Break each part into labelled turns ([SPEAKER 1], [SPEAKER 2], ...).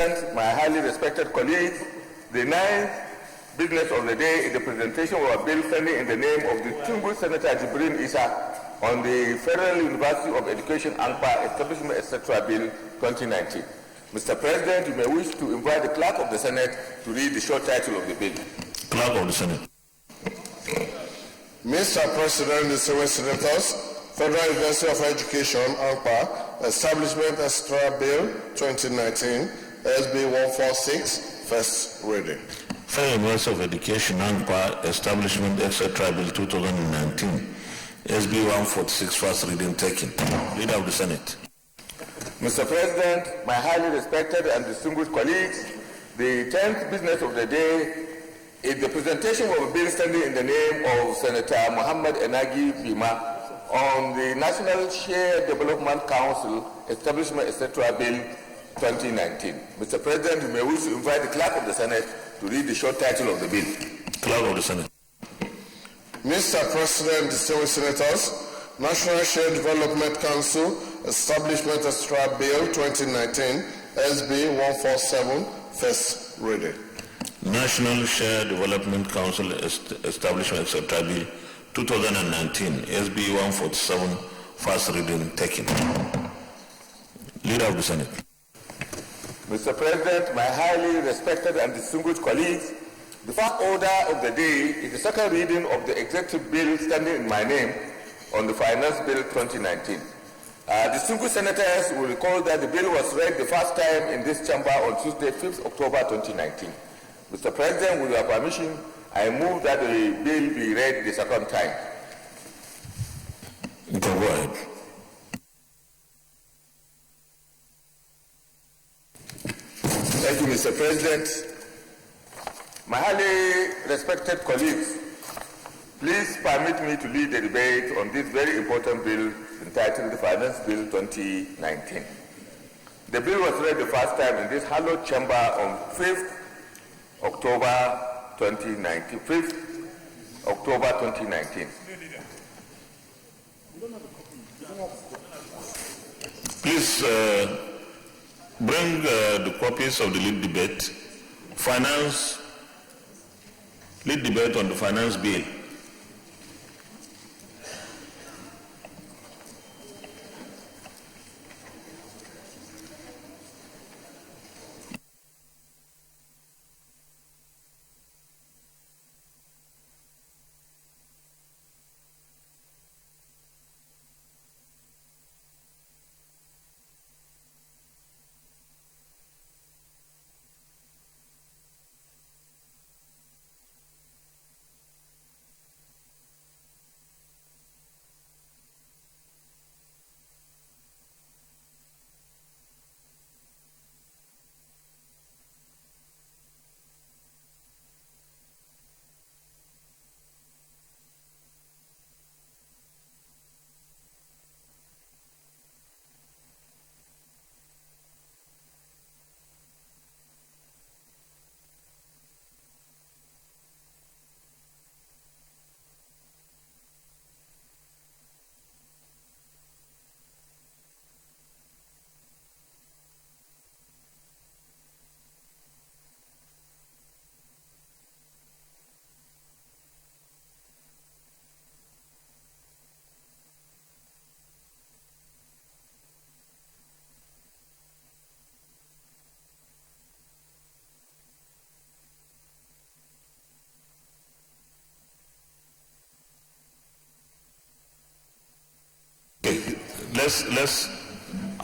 [SPEAKER 1] My highly respected colleagues, the ninth business of the day is the presentation of a bill standing in the name of distinguished Senator Jibrin Isa on the Federal University of Education ANCPA Establishment etc. Bill 2019. Mr. President, you may wish to invite the Clerk of the Senate to read the short title of the bill.
[SPEAKER 2] Clerk of the Senate.
[SPEAKER 3] Mr. President, distinguished senators, Federal University of Education ANCPA Establishment etc. Bill 2019, SB 146, first reading.
[SPEAKER 2] Federal University of Education ANCPA Establishment etc. Bill 2019, SB 146, first reading taken. Leader of the Senate.
[SPEAKER 1] Mr. President, my highly respected and distinguished colleagues, the 10th business of the day is the presentation of a bill standing in the name of Senator Muhammad Enagi Bima on the National Shared Development Council Establishment etc. Bill 2019. Mr. President, you may wish to invite the Clerk of the Senate to read the short title of the bill.
[SPEAKER 2] Clerk of the Senate.
[SPEAKER 3] Mr. President, distinguished senators, National Shared Development Council Establishment etc. Bill 2019, SB 147, first reading.
[SPEAKER 2] National Shared Development Council Establishment etc. Bill 2019, SB 147, first reading taken. Leader of the Senate.
[SPEAKER 1] Mr. President, my highly respected and distinguished colleagues, the first order of the day is the second reading of the executive bill standing in my name on the Finance Bill 2019. Distinguished senators will recall that the bill was read the first time in this chamber on Tuesday, 5th October 2019. Mr. President, with your permission, I move that the bill be read the second time.
[SPEAKER 2] You can go ahead.
[SPEAKER 1] Thank you, Mr. President. My highly respected colleagues, please permit me to lead the debate on this very important bill entitled the Finance Bill 2019. The bill was read the first time in this hallowed chamber on 5th October 2019. 5th October 2019.
[SPEAKER 2] Please bring the copies of the lead debate. Lead debate on the Finance Bill.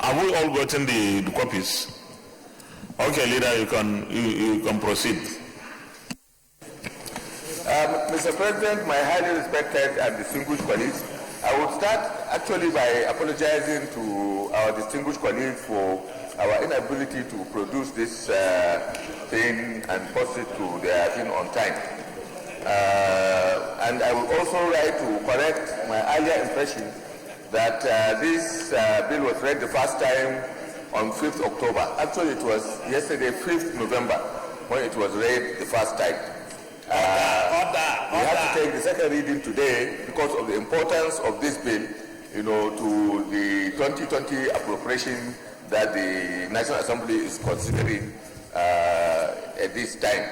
[SPEAKER 2] Have we all gotten the copies? Okay, leader, you can proceed.
[SPEAKER 1] Mr. President, my highly respected and distinguished colleagues, I would start actually by apologizing to our distinguished colleagues for our inability to produce this thing and post it to their thing on time. And I would also like to correct my earlier impression that this bill was read the first time on 5th October. Actually, it was yesterday, 5th November, when it was read the first time. We have to take the second reading today because of the importance of this bill, to the 2020 appropriation that the National Assembly is considering at this time.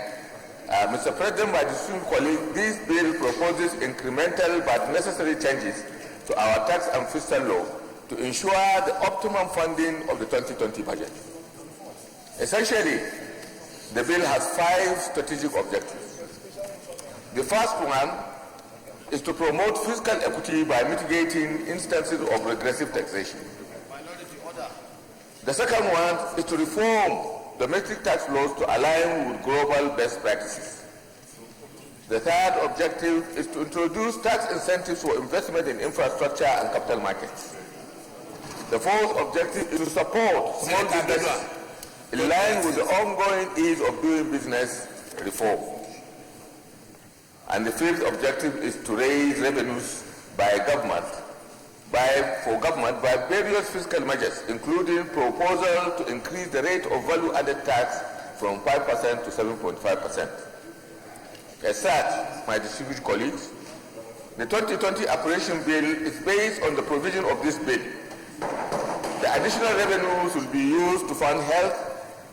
[SPEAKER 1] Mr. President, my distinguished colleagues, this bill proposes incremental but necessary changes to our tax and fiscal law to ensure the optimum funding of the 2020 budget. Essentially, the bill has 5 strategic objectives. The first one is to promote fiscal equity by mitigating instances of regressive taxation. The second one is to reform domestic tax laws to align with global best practices. The third objective is to introduce tax incentives for investment in infrastructure and capital markets. The fourth objective is to support small businesses in line with the ongoing ease of doing business reform. And the fifth objective is to raise revenues for government by various fiscal measures, including proposal to increase the rate of value-added tax from 5% to 7.5%. As such, my distinguished colleagues, the 2020 appropriation bill is based on the provision of this bill. The additional revenues will be used to fund health,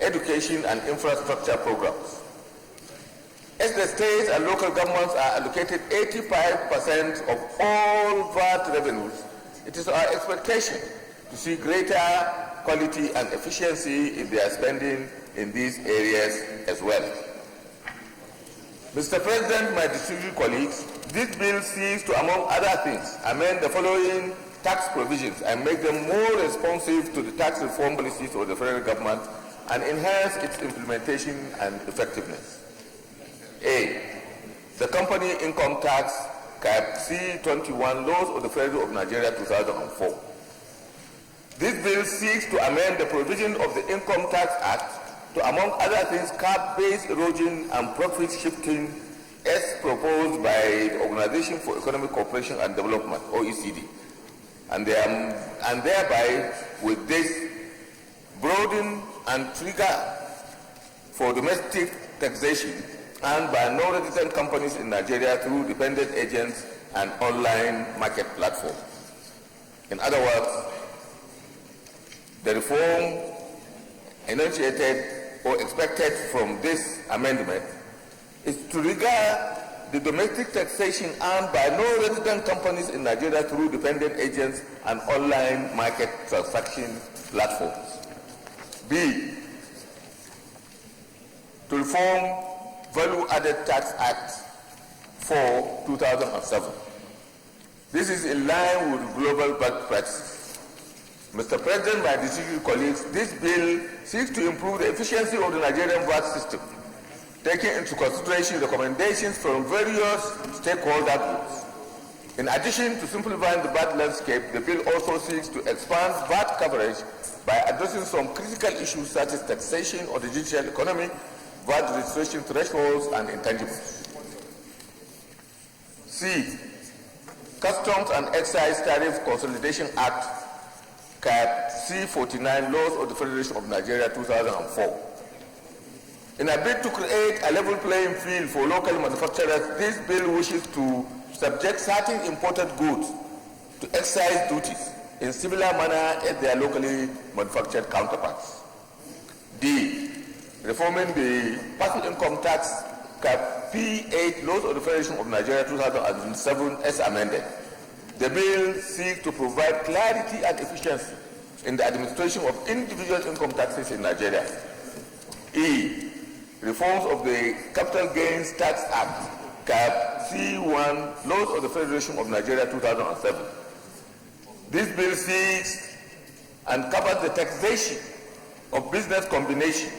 [SPEAKER 1] education, and infrastructure programs. As the states and local governments are allocated 85% of all VAT revenues, it is our expectation to see greater quality and efficiency in their spending in these areas as well. Mr. President, my distinguished colleagues, this bill seeks to, among other things, amend the following tax provisions and make them more responsive to the tax reform policies of the federal government and enhance its implementation and effectiveness. A. The Company Income Tax Cap C-21 Laws of the Federal of Nigeria 2004. This bill seeks to amend the provision of the Income Tax Act to, among other things, cap base erosion and profit shifting as proposed by the Organization for Economic Cooperation and Development, OECD, and thereby, with this, broaden and trigger for domestic taxation and by non-resident companies in Nigeria through dependent agents and online market platforms. In other words, the reform enunciated or expected from this amendment is to regard the domestic taxation earned by non-resident companies in Nigeria through dependent agents and online market transaction platforms. B. To reform Value-Added Tax Act 4, 2007. This is in line with global best practices. Mr. President, my distinguished colleagues, this bill seeks to improve the efficiency of the Nigerian VAT system, taking into consideration recommendations from various stakeholder groups. In addition to simplifying the VAT landscape, the bill also seeks to expand VAT coverage by addressing some critical issues such as taxation of the digital economy, VAT registration thresholds, and intangibles. C. Customs and Excise Tariff Consolidation Act, Cap C-49 Laws of the Federation of Nigeria 2004. In a bid to create a level playing field for local manufacturers, this bill wishes to subject certain imported goods to excise duties in similar manner as their locally manufactured counterparts. D. Reforming the personal income tax Cap P8 Laws of the Federation of Nigeria 2007 as amended. The bill seeks to provide clarity and efficiency in the administration of individual income taxes in Nigeria. E. Reforms of the Capital Gains Tax Act, Cap C1 Laws of the Federation of Nigeria 2007. This bill seeks and covers the taxation of business combination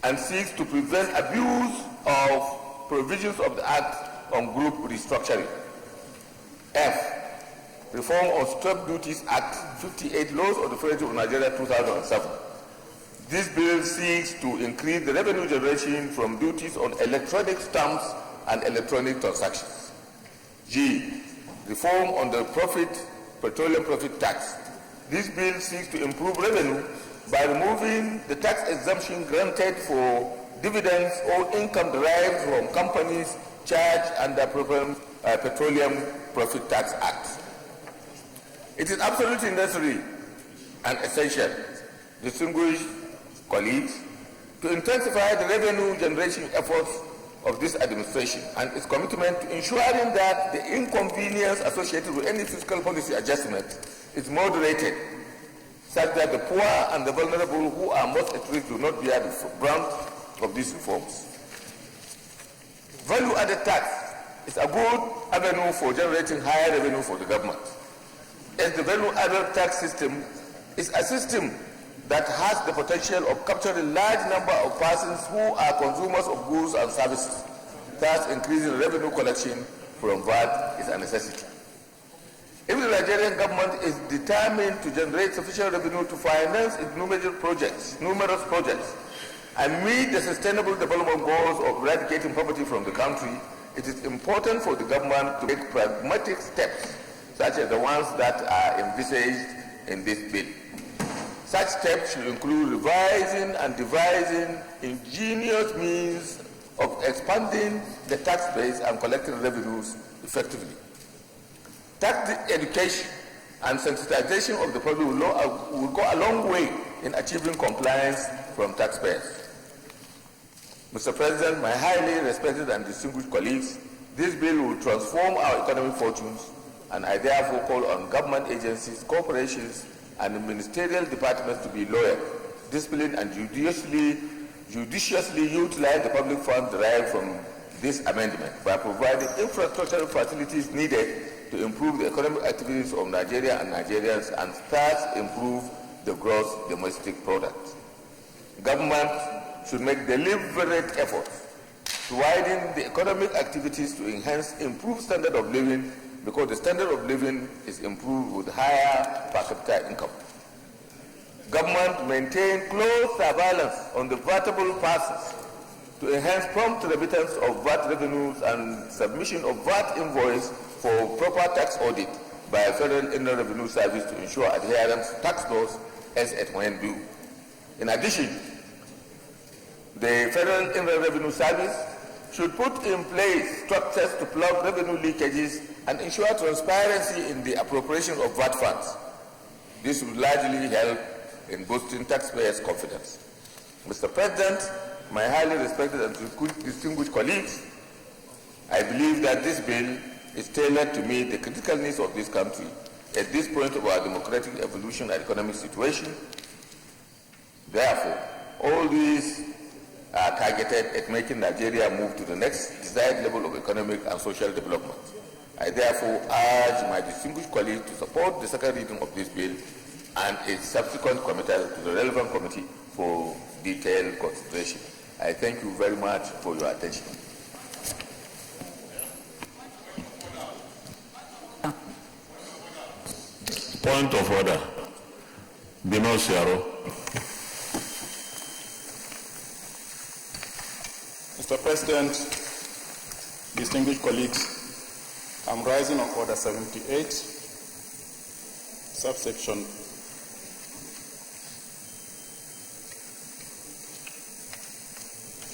[SPEAKER 1] and seeks to prevent abuse of provisions of the Act on group restructuring. F. Reform of Stamp Duties Act 58 Laws of the Federation of Nigeria 2007. This bill seeks to increase the revenue generation from duties on electronic stamps and electronic transactions. G. Reform on the petroleum profit tax. This bill seeks to improve revenue by removing the tax exemption granted for dividends or income derived from companies charged under Petroleum Profit Tax Act. It is absolutely necessary and essential, distinguished colleagues, to to intensify the revenue generation efforts of this administration and its commitment to ensuring that the inconvenience associated with any fiscal policy adjustment is moderated, such that the poor and the vulnerable who are most at risk do not bear the brunt of these reforms. Value-added tax is a good avenue for generating higher revenue for the government, as the value-added tax system is a system that has the potential of capturing large number of persons who are consumers of goods and services. Thus, increasing revenue collection from VAT is a necessity. If the Nigerian government is determined to generate sufficient revenue to finance its numerous projects, and meet the sustainable development goals of eradicating poverty from the country, it is important for the government to take pragmatic steps, such as the ones that are envisaged in this bill. Such steps should include revising and devising ingenious means of expanding the tax base and collecting revenues effectively. Tax education and sensitization of the public will go a long way in achieving compliance from taxpayers. Mr. President, my highly respected and distinguished colleagues, this bill will transform our economic fortunes, and I therefore call on government agencies, corporations, and ministerial departments to be loyal, disciplined, and judiciously utilize the public funds derived from this amendment by providing infrastructural facilities needed to improve the economic activities of Nigeria and Nigerians, and thus improve the gross domestic product. Government should make deliberate efforts to widen the economic activities to improve standard of living, because the standard of living is improved with higher per capita income. Government maintain close surveillance on the vertible passes to enhance prompt remittance of VAT revenues and submission of VAT invoice for proper tax audit by a Federal Inland Revenue Service to ensure adherence to tax laws as and when due. In addition, the Federal Inland Revenue Service should put in place structures to plug revenue leakages and ensure transparency in the appropriation of VAT funds. This will largely help in boosting taxpayers' confidence. Mr. President, my highly respected and distinguished colleagues, I believe that this bill is tailored to meet the critical needs of this country at this point of our democratic evolution and economic situation. Therefore, all these are targeted at making Nigeria move to the next desired level of economic and social development. I therefore urge my distinguished colleagues to support the second reading of this bill and its subsequent committal to the relevant committee for detailed consideration. I thank you very much for your attention.
[SPEAKER 2] Point of order. Binos Yaro.
[SPEAKER 4] Mr. President, distinguished colleagues, I'm rising on Order 78, subsection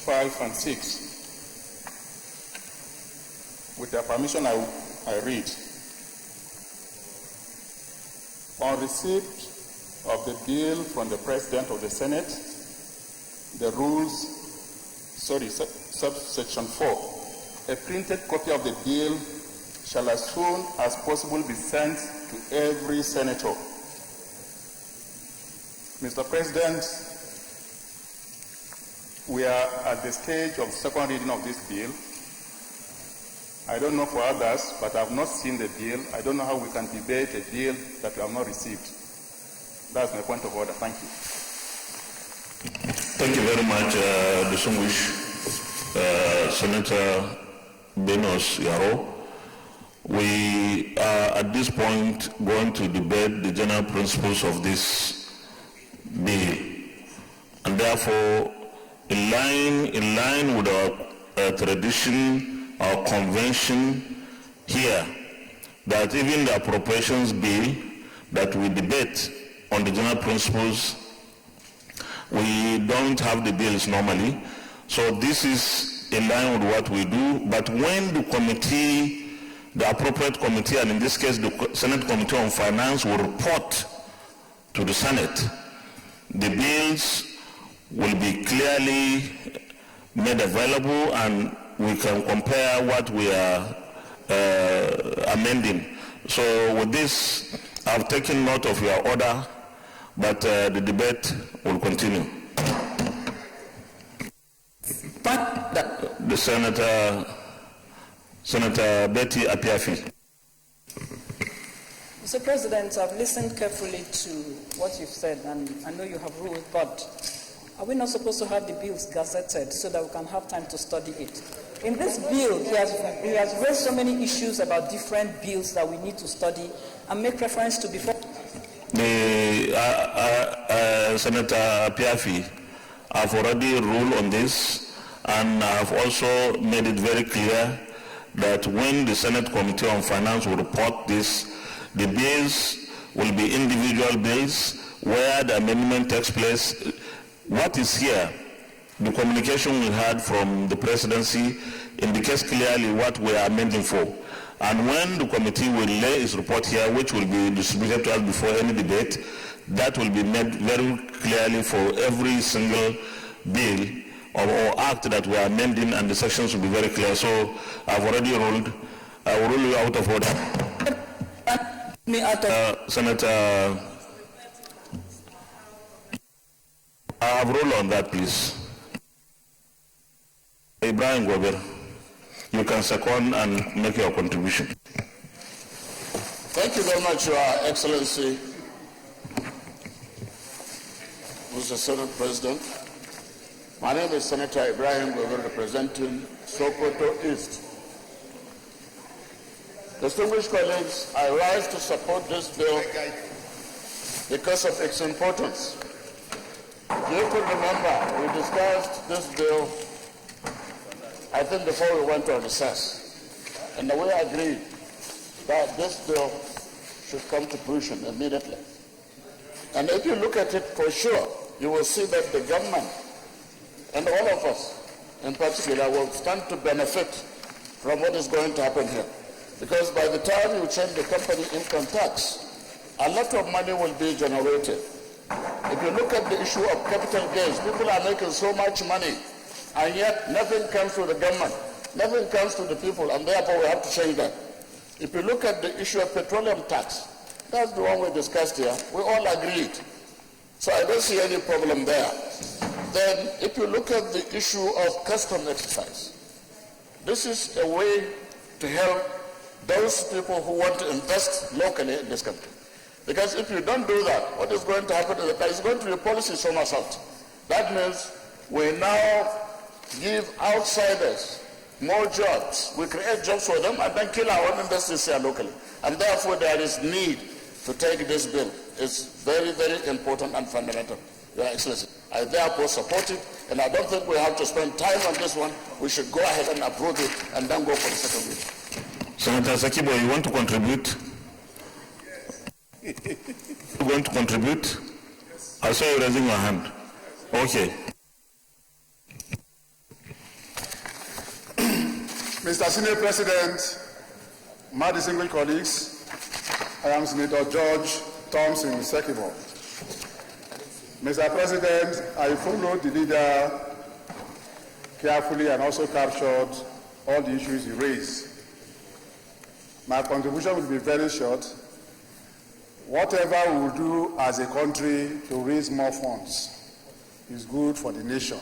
[SPEAKER 4] 5 and 6. With their permission, I read. On receipt of the bill from the President of the Senate, the rules, subsection 4, a printed copy of the bill shall as soon as possible be sent to every senator. Mr. President, we are at the stage of second reading of this bill. I don't know for others, but I have not seen the bill. I don't know how we can debate a bill that we have not received. That's my point of order. Thank you.
[SPEAKER 2] Thank you very much, distinguished Senator Binos Yaro. We are at this point going to debate the general principles of this bill, and therefore, in line with our tradition, our convention here, that even the appropriations bill that we debate on the general principles, we don't have the bills normally. So this is in line with what we do. But when the committee, the appropriate committee, and in this case the Senate Committee on Finance, will report to the Senate, the bills will be clearly made available, and we can compare what we are amending. So with this, I've taken note of your order, but the debate will continue. The Senator Betty Apiafi.
[SPEAKER 5] Mr. President, I've listened carefully to what you've said, and I know you have ruled, but are we not supposed to have the bills gazetted so that we can have time to study it? In this bill, he has raised so many issues about different bills that we need to study and make reference to before.
[SPEAKER 2] Senator Apiafi, I've already ruled on this, and I've also made it very clear that when the Senate Committee on Finance will report this, the bills will be individual bills where the amendment takes place. What is here, the communication we had from the presidency indicates clearly what we are amending for. And when the committee will lay its report here, which will be distributed to us before any debate, that will be made very clearly for every single bill or act that we are amending, and the sections will be very clear. So I've already ruled. I will rule you out of order. Senator, I have ruled on that, please. Ibrahim Gober, you can second and make your contribution.
[SPEAKER 3] Thank you very much, Your Excellency, Mr. Senate President. My name is Senator Ibrahim Gober, representing Sokoto East. Distinguished colleagues, I rise to support this bill because of its importance. You could remember we discussed this bill, I think, before we went on recess, and we agreed that this bill should come to fruition immediately. And if you look at it for sure, you will see that the government and all of us in particular will stand to benefit from what is going to happen here. Because by the time you change the company income tax, a lot of money will be generated. If you look at the issue of capital gains, people are making so much money, and yet nothing comes to the government, nothing comes to the people, and therefore we have to change that. If you look at the issue of petroleum tax, that's the one we discussed here. We all agreed. So I don't see any problem there. Then if you look at the issue of custom exercise, this is a way to help those people who want to invest locally in this country. Because if you don't do that, what is going to happen is that it's going to be a policy somersault. That means we now give outsiders more jobs. We create jobs for them and then kill our own industries here locally. And therefore there is need to take this bill. It's very, very important and fundamental, Your Excellency. I therefore support it, and I don't think we have to spend time on this one. We should go ahead and approve it and then go for the second reading.
[SPEAKER 2] Senator Sakibo, you want to contribute? You want to contribute? I saw you raising your hand. Okay.
[SPEAKER 6] Mr. Senate President, my distinguished colleagues, I am Senator George Thompson Sakibo. Mr. President, I followed the leader carefully and also captured all the issues he raised. My contribution will be very short. Whatever we will do as a country to raise more funds is good for the nation.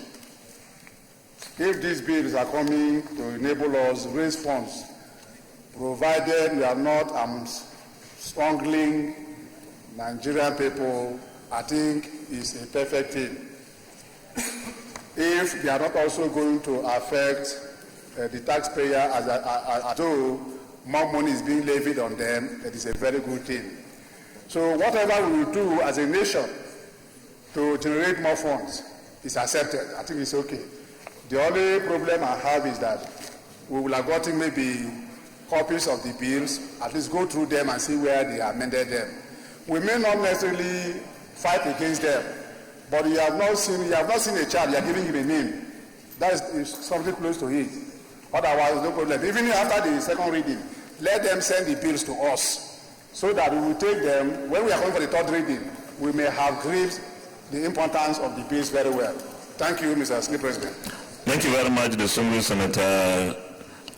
[SPEAKER 6] If these bills are coming to enable us to raise funds, provided we are not strangling Nigerian people, I think is a perfect thing. If they are not also going to affect the taxpayer as though more money is being levied on them, that is a very good thing. So whatever we will do as a nation to generate more funds is accepted. I think it's okay. The only problem I have is that we will have gotten maybe copies of the bills, at least go through them and see where they amended them. We may not necessarily fight against them, but you have not seen a child, you are giving him a name. That is something close to it. Otherwise, no problem. Even after the second reading, let them send the bills to us so that we will take them. When we are going for the third reading, we may have gripped the importance of the bills very well. Thank you, Mr. Senate President.
[SPEAKER 2] Thank you very much, distinguished Senator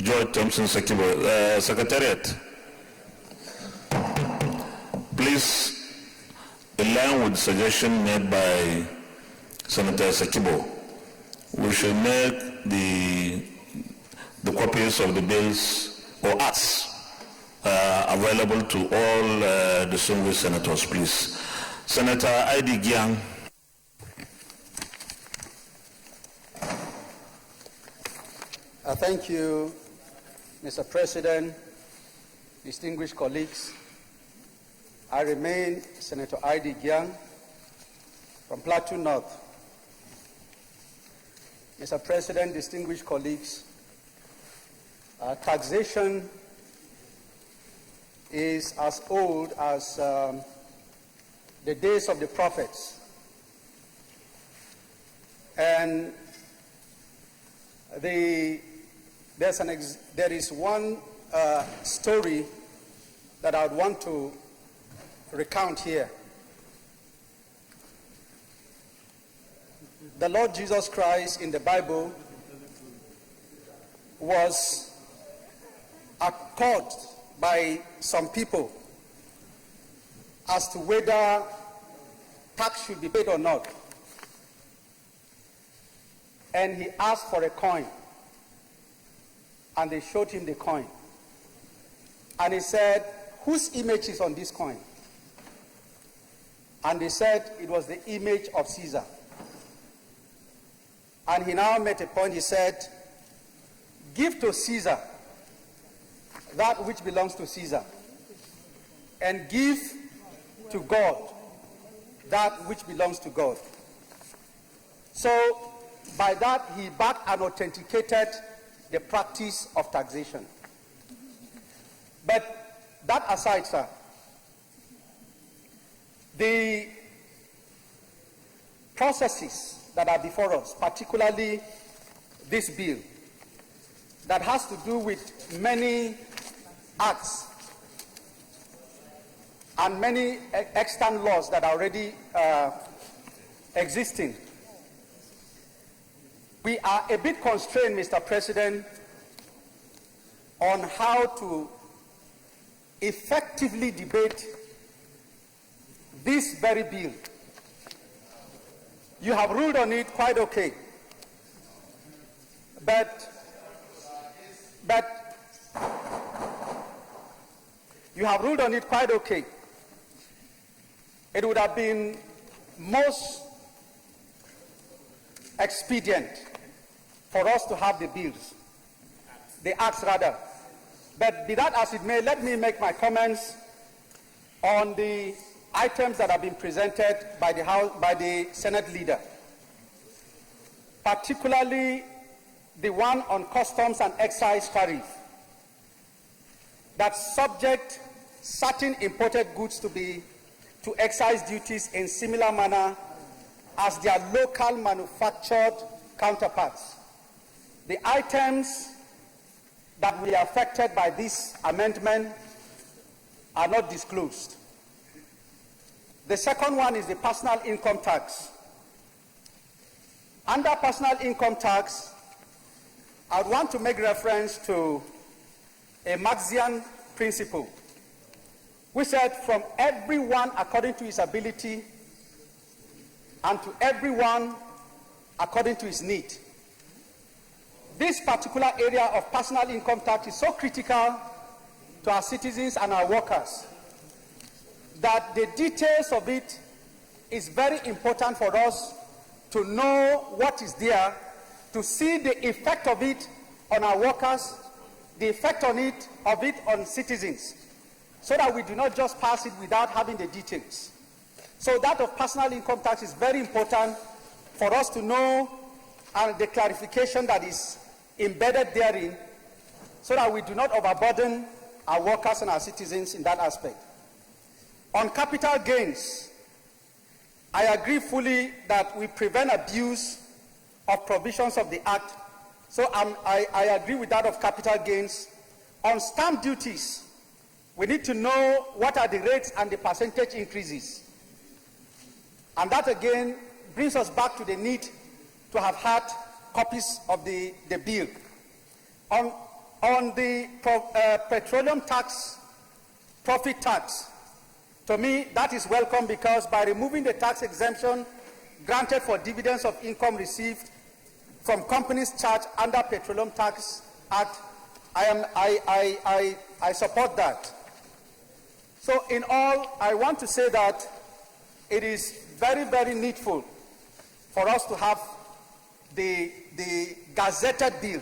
[SPEAKER 2] George Thompson Sekibo. Secretariat, please, in line with the suggestion made by Senator Sekibo, we should make the copies of the bills or acts available to all distinguished senators, please. Senator I.D. Gyang.
[SPEAKER 7] Thank you, Mr. President, distinguished colleagues. I remain Senator I.D. Gyang from Plateau North. Mr. President, distinguished colleagues, taxation is as old as the days of the prophets. And there is one story that I would want to recount here. The Lord Jesus Christ in the Bible was caught by some people as to whether tax should be paid or not. And he asked for a coin, and they showed him the coin. And he said, whose image is on this coin? And they said it was the image of Caesar. And he now made a point. He said, give to Caesar that which belongs to Caesar, and give to God that which belongs to God. So by that, he backed and authenticated the practice of taxation. But that aside, sir, the processes that are before us, particularly this bill, that has to do with many acts and many extant laws that are already existing. We are a bit constrained, Mr. President, on how to effectively debate this very bill. You have ruled on it quite okay. But you have ruled on it quite okay. It would have been most expedient for us to have the bills, the acts rather. But be that as it may, let me make my comments on the items that have been presented by the Senate leader, particularly the one on customs and excise tariff, that subject certain imported goods to excise duties in similar manner as their local manufactured counterparts. The items that will be affected by this amendment are not disclosed. The second one is the personal income tax. Under personal income tax, I would want to make reference to a Marxian principle, which said from everyone according to his ability and to everyone according to his need. This particular area of personal income tax is so critical to our citizens and our workers that the details of it is very important for us to know what is there, to see the effect of it on our workers, the effect of it on citizens, so that we do not just pass it without having the details. So that of personal income tax is very important for us to know, and the clarification that is embedded therein, so that we do not overburden our workers and our citizens in that aspect. On capital gains, I agree fully that we prevent abuse of provisions of the Act. So I agree with that of capital gains. On stamp duties, we need to know what are the rates and the percentage increases. And that again brings us back to the need to have had copies of the bill. On the petroleum tax, profit tax, to me, that is welcome because by removing the tax exemption granted for dividends of income received from companies charged under Petroleum Tax Act, I support that. So in all, I want to say that it is very, very needful for us to have the gazetted bill.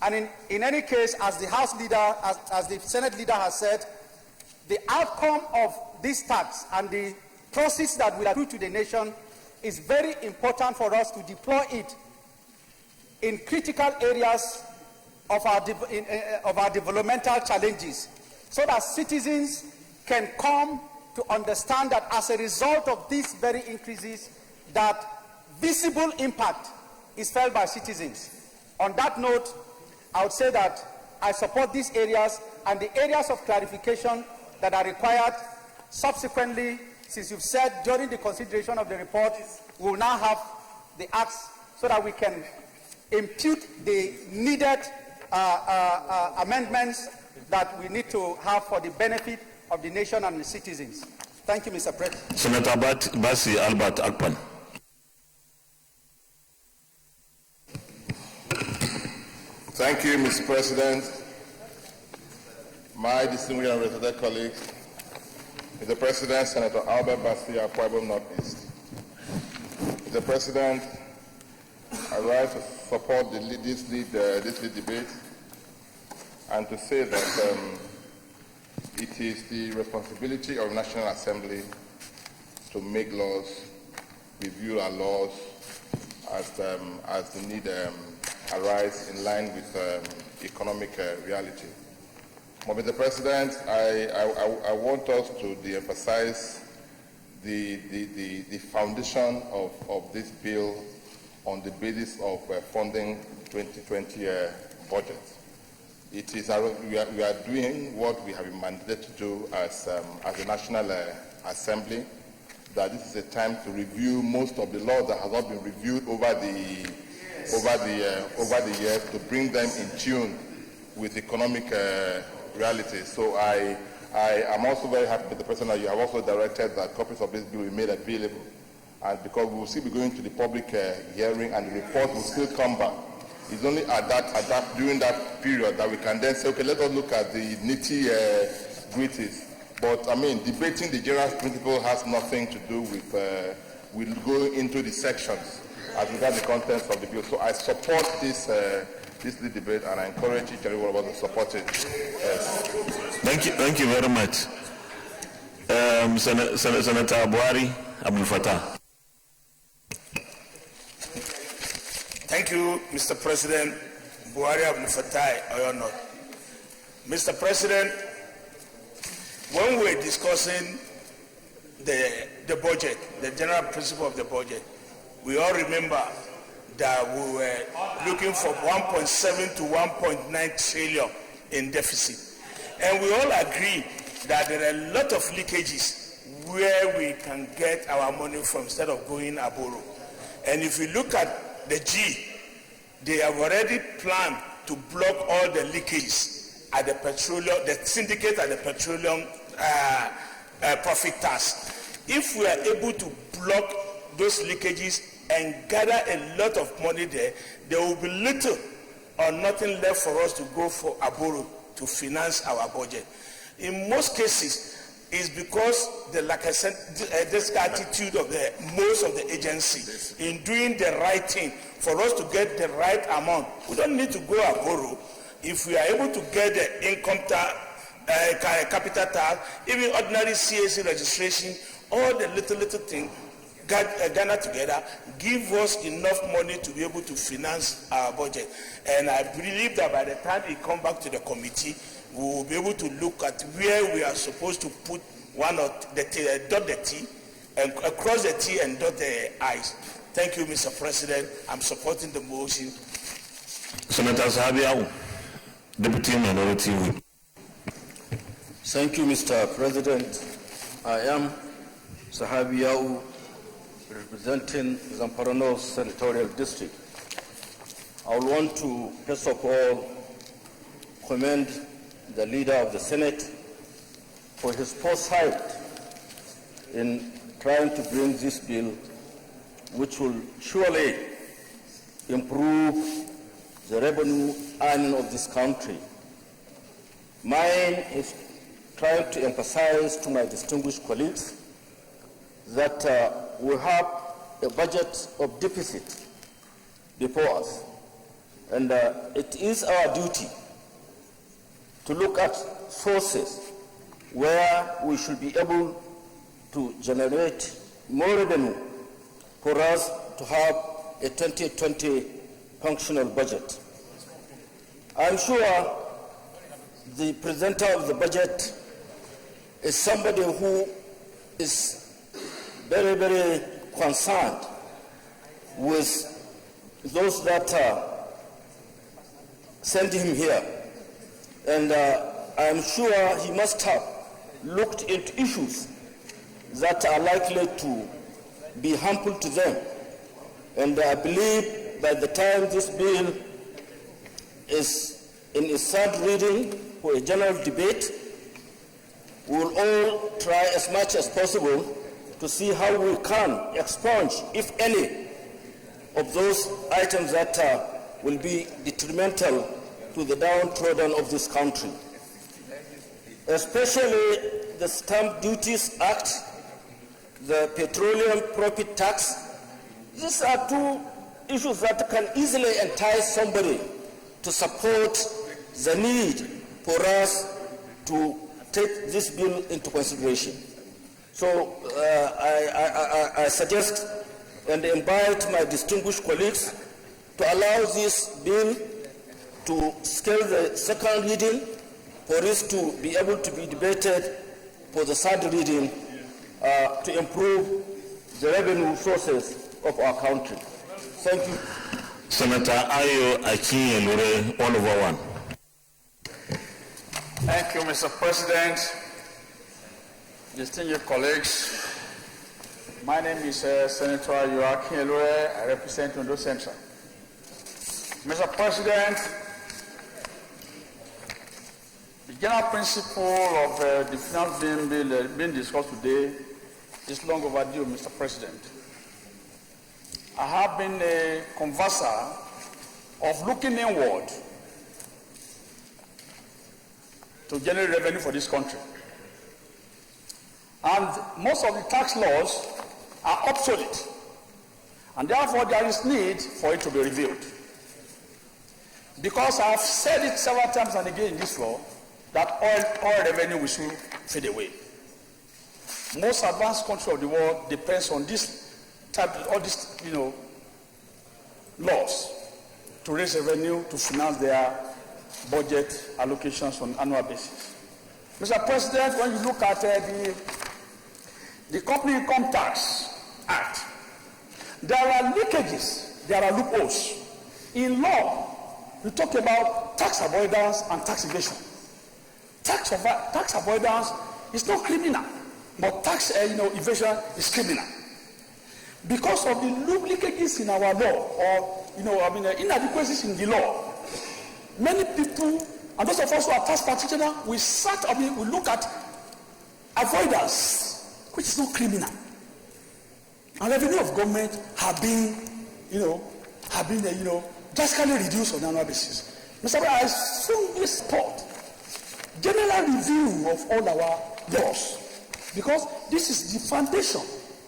[SPEAKER 7] And in any case, as the House leader, as the Senate leader has said, the outcome of this tax and the proceeds that will accrue to the nation is very important for us to deploy it in critical areas of our developmental challenges, so that citizens can come to understand that as a result of these very increases, that visible impact is felt by citizens. On that note, I would say that I support these areas and the areas of clarification that are required. Subsequently, since you've said during the consideration of the report, we will now have the acts so that we can impute the needed amendments that we need to have for the benefit of the nation and the citizens. Thank you, Mr. President.
[SPEAKER 2] Senator Basi Albert Akpan.
[SPEAKER 3] Thank you, Mr. President. My distinguished and respected colleagues, Mr. President, Senator Albert Basi, Akwa Northeast. Mr. President, I rise to support this lead debate and to say that it is the responsibility of the National Assembly to make laws, review our laws as the need arise in line with economic reality. But Mr. President, I want us to de-emphasize the foundation of this bill on the basis of funding 2020 budget. It is we are doing what we have been mandated to do as a National Assembly. That this is a time to review most of the laws that have not been reviewed over the years, to bring them in tune with economic reality. So I am also very happy with the President that you have also directed that copies of this bill be made available, and because we will still be going to the public hearing and the report will still come back. It's only during that period that we can then say, okay, let us look at the nitty-gritties. But I mean, debating the general principle has nothing to do with going into the sections as regards the contents of the bill. So I support this debate, and I encourage each and every one of us to support it. Yes.
[SPEAKER 2] Thank you very much. Senator Buhari Abdul Fattah.
[SPEAKER 8] Thank you, Mr. President. Buhari Abdul Fattah, Oyono. Mr. President, when we were discussing the budget, the general principle of the budget, we all remember that we were looking for 1.7 to 1.9 trillion in deficit. And we all agree that there are a lot of leakages where we can get our money from instead of going a borrow. And if you look at the G, they have already planned to block all the leakages at the petroleum, the syndicate at the petroleum profit tax. If we are able to block those leakages and gather a lot of money there, there will be little or nothing left for us to go for a borrow to finance our budget. In most cases, it's because like I said, this attitude of most of the agencies in doing the right thing for us to get the right amount. We don't need to go a borrow. If we are able to get the income tax, capital tax, even ordinary CAC registration, all the little things gather together, give us enough money to be able to finance our budget. And I believe that by the time we come back to the committee, we will be able to look at where we are supposed to put one of the T, dot the T, and cross the T and dot the I's. Thank you, Mr. President. I'm supporting the motion.
[SPEAKER 2] Senator Sahabiaou, Deputy Minority Whip.
[SPEAKER 9] Thank you, Mr. President. I am Sahabiaou, representing Zamfara North Senatorial District. I would want to, first of all, commend the leader of the Senate for his foresight in trying to bring this bill, which will surely improve the revenue earning of this country. Mine is trying to emphasize to my distinguished colleagues that we have a budget of deficit before us, and it is our duty to look at sources where we should be able to generate more revenue for us to have a 2020 functional budget. I'm sure the presenter of the budget is somebody who is very, very concerned with those that sent him here. And I'm sure he must have looked into issues that are likely to be harmful to them. And I believe by the time this bill is in its third reading for a general debate, we will all try as much as possible to see how we can expunge, if any, of those items that will be detrimental to the downtrodden of this country. Especially the Stamp Duties Act, the Petroleum Profit Tax. These are two issues that can easily entice somebody to support the need for us to take this bill into consideration. So I suggest and invite my distinguished colleagues to allow this bill to scale the second reading for it to be able to be debated for the third reading to improve the revenue sources of our country. Thank you.
[SPEAKER 2] Senator Ayo Akinye-Lure, 1/1.
[SPEAKER 3] Thank you, Mr. President. Distinguished colleagues, my name is Senator Ayo Akinye-Lure. I represent Ondo Central. Mr. President, the general principle of the finance bill being discussed today is long overdue, Mr. President. I have been a converser of looking inward to generate revenue for this country. And most of the tax laws are obsolete, and therefore there is need for it to be reviewed. Because I've said it several times and again in this floor that oil revenue will soon fade away. Most advanced countries of the world depends on this type, all these, laws to raise revenue to finance their budget allocations on an annual basis. Mr. President, when you look at the Company Income Tax Act, there are leakages, there are loopholes. In law, we talk about tax avoidance and tax evasion. Tax avoidance is not criminal, but tax evasion is criminal. Because of the leakages in our law, or inadequacies in the law, many people, and those of us who are tax practitioners, we look at avoidance, which is not criminal. And revenue of government have been drastically reduced on an annual basis. Mr. President, I strongly support general review of all our laws, because this is the foundation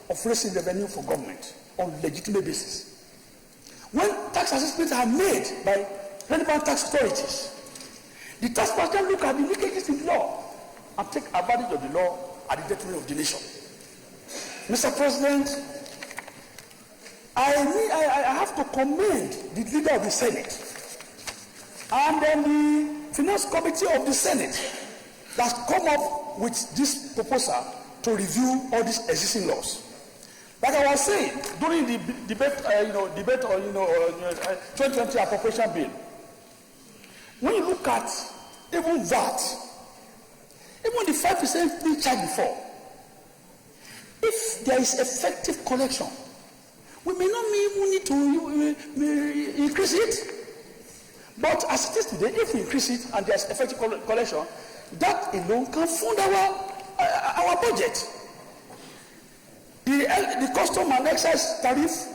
[SPEAKER 3] of raising revenue for government on a legitimate basis. When tax assessments are made by relevant tax authorities, the taxpayer can look at the leakages in the law and take advantage of the law at the detriment of the nation. Mr. President, I have to commend the leader of the Senate and then the Finance Committee of the Senate that come up with this proposal to review all these existing laws. Like I was saying during the debate on 2020 appropriation bill, when you look at even that, even the 5% being charged before, if there is effective collection
[SPEAKER 10] we may not even need to increase it. But as it is today, if we increase it and there's effective collection, that alone can fund our budget. The custom and excise tariff,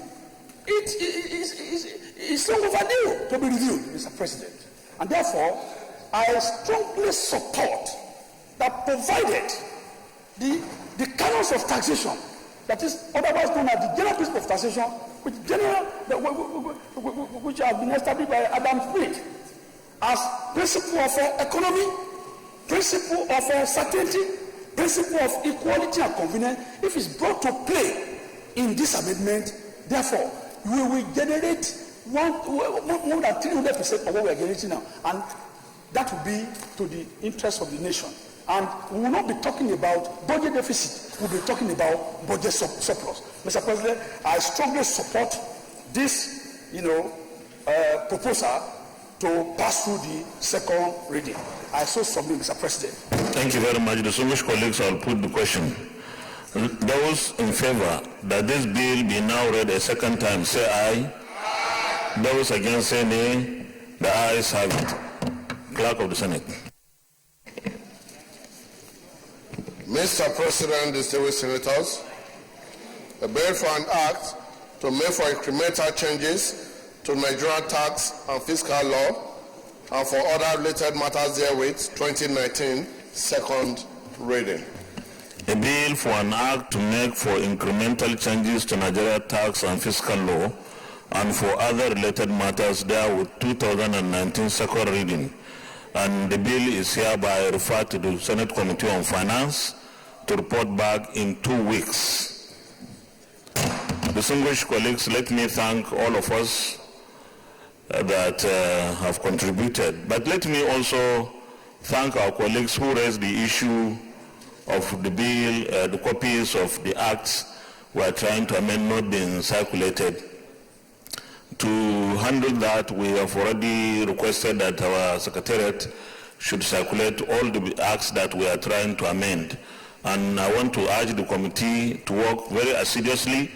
[SPEAKER 10] it's long overdue to be reviewed, Mr. President. And therefore, I strongly support that provided the canons of taxation, that is otherwise known as the general principle of taxation, which have been established by Adam Smith as principle of economy, principle of certainty, principle of equality and convenience, if it's brought to play in this amendment, therefore, we will generate more than 300% of what we are generating now. And that will be to the interest of the nation. And we will not be talking about budget deficit, we'll be talking about budget surplus. Mr. President, I strongly support this, proposal to pass through the second reading. I so submit, Mr. President.
[SPEAKER 2] Thank you very much. Distinguished colleagues, I'll put the question. Those in favor that this bill be now read a second time, say aye. Aye. Those against, say nay. The ayes have it. Clerk of the Senate.
[SPEAKER 11] Mr. President, distinguished senators, a bill for an act to make for incremental changes to Nigerian tax and fiscal law and for other related matters therewith, 2019, second reading.
[SPEAKER 2] A bill for an act to make for incremental changes to Nigeria tax and fiscal law and for other related matters therewith, 2019, second reading. And the bill is hereby referred to the Senate Committee on Finance to report back in 2 weeks. Distinguished colleagues, let me thank all of us that have contributed. But let me also thank our colleagues who raised the issue of the bill, the copies of the acts we are trying to amend not being circulated. To handle that, we have already requested that our Secretariat should circulate all the acts that we are trying to amend. And I want to urge the committee to work very assiduously,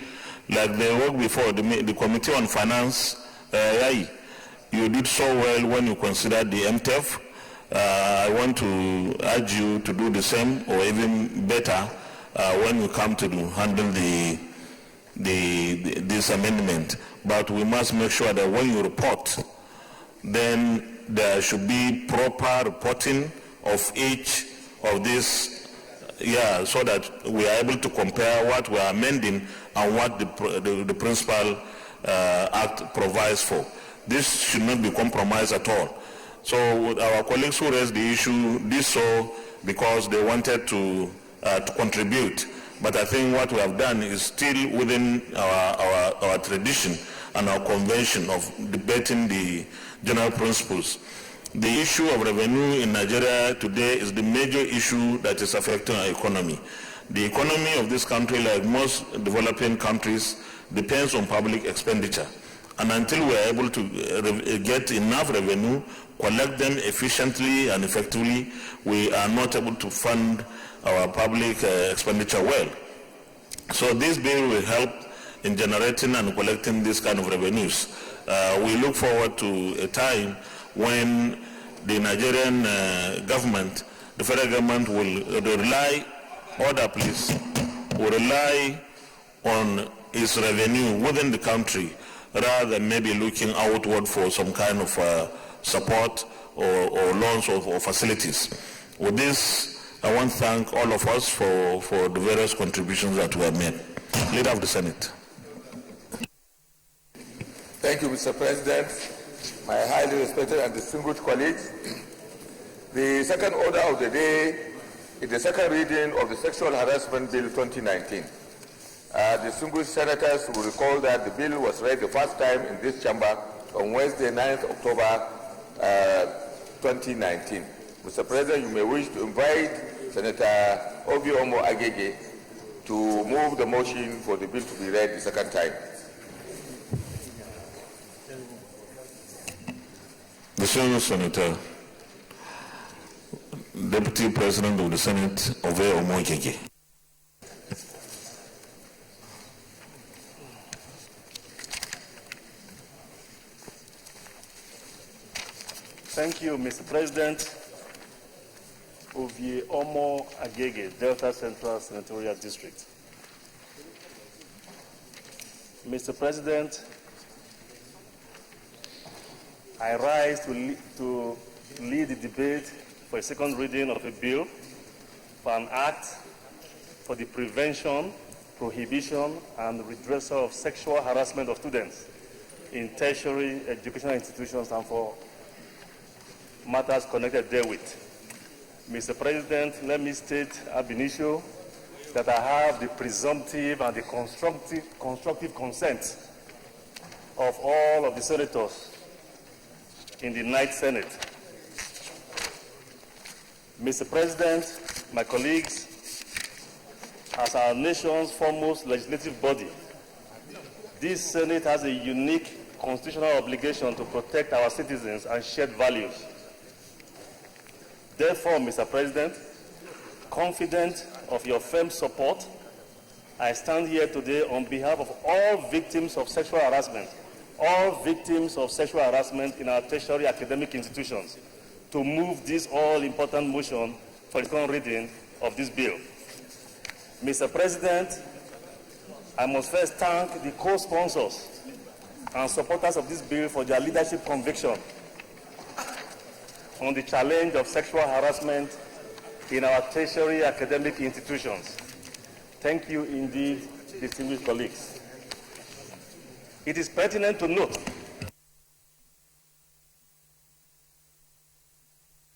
[SPEAKER 2] like they worked before. The Committee on Finance, you did so well when you considered the MTF. I want to urge you to do the same, or even better, when you come to handle this amendment. But we must make sure that when you report, then there should be proper reporting of each of these, so that we are able to compare what we are amending and what the principal act provides for. This should not be compromised at all. So our colleagues who raised the issue did so because they wanted to contribute. But I think what we have done is still within our tradition and our convention of debating the general principles. The issue of revenue in Nigeria today is the major issue that is affecting our economy. The economy of this country, like most developing countries, depends on public expenditure. And until we are able to get enough revenue, collect them efficiently and effectively, we are not able to fund our public expenditure well. So this bill will help in generating and collecting this kind of revenues. We look forward to a time when the Nigerian government, the federal government, will rely on its revenue within the country, rather than maybe looking outward for some kind of support or loans or facilities. With this, I want to thank all of us for the various contributions that we have made. Leader of the Senate.
[SPEAKER 1] Thank you, Mr. President, my highly respected and distinguished colleagues. The second order of the day is the second reading of the Sexual Harassment Bill 2019. Distinguished senators will recall that the bill was read the first time in this chamber on Wednesday, 9th October 2019. Mr. President, you may wish to invite Senator Obiomo Agege to move the motion for the bill to be read the second time.
[SPEAKER 2] The senior senator, Deputy President of the Senate, Obiomo Agege.
[SPEAKER 9] Thank you, Mr. President. Ovie Omo Agege, Delta Central Senatorial District. Mr. President, I rise to lead the debate for a second reading of a bill for an act for the prevention, prohibition, and redressal of sexual harassment of students in tertiary educational institutions and for matters connected therewith. Mr. President, let me state ab initio that I have the presumptive and the constructive consent of all of the senators in the Ninth Senate. Mr. President, my colleagues, as our nation's foremost legislative body, this Senate has a unique constitutional obligation to protect our citizens and shared values. Therefore, Mr. President, confident of your firm support, I stand here today on behalf of all victims of sexual harassment in our tertiary academic institutions, to move this all-important motion for the second reading of this bill. Mr. President, I must first thank the co-sponsors and supporters of this bill for their leadership conviction on the challenge of sexual harassment in our tertiary academic institutions. Thank you indeed, distinguished colleagues. It is pertinent to note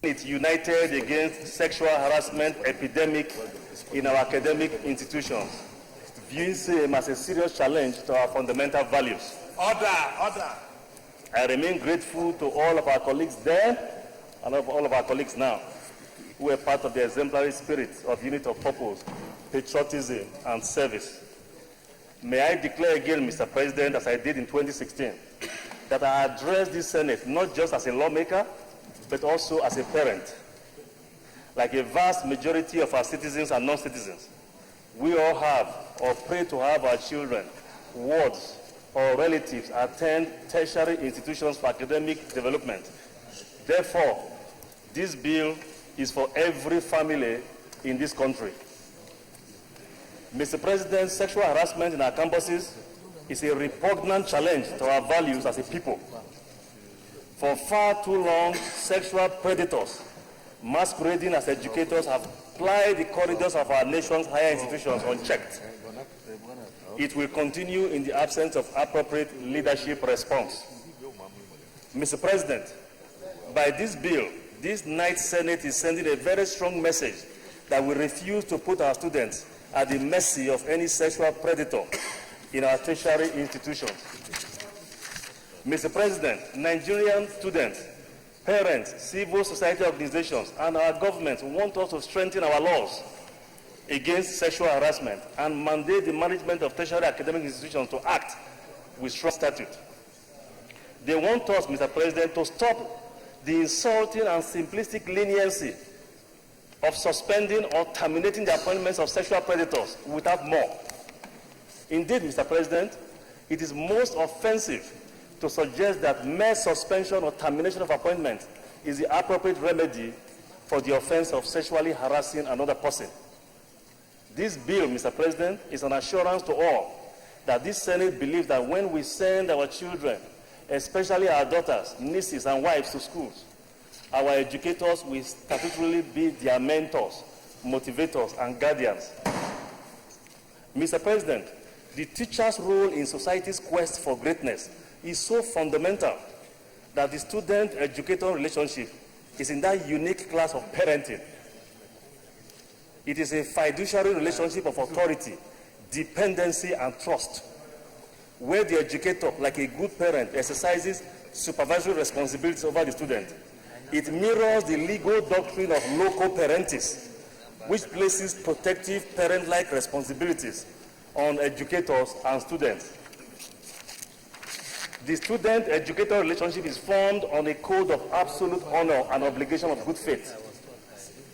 [SPEAKER 9] it united against sexual harassment epidemic in our academic institutions, viewing same as a serious challenge to our fundamental values.
[SPEAKER 8] Order.
[SPEAKER 9] I remain grateful to all of our colleagues there and all of our colleagues now who are part of the exemplary spirit of unity of purpose, patriotism, and service. May I declare again, Mr. President, as I did in 2016, that I address this Senate not just as a lawmaker, but also as a parent. Like a vast majority of our citizens and non-citizens, we all have or pray to have our children, wards, or relatives attend tertiary institutions for academic development. Therefore, this bill is for every family in this country. Mr. President, sexual harassment in our campuses is a repugnant challenge to our values as a people. For far too long, sexual predators masquerading as educators have plied the corridors of our nation's higher institutions unchecked. It will continue in the absence of appropriate leadership response. Mr. President, by this bill, this Ninth Senate is sending a very strong message that we refuse to put our students at the mercy of any sexual predator in our tertiary institutions. Mr. President, Nigerian students, parents, civil society organizations, and our government want us to strengthen our laws against sexual harassment and mandate the management of tertiary academic institutions to act with strong statute. They want us, Mr. President, to stop the insulting and simplistic leniency of suspending or terminating the appointments of sexual predators without more. Indeed, Mr. President, it is most offensive to suggest that mere suspension or termination of appointment is the appropriate remedy for the offense of sexually harassing another person. This bill, Mr. President, is an assurance to all that this Senate believes that when we send our children, especially our daughters, nieces, and wives to schools, our educators will statutorily be their mentors, motivators, and guardians. Mr. President, the teacher's role in society's quest for greatness is so fundamental that the student-educator relationship is in that unique class of parenting. It is a fiduciary relationship of authority, dependency, and trust, where the educator, like a good parent, exercises supervisory responsibilities over the student. It mirrors the legal doctrine of loco parentis, which places protective parent-like responsibilities on educators and students. The student-educator relationship is formed on a code of absolute honor and obligation of good faith,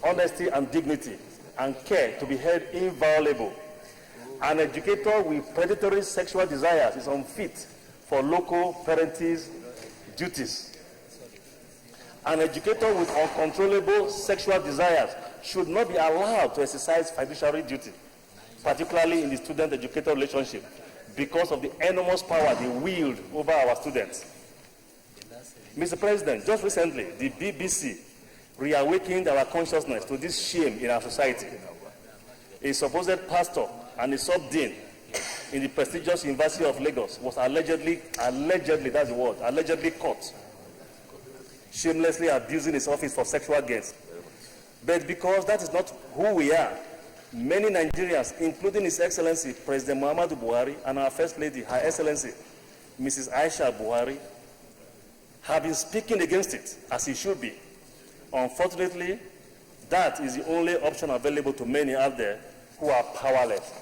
[SPEAKER 9] honesty and dignity, and care to be held inviolable. An educator with predatory sexual desires is unfit for local parentis duties. An educator with uncontrollable sexual desires should not be allowed to exercise fiduciary duty, particularly in the student-educator relationship, because of the enormous power they wield over our students. Mr. President, just recently, the BBC reawakened our consciousness to this shame in our society. A supposed pastor and a sub-dean in the prestigious University of Lagos was allegedly, that's the word, allegedly caught shamelessly abusing his office for sexual gains. But because that is not who we are, many Nigerians, including His Excellency President Muhammadu Buhari and our First Lady, Her Excellency Mrs. Aisha Buhari, have been speaking against it, as it should be. Unfortunately, that is the only option available to many out there who are powerless.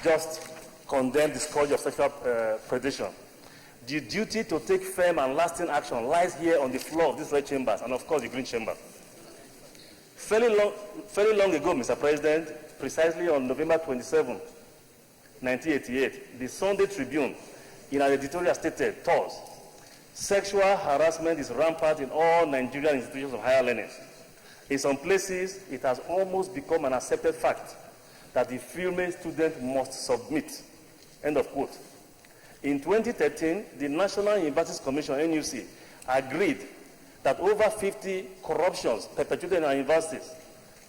[SPEAKER 9] Just condemn the scourge of sexual predation. The duty to take firm and lasting action lies here on the floor of these red chambers and, of course, the green chamber. Fairly long ago, Mr. President, precisely on November 27, 1988, the Sunday Tribune, in an editorial stated, thus, sexual harassment is rampant in all Nigerian institutions of higher learning. In some places, it has almost become an accepted fact that the female student must submit. End of quote. In 2013, the National Universities Commission, NUC, agreed that over 50 corruptions perpetrated in our universities,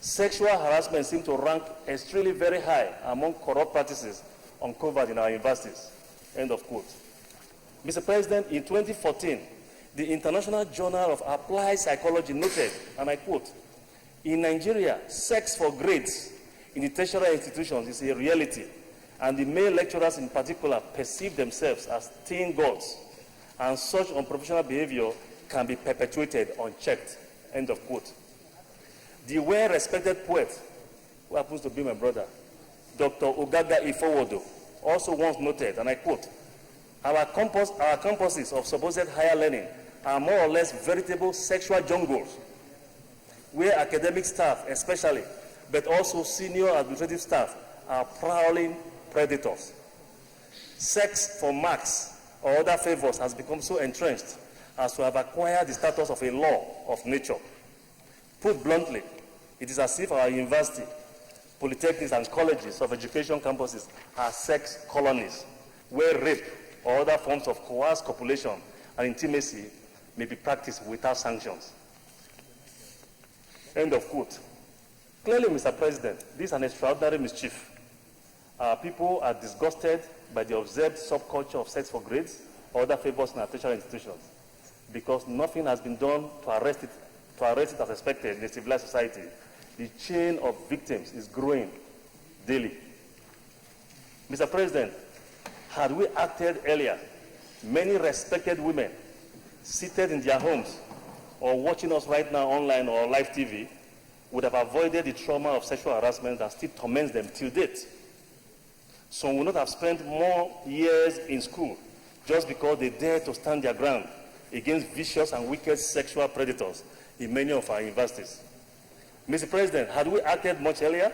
[SPEAKER 9] sexual harassment seemed to rank extremely very high among corrupt practices uncovered in our universities. End of quote. Mr. President, in 2014, the International Journal of Applied Psychology noted, and I quote, in Nigeria, sex for grades in the tertiary institutions is a reality, and the male lecturers in particular perceive themselves as teen gods, and such unprofessional behavior can be perpetuated unchecked. End of quote. The well-respected poet, who happens to be my brother, Dr. Ogaga Ifowodo, also once noted, and I quote, our campuses of supposed higher learning are more or less veritable sexual jungles, where academic staff especially, but also senior administrative staff, are prowling predators. Sex for marks or other favors has become so entrenched as to have acquired the status of a law of nature. Put bluntly, it is as if our university, polytechnics and colleges of education campuses are sex colonies, where rape or other forms of coerced copulation and intimacy may be practiced without sanctions. End of quote. Clearly, Mr. President, this is an extraordinary mischief. Our people are disgusted by the observed subculture of sex for grades or other favors in our tertiary institutions, because nothing has been done to arrest it as expected in a civilized society. The chain of victims is growing daily. Mr. President, had we acted earlier, many respected women seated in their homes or watching us right now online or live TV would have avoided the trauma of sexual harassment that still torments them till date. Some would not have spent more years in school just because they dare to stand their ground against vicious and wicked sexual predators in many of our universities. Mr. President, had we acted much earlier,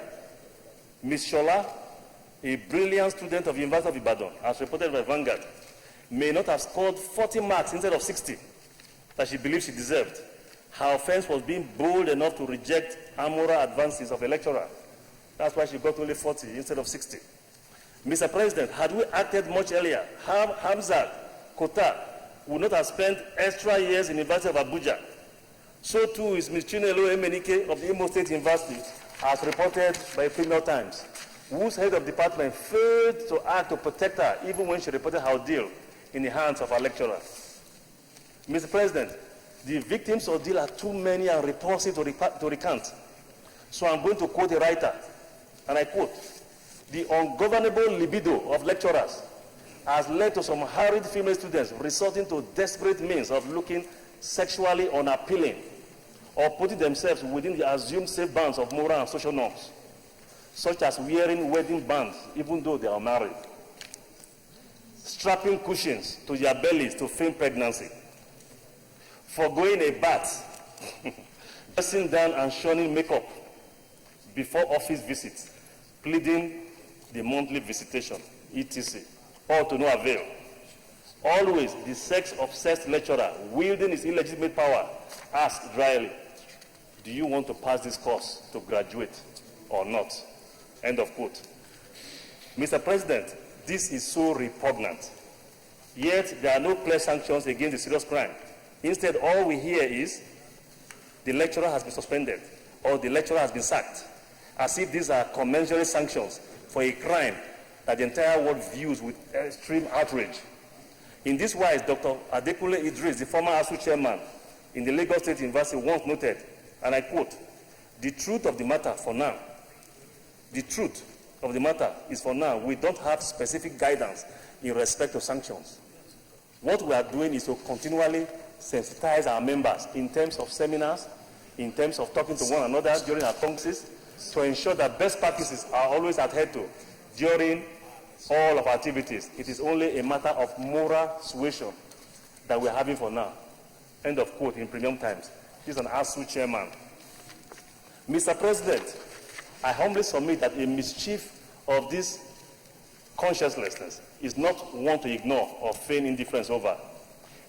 [SPEAKER 9] Ms. Shola, a brilliant student of the University of Ibadan, as reported by Vanguard, may not have scored 40 marks instead of 60 that she believed she deserved. Her offense was being bold enough to reject amoral advances of a lecturer. That's why she got only 40 instead of 60. Mr. President, had we acted much earlier, Hamza Kota would not have spent extra years in the University of Abuja. So too is Ms. Chinelo Emenike of the Imo State University, as reported by Premium Times, whose head of department failed to act to protect her even when she reported her ordeal in the hands of her lecturer. Mr. President, the victims' ordeal are too many and repulsive to recount. So I'm going to quote a writer, and I quote, the ungovernable libido of lecturers has led to some harried female students resorting to desperate means of looking sexually unappealing or putting themselves within the assumed safe bounds of moral and social norms, such as wearing wedding bands even though they are married, strapping cushions to their bellies to feign pregnancy, foregoing a bath, dressing down and shunning makeup before office visits, pleading the monthly visitation, etc., all to no avail. Always the sex-obsessed lecturer wielding his illegitimate power asks dryly, do you want to pass this course to graduate or not? End of quote. Mr. President, this is so repugnant. Yet there are no clear sanctions against the serious crime. Instead, all we hear is the lecturer has been suspended or the lecturer has been sacked, as if these are commensurate sanctions for a crime that the entire world views with extreme outrage. In this wise, Dr. Adekunle Idris, the former ASU chairman in the Lagos State University, once noted, and I quote, the truth of the matter for now, the truth of the matter is for now, we don't have specific guidance in respect to sanctions. What we are doing is to continually sensitize our members in terms of seminars, in terms of talking to one another during our congresses, to ensure that best practices are always adhered to during all of our activities. It is only a matter of moral suasion that we're having for now. End of quote in Premium Times. This is an ASU chairman. Mr. President, I humbly submit that a mischief of this consciencelessness is not one to ignore or feign indifference over.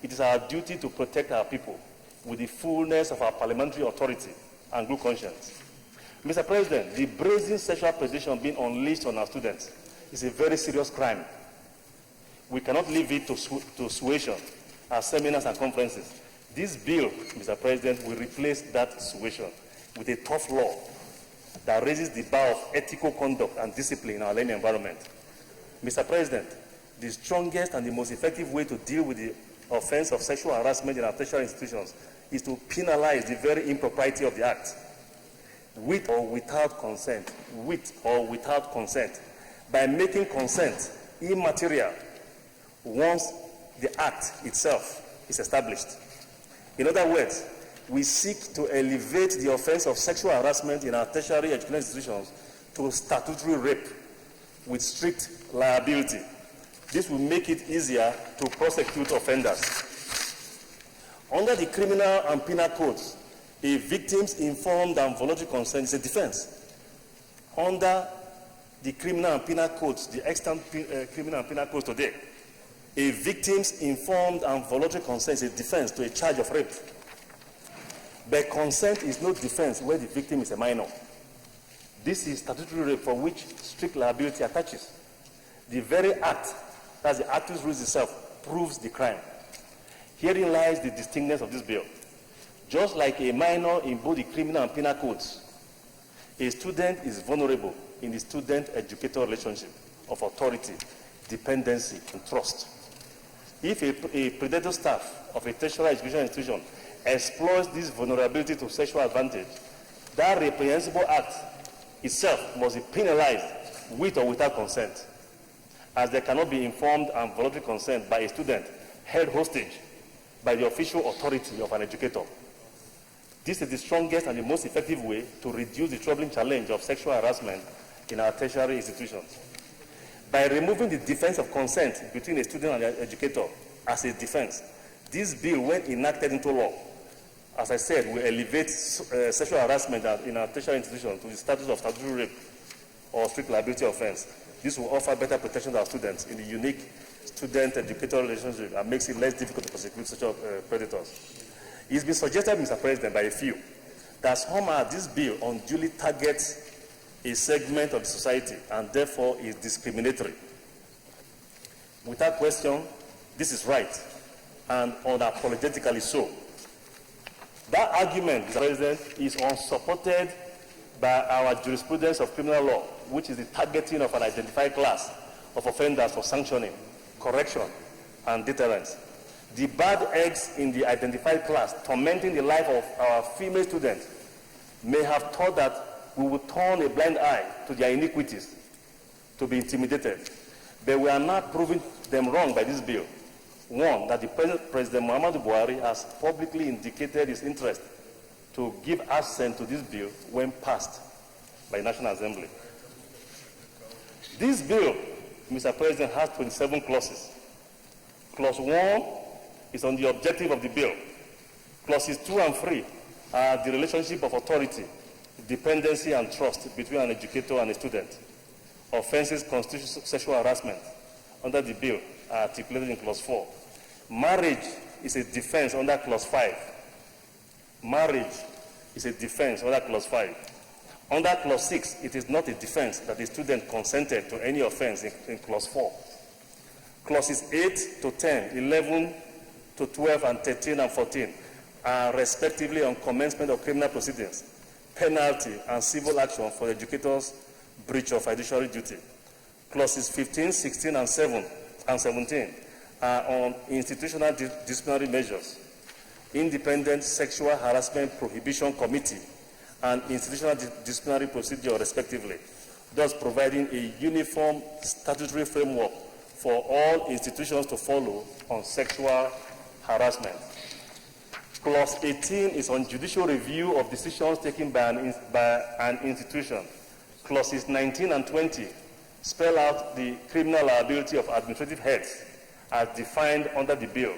[SPEAKER 9] It is our duty to protect our people with the fullness of our parliamentary authority and good conscience. Mr. President, the brazen sexual predation being unleashed on our students is a very serious crime. We cannot leave it to suasion, our seminars and conferences. This bill, Mr. President, will replace that suasion with a tough law that raises the bar of ethical conduct and discipline in our learning environment. Mr. President, the strongest and the most effective way to deal with the offense of sexual harassment in our tertiary institutions is to penalize the very impropriety of the act, with or without consent, by making consent immaterial once the act itself is established. In other words, we seek to elevate the offense of sexual harassment in our tertiary educational institutions to statutory rape with strict liability. This will make it easier to prosecute offenders. Under the criminal and penal codes, a victim's informed and voluntary consent is a defense. Under the criminal and penal codes, the extant criminal and penal codes today, a victim's informed and voluntary consent is a defense to a charge of rape. But consent is no defense where the victim is a minor. This is statutory rape for which strict liability attaches. The very act, that's the actus reus itself, proves the crime. Herein lies the distinctness of this bill. Just like a minor in both the criminal and penal codes, a student is vulnerable in the student-educator relationship of authority, dependency, and trust. If a predator staff of a tertiary education institution exploits this vulnerability to sexual advantage, that reprehensible act itself must be penalized with or without consent, as there cannot be informed and voluntary consent by a student held hostage by the official authority of an educator. This is the strongest and the most effective way to reduce the troubling challenge of sexual harassment in our tertiary institutions. By removing the defense of consent between a student and an educator as a defense, this bill, when enacted into law, as I said, will elevate sexual harassment in our tertiary institutions to the status of statutory rape or strict liability offense. This will offer better protection to our students in the unique student-educator relationship and makes it less difficult to prosecute such predators. It's been suggested, Mr. President, by a few, that somehow this bill unduly targets a segment of the society and therefore is discriminatory. Without question, this is right and unapologetically so. That argument, Mr. President, is unsupported by our jurisprudence of criminal law, which is the targeting of an identified class of offenders for sanctioning, correction, and deterrence. The bad eggs in the identified class tormenting the life of our female students may have thought that we would turn a blind eye to their iniquities to be intimidated. But we are now proving them wrong by this bill. One, that the President Muhammadu Buhari has publicly indicated his interest to give assent to this bill when passed by the National Assembly. This bill, Mr. President, has 27 clauses. Clause 1 is on the objective of the bill. Clauses 2 and 3 are the relationship of authority, dependency, and trust between an educator and a student. Offenses constituting sexual harassment under the bill are articulated in Clause 4. Marriage is a defense under Clause 5. Marriage is a defense under Clause 5. Under Clause 6, it is not a defense that the student consented to any offense in Clause 4. Clauses 8 to 10, 11 to 12, and 13 and 14 are respectively on commencement of criminal proceedings, penalty, and civil action for educators' breach of fiduciary duty. Clauses 15, 16, and 17 are on institutional disciplinary measures, independent sexual harassment prohibition committee, and institutional disciplinary procedure, respectively, thus providing a uniform statutory framework for all institutions to follow on sexual harassment. Clause 18 is on judicial review of decisions taken by an institution. Clauses 19 and 20 spell out the criminal liability of administrative heads as defined under the bill,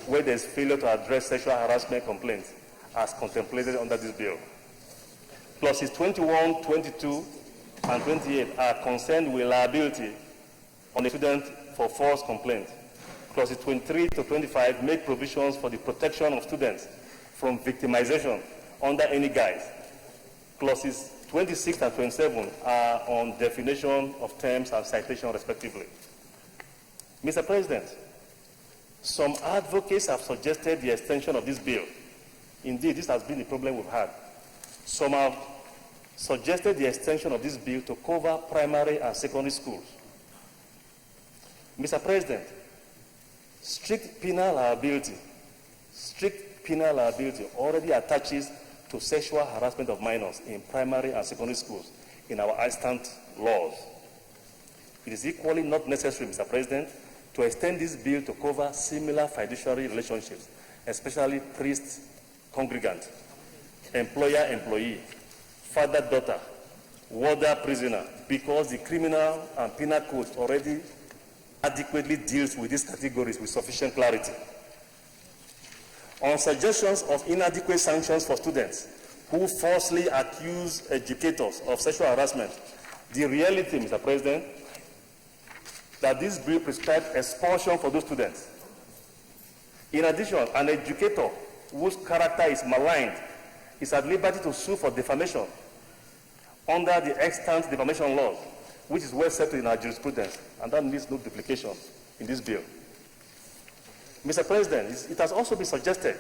[SPEAKER 9] where there is failure to address sexual harassment complaints as contemplated under this bill. Clauses 21, 22, and 28 are concerned with liability on a student for false complaint. Clauses 23 to 25 make provisions for the protection of students from victimization under any guise. Clauses 26 and 27 are on definition of terms and citation, respectively. Mr. President, some advocates have suggested the extension of this bill. Indeed, this has been the problem we've had. Some have suggested the extension of this bill to cover primary and secondary schools. Mr. President, strict penal liability already attaches to sexual harassment of minors in primary and secondary schools in our extant laws. It is equally not necessary, Mr. President, to extend this bill to cover similar fiduciary relationships, especially priest-congregant, employer-employee, father-daughter, warder-prisoner, because the criminal and penal code already adequately deals with these categories with sufficient clarity. On suggestions of inadequate sanctions for students who falsely accuse educators of sexual harassment, the reality, Mr. President, that this bill prescribes expulsion for those students. In addition, an educator whose character is maligned is at liberty to sue for defamation under the extant defamation laws, which is well settled in our jurisprudence, and that needs no duplication in this bill. Mr. President, it has also been suggested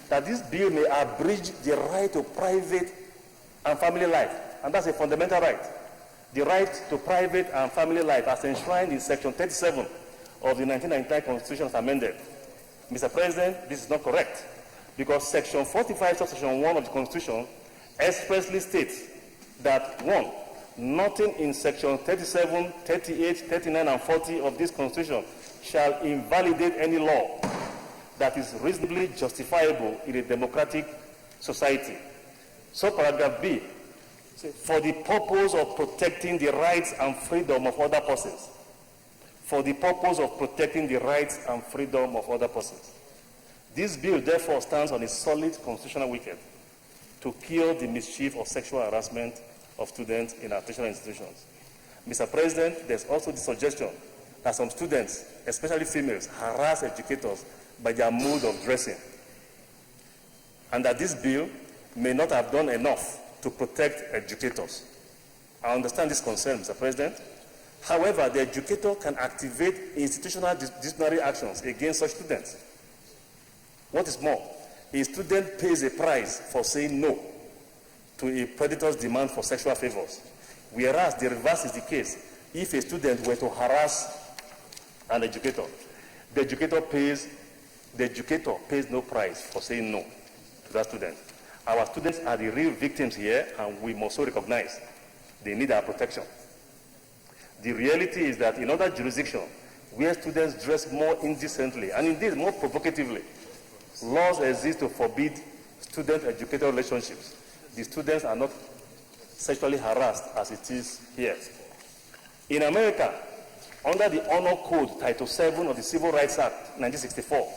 [SPEAKER 9] that this bill may abridge the right to private and family life, and that's a fundamental right. The right to private and family life as enshrined in Section 37 of the 1999 Constitution as amended. Mr. President, this is not correct, because Section 45, Subsection 1 of the Constitution expressly states that, 1, nothing in Section 37, 38, 39, and 40 of this Constitution shall invalidate any law that is reasonably justifiable in a democratic society. So paragraph B, for the purpose of protecting the rights and freedom of other persons. For the purpose of protecting the rights and freedom of other persons. This bill therefore stands on a solid constitutional wicket to kill the mischief of sexual harassment of students in our tertiary institutions. Mr. President, there's also the suggestion that some students, especially females, harass educators by their mode of dressing, and that this bill may not have done enough to protect educators. I understand this concern, Mr. President. However, the educator can activate institutional disciplinary actions against such students. What is more, a student pays a price for saying no to a predator's demand for sexual favors, whereas the reverse is the case if a student were to harass an educator. The educator pays no price for saying no to that student. Our students are the real victims here, and we must so recognize they need our protection. The reality is that in other jurisdictions where students dress more indecently and indeed more provocatively, laws exist to forbid student-educator relationships. The students are not sexually harassed as it is here. In America, under the Honor Code, Title VII of the Civil Rights Act, 1964,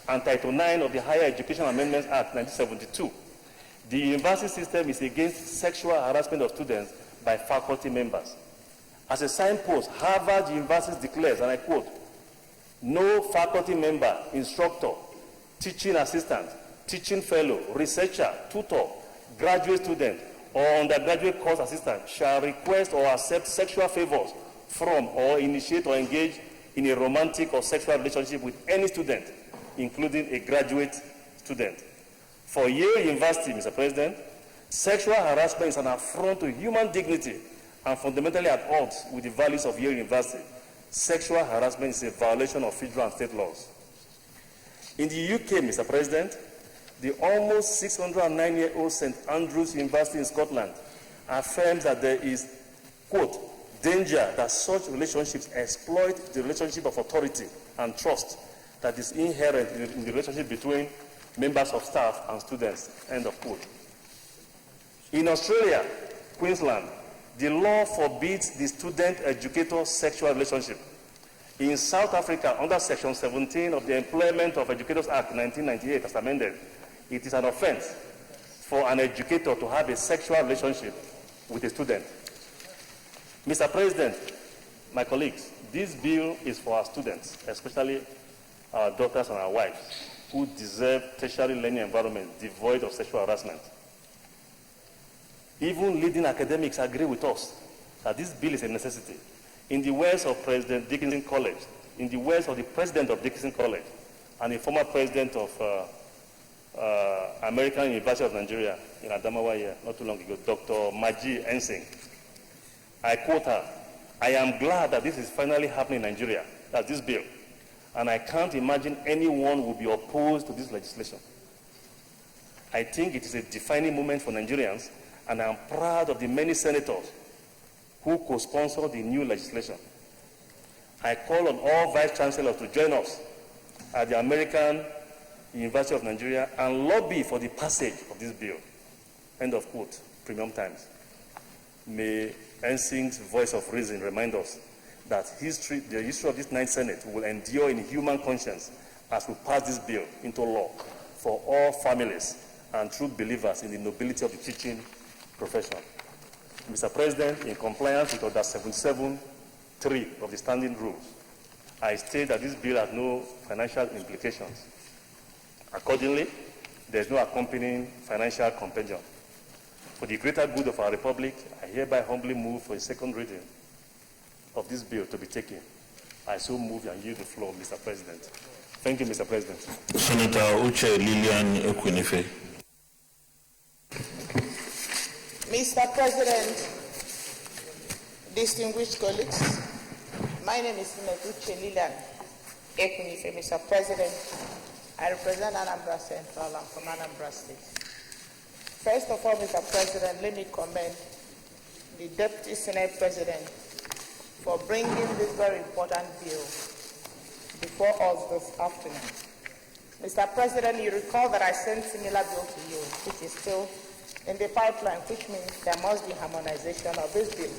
[SPEAKER 9] and Title IX of the Higher Education Amendments Act, 1972, the university system is against sexual harassment of students by faculty members. As a signpost, Harvard University declares, and I quote, No faculty member, instructor, teaching assistant, teaching fellow, researcher, tutor, graduate student, or undergraduate course assistant shall request or accept sexual favors from or initiate or engage in a romantic or sexual relationship with any student, including a graduate student. For Yale University, Mr. President, sexual harassment is an affront to human dignity and fundamentally at odds with the values of Yale University. Sexual harassment is a violation of federal and state laws. In the UK, Mr. President, the almost 609-year-old St. Andrews University in Scotland affirms that there is, quote, danger that such relationships exploit the relationship of authority and trust that is inherent in the relationship between members of staff and students, end of quote. In Australia, Queensland, the law forbids the student-educator sexual relationship. In South Africa, under Section 17 of the Employment of Educators Act 1998, as amended, it is an offense for an educator to have a sexual relationship with a student. Mr. President, my colleagues, this bill is for our students, especially our daughters and our wives, who deserve tertiary learning environments devoid of sexual harassment. Even leading academics agree with us that this bill is a necessity. In the words of President Dickinson College, in the words of the president of Dickinson College, and the former president of American University of Nigeria in Adamawa here, not too long ago, Dr. Maji Ensing, I quote her, "I am glad that this is finally happening in Nigeria, that's this bill, and I can't imagine anyone will be opposed to this legislation. I think it is a defining moment for Nigerians, and I am proud of the many senators who co-sponsor the new legislation. I call on all vice chancellors to join us at the American University of Nigeria and lobby for the passage of this bill." End of quote. Premium Times. May Ensing's voice of reason remind us that the history of this ninth Senate will endure in human conscience as we pass this bill into law for all families and true believers in the nobility of the teaching profession. Mr. President, in compliance with Order 77.3 of the Standing Rules, I state that this bill has no financial implications. Accordingly, there is no accompanying financial compendium. For the greater good of our Republic, I hereby humbly move for a second reading of this bill to be taken. I so move and yield the floor, Mr. President. Thank you, Mr. President.
[SPEAKER 2] Senator Uche Lilian Ekwinife.
[SPEAKER 12] Mr. President, distinguished colleagues, my name is Senator Uche Lilian Ekwinife. Mr. President, I represent Anambra Central. I'm from Anambra State. First of all, Mr. President, let me commend the Deputy Senate President for bringing this very important bill before us this afternoon. Mr. President, you recall that I sent similar bill to you, which is still in the pipeline, which means there must be harmonization of this bill.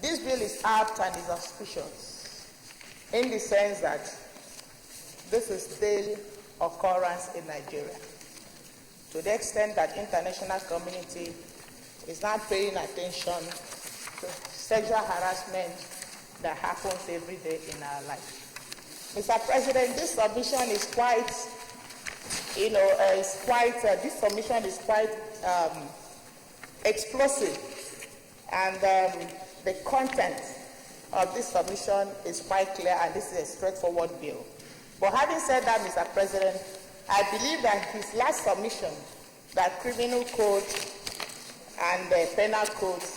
[SPEAKER 12] This bill is apt and is auspicious in the sense that this is daily occurrence in Nigeria, to the extent that international community is not paying attention to sexual harassment that happens every day in our life. Mr. President, this submission is quite, this submission is quite explosive, and the content of this submission is quite clear, and this is a straightforward bill. But having said that, Mr. President, I believe that his last submission, that criminal code and the penal codes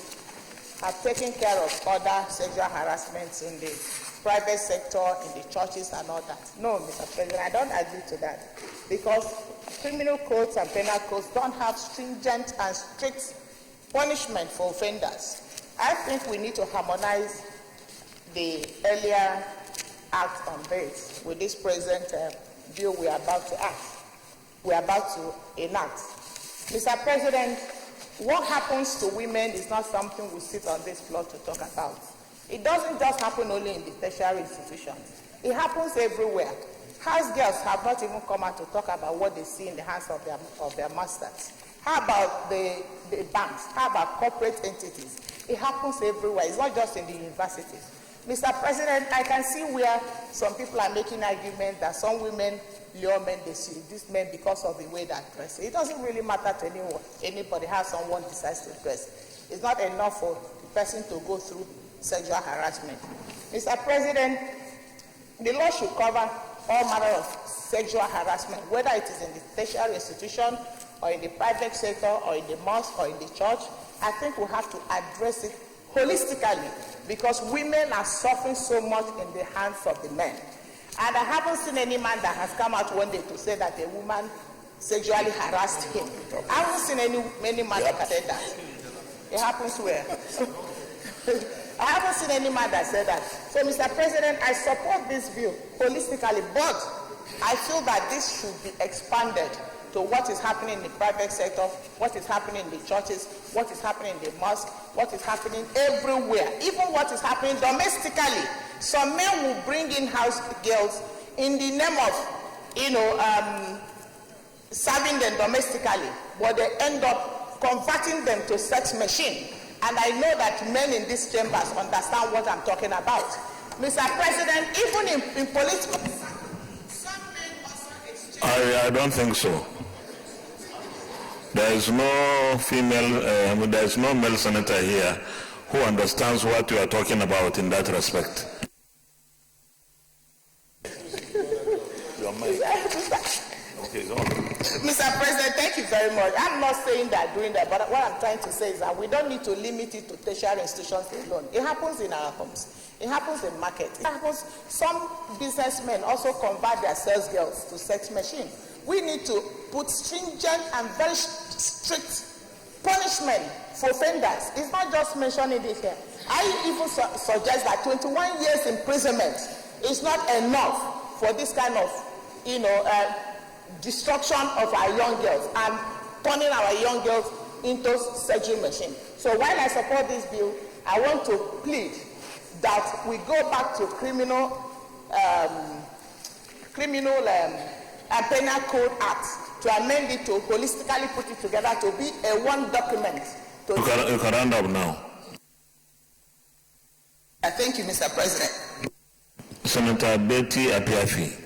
[SPEAKER 12] have taken care of other sexual harassments in the private sector, in the churches and all that. No, Mr. President, I don't agree to that, because criminal codes and penal codes don't have stringent and strict punishment for offenders. I think we need to harmonize the earlier act on this with this present bill we are about to enact. Mr. President, what happens to women is not something we sit on this floor to talk about. It doesn't just happen only in the tertiary institutions. It happens everywhere. House girls have not even come out to talk about what they see in the hands of their masters. How about the banks? How about corporate entities? It happens everywhere. It's not just in the universities. Mr. President, I can see where some people are making argument that some women lure men, they seduce men because of the way they dress. It doesn't really matter to anyone, anybody how someone decides to dress. It's not enough for the person to go through sexual harassment. Mr. President, the law should cover all manner of sexual harassment, whether it is in the tertiary institution or in the private sector or in the mosque or in the church. I think we have to address it holistically because women are suffering so much in the hands of the men. And I haven't seen any man that has come out one day to say that a woman sexually harassed him. I haven't seen many men that said that. It happens where? I haven't seen any man that said that. So, Mr. President, I support this bill holistically, but I feel that this should be expanded to what is happening in the private sector, what is happening in the churches, what is happening in the mosque, what is happening everywhere, even what is happening domestically. Some men will bring in house girls in the name of, serving them domestically, but they end up converting them to sex machine. And I know that men in these chambers understand what I'm talking about. Mr. President, even in political, some men also exchange.
[SPEAKER 2] I don't think so. There is no female, there is no male senator here who understands what you are talking about in that respect. Okay, go on.
[SPEAKER 12] Mr. President, thank you very much. I'm not saying that doing that, but what I'm trying to say is that we don't need to limit it to tertiary institutions alone. It happens in our homes. It happens in markets. It happens. Some businessmen also convert their sales girls to sex machines. We need to put stringent and very strict punishment for offenders. It's not just mentioning it here. I even suggest that 21 years imprisonment is not enough for this kind of, destruction of our young girls and turning our young girls into surgery machines. So while I support this bill, I want to plead that we go back to criminal and Penal Code Act to amend it to holistically put it together to be a one document.
[SPEAKER 2] You can round up now.
[SPEAKER 12] Thank you, Mr. President.
[SPEAKER 2] Senator Betty Apiafi.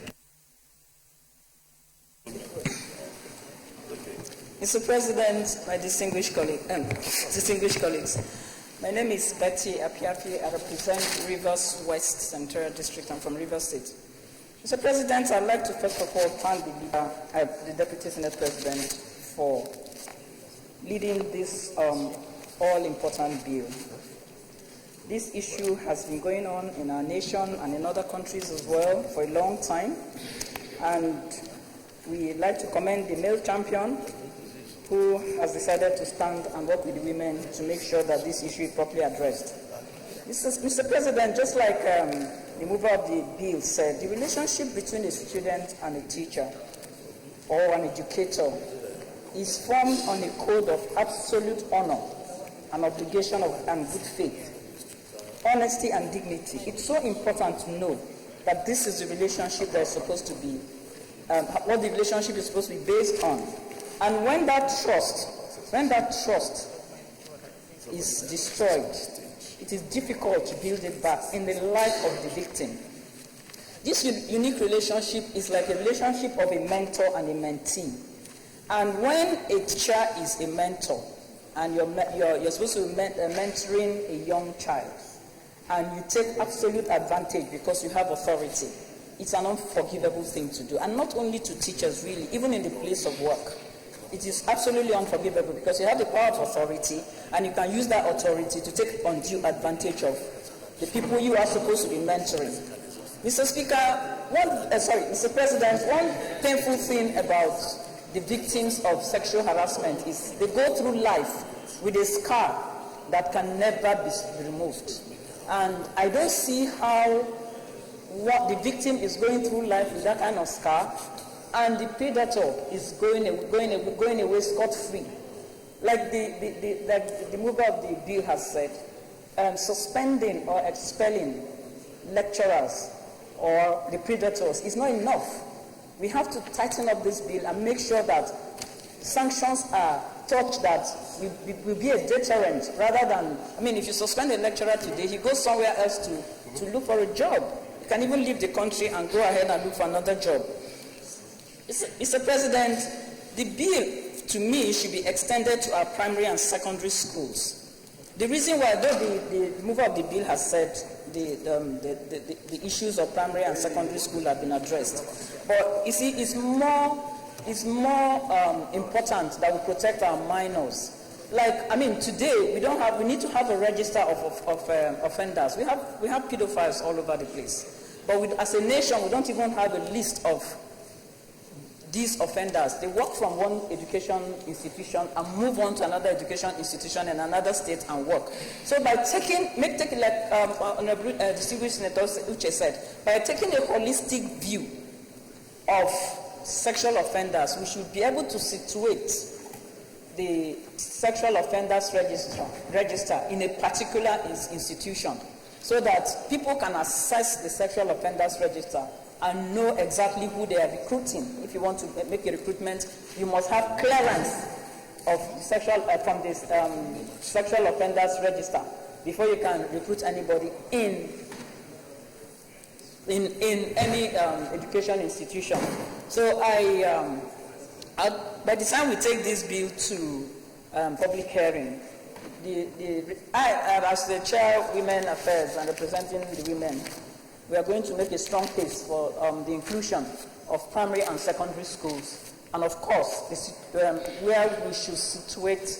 [SPEAKER 5] Mr. President, my distinguished colleagues, my name is Betty Apiafi. I represent Rivers West Central District. I'm from Rivers State. Mr. President, I'd like to first of all thank the Deputy Senate President for leading this all-important bill. This issue has been going on in our nation and in other countries as well for a long time, and we like to commend the male champion who has decided to stand and work with the women to make sure that this issue is properly addressed. Mr. President, just like the mover of the bill said, the relationship between a student and a teacher or an educator is formed on a code of absolute honor, an obligation and good faith, honesty and dignity. It's so important to know that this is the relationship that is supposed to be, what the relationship is supposed to be based on. And when that trust is destroyed, it is difficult to build it back in the life of the victim. This unique relationship is like a relationship of a mentor and a mentee. And when a teacher is a mentor, and you're supposed to be mentoring a young child, and you take absolute advantage because you have authority, it's an unforgivable thing to do. And not only to teachers, really, even in the place of work. It is absolutely unforgivable because you have the power of authority and you can use that authority to take undue advantage of the people you are supposed to be mentoring. Mr. President, one painful thing about the victims of sexual harassment is they go through life with a scar that can never be removed. And I don't see how what the victim is going through life with that kind of scar and the predator is going away scot-free. Like the mover of the bill has said, suspending or expelling lecturers or the predators is not enough. We have to tighten up this bill and make sure that sanctions are such that will be a deterrent rather than, if you suspend a lecturer today, he goes somewhere else to to look for a job. You can even leave the country and go ahead and look for another job. Mr. President, the bill, to me, should be extended to our primary and secondary schools. The reason why, though the mover of the bill has said the issues of primary and secondary school have been addressed, but you see, it's more important that we protect our minors. Like, I mean, today we need to have a register of offenders. We have pedophiles all over the place, but as a nation, we don't even have a list of these offenders. They walk from one education institution and move on to another education institution in another state and work. So by taking like Honorable Distinguished Senator Uche said, by taking a holistic view of sexual offenders, we should be able to situate the sexual offenders register in a particular institution so that people can access the sexual offenders register and know exactly who they are recruiting. If you want to make a recruitment, you must have clearance of from this sexual offenders register before you can recruit anybody in any education institution. So by the time we take this bill to public hearing, I, as the chair of Women Affairs and representing the women, we are going to make a strong case for the inclusion of primary and secondary schools, and of course, where we should situate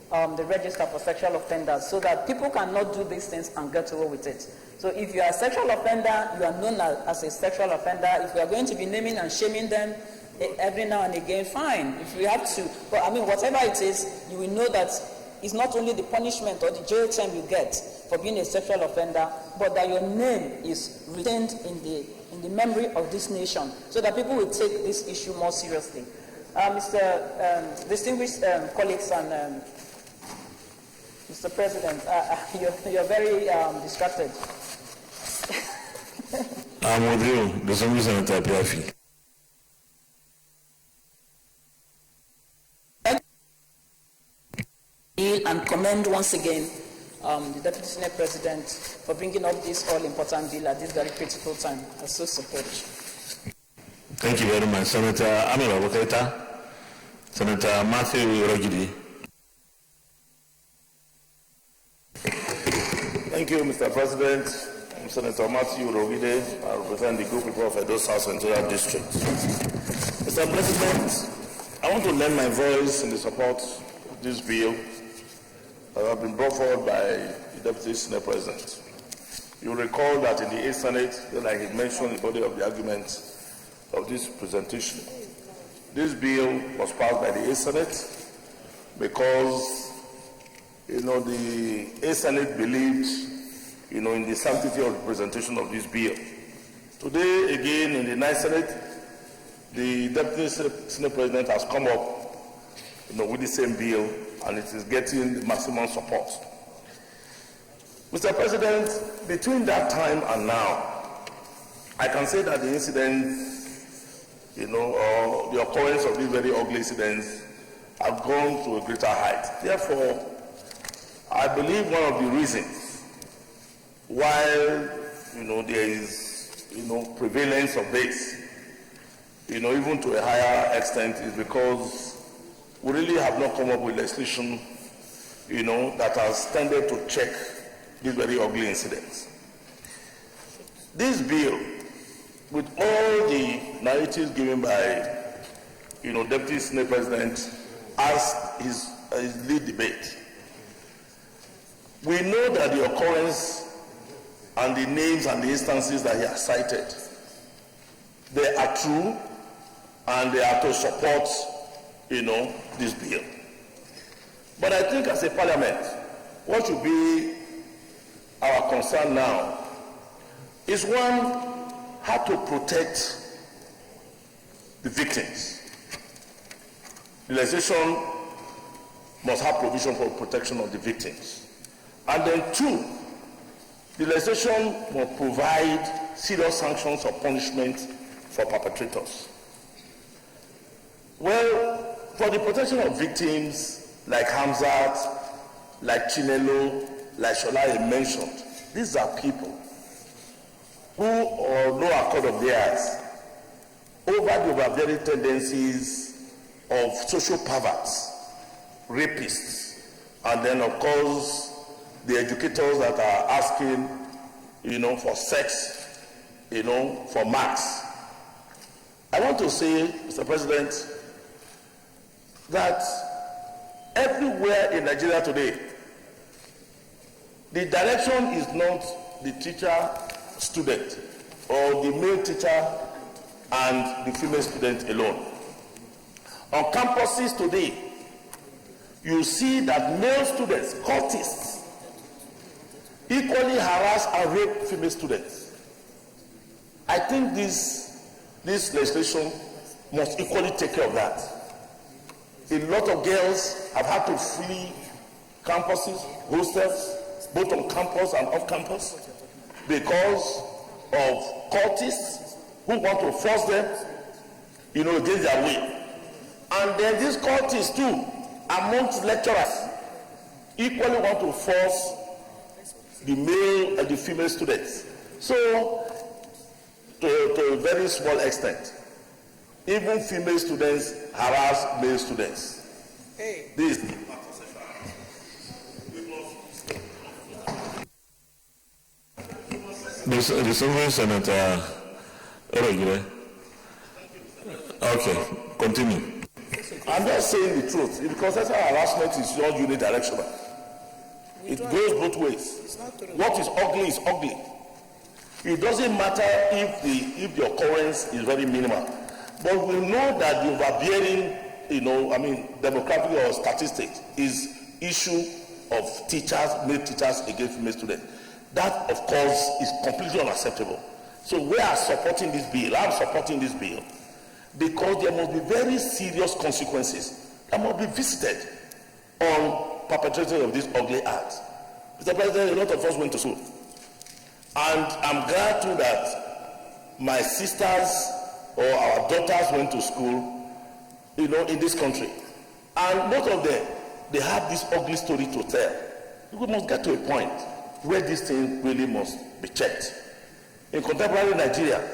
[SPEAKER 5] the register for sexual offenders so that people cannot do these things and get away with it. So if you are a sexual offender, you are known as a sexual offender. If we are going to be naming and shaming them every now and again, fine. If we have to, but I mean, whatever it is, you will know that it's not only the punishment or the jail term you get for being a sexual offender, but that your name is retained in the memory of this nation, so that people will take this issue more seriously. Mr. Distinguished colleagues and Mr. President, you're very distracted.
[SPEAKER 2] I'm with you, Distinguished Senator Piafi.
[SPEAKER 5] And commend once again the Deputy Senate President for bringing up this all-important bill at this very critical time. I so support.
[SPEAKER 2] Thank you very much, Senator Amir Abuketa. Senator Matthew Rogidi.
[SPEAKER 8] Thank you, Mr. President. I'm Senator Matthew Rogide. I represent the group people of Edo South Central District. Mr. President, I want to lend my voice in the support of this bill that have been brought forward by the Deputy Senate President. You recall that in the 8th Senate, like he mentioned the body of the argument of this presentation, this bill was passed by the 8th Senate because, the 8th Senate believed, in the sanctity of the presentation of this bill. Today, again, in the 9th Senate, the Deputy Senate President has come up, with the same bill, and it is getting the maximum support. Mr. President, between that time and now, I can say that the incidents, or the occurrence of these very ugly incidents have gone to a greater height. Therefore, I believe one of the reasons why, there is, prevalence of this, even to a higher extent, is because we really have not come up with legislation, that has tended to check these very ugly incidents. This bill, with all the narratives given by, Deputy Senate President as his lead debate, we know that the occurrence and the names and the instances that he has cited, they are true and they are to support, this bill. But I think as a parliament, what should be our concern now is one, how to protect the victims. The legislation must have provision for protection of the victims. And then two, the legislation will provide serious sanctions or punishment for perpetrators. Well, for the protection of victims like Hamzat, like Chinelo, like Sholaye mentioned, these are people
[SPEAKER 13] who, or no accord of theirs, over the overbearing tendencies of social perverts, rapists, and then of course the educators that are asking, for sex, for marks. I want to say, Mr. President, that everywhere in Nigeria today, the direction is not the teacher-student or the male teacher and the female student alone. On campuses today, you see that male students, cultists, equally harass and rape female students. I think this legislation must equally take care of that. A lot of girls have had to flee campuses, hostels, both on campus and off campus, because of cultists who want to force them, against their will. And then these cultists too, amongst lecturers, equally want to force the male and the female students. So, to a very small extent, even female students harass male students.
[SPEAKER 12] Hey.
[SPEAKER 2] The Sovereign Senator Erogire. Okay, continue.
[SPEAKER 13] I'm not saying the truth because sexual harassment is not unidirectional. It goes both ways. What is ugly is ugly. It doesn't matter if the occurrence is very minimal. But we know that the overbearing, demographic or statistics is issue of teachers, male teachers against female students. That, of course, is completely unacceptable. So we are supporting this bill. I'm supporting this bill because there must be very serious consequences that must be visited on perpetrators of this ugly act. Mr. President, a lot of us went to school. And I'm glad too that my sisters or our daughters went to school, in this country. And most of them, they have this ugly story to tell. We must get to a point where this thing really must be checked. In contemporary Nigeria,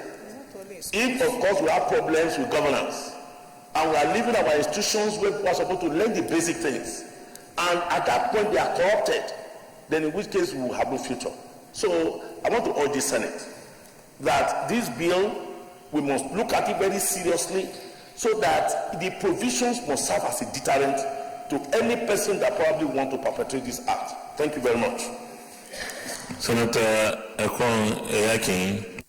[SPEAKER 13] if of course we have problems with governance, and we are leaving our institutions where we are supposed to learn the basic things, and at that point they are corrupted, then in which case we will have no future. So I want to urge the Senate that this bill, we must look at it very seriously so that the provisions must serve as a deterrent to any person that probably want to perpetrate this act. Thank you very much.
[SPEAKER 2] Senator Ekong Eyakin.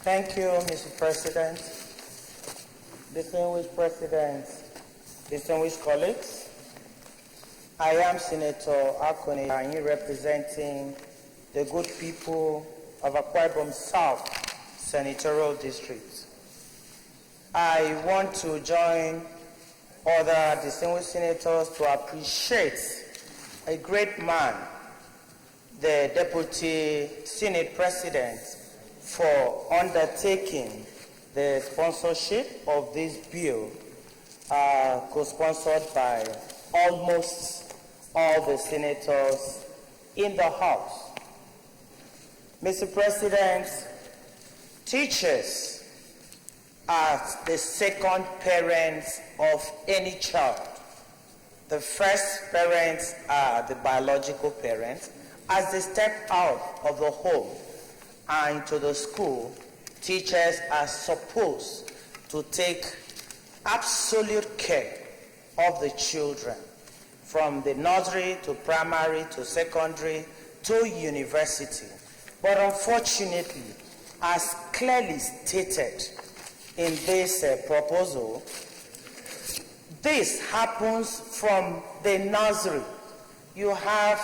[SPEAKER 12] Thank you, Mr. President. Distinguished presidents, distinguished colleagues, I am Senator Akone Ayin, representing the good people of Akwa Ibom South Senatorial District. I want to join other distinguished senators to appreciate a great man, the Deputy Senate President, for undertaking the sponsorship of this bill, co-sponsored by almost all the senators in the House. Mr. President, teachers are the second parents of any child. The first parents are the biological parents. As they step out of the home and into the school, teachers are supposed to take absolute care of the children, from the nursery to primary to secondary to university. But unfortunately, as clearly stated in this proposal, this happens from the nursery. You have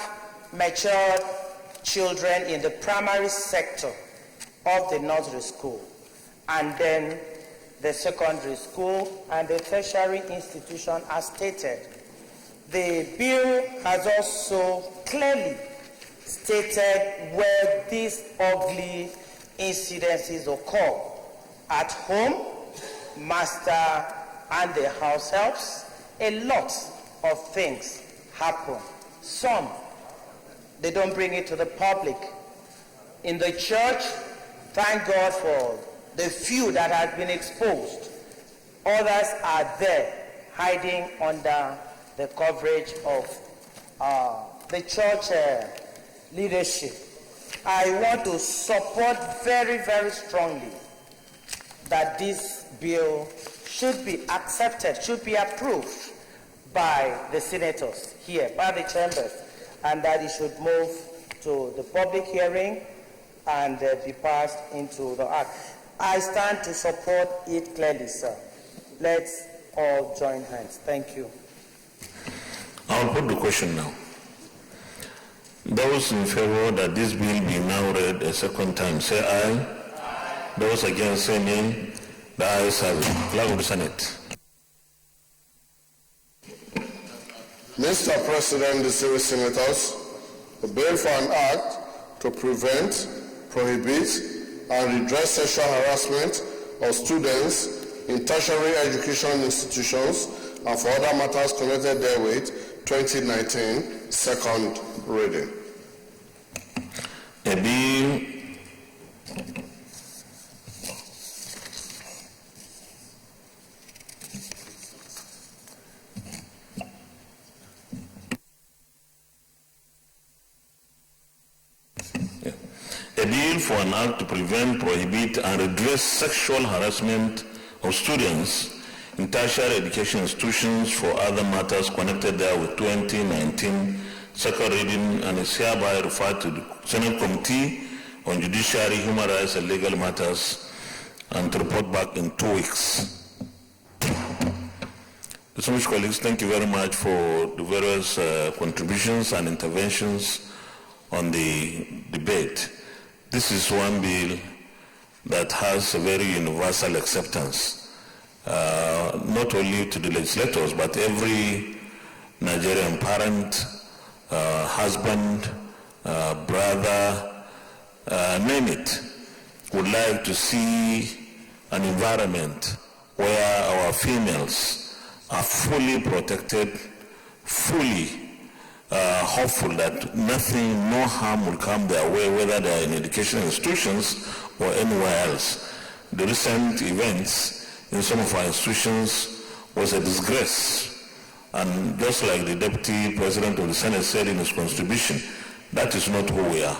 [SPEAKER 12] matured children in the primary sector of the nursery school, and then the secondary school and the tertiary institution as stated. The bill has also clearly stated where these ugly incidences occur. At home, master and the house helps, a lot of things happen. Some they don't bring it to the public. In the church, thank God for the few that have been exposed. Others are there, hiding under the coverage of the church leadership. I want to support very, very strongly that this bill should be accepted, should be approved by the senators here, by the chambers, and that it should move to the public hearing and be passed into the act. I stand to support it clearly, sir. Let's all join hands. Thank you.
[SPEAKER 2] I'll put the question now. Those in favor that this bill be now read a second time, say aye. Aye. Those against, say nay. The ayes have it. Flag of the Senate.
[SPEAKER 11] Mr. President, distinguished senators, the bill for an act to prevent, prohibit, and redress sexual harassment of students in tertiary education institutions and for other matters connected therewith, 2019, second reading.
[SPEAKER 2] A bill for an act to prevent, prohibit, and redress sexual harassment of students in tertiary education institutions for other matters connected there with 2019 second reading, and is hereby referred to the Senate Committee on Judiciary, Human Rights and Legal Matters, and to report back in 2 weeks. Distinguished colleagues, thank you very much for the various contributions and interventions on the debate. This is one bill that has a very universal acceptance, not only to the legislators, but every Nigerian parent, husband, brother, name it, would like to see an environment where our females are fully protected, fully hopeful that nothing, no harm will come their way, whether they are in education institutions or anywhere else. The recent events in some of our institutions was a disgrace. And just like the Deputy President of the Senate said in his contribution, that is not who we are.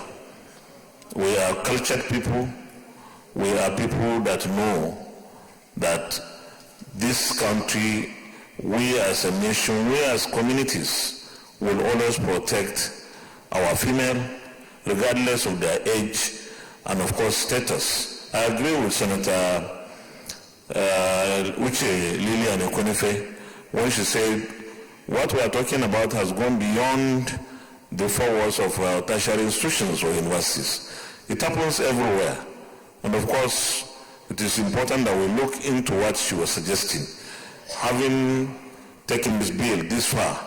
[SPEAKER 2] We are cultured people. We are people that know that this country, we as a nation, we as communities, will always protect our female, regardless of their age and, of course, status. I agree with Senator Uche Lilian Ekonife when she said what we are talking about has gone beyond the four walls of tertiary institutions or universities. It happens everywhere. And, of course, it is important that we look into what she was suggesting. Having taken this bill this far,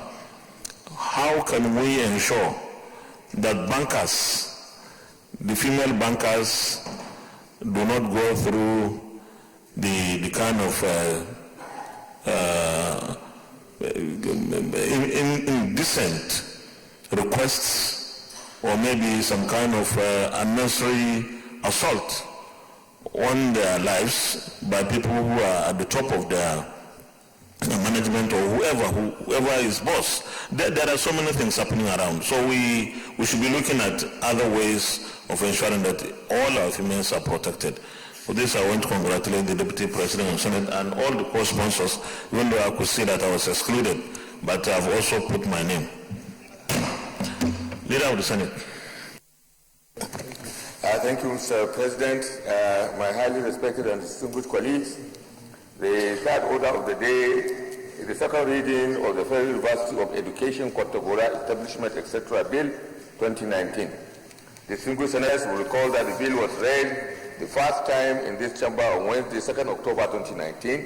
[SPEAKER 2] how can we ensure that bankers, the female bankers, do not go through the kind of indecent requests or maybe some kind of unnecessary assault on their lives by people who are at the top of their management or whoever is boss. There are so many things happening around. So we should be looking at other ways of ensuring that all our females are protected. For this, I want to congratulate the Deputy President of the Senate and all the co-sponsors, even though I could see that I was excluded, but I've also put my name. Leader of the Senate.
[SPEAKER 1] Thank you, Mr. President. My highly respected and distinguished colleagues, the third order of the day is the second reading of the Federal University of Education, Kontagora Establishment, etc. Bill 2019. Distinguished senators will recall that the bill was read the first time in this chamber on Wednesday, 2nd October 2019.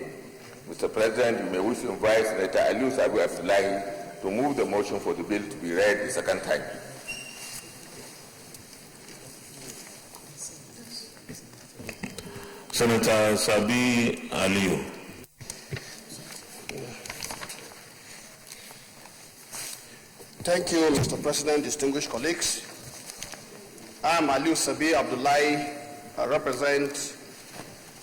[SPEAKER 1] Mr. President, you may wish to invite Senator Aliu Sabu Abdullahi to move the motion for the bill to be read the second time.
[SPEAKER 2] Senator Sabi Aliu.
[SPEAKER 9] Thank you, Mr. President, distinguished colleagues. I am Aliu Sabi Abdullahi. I represent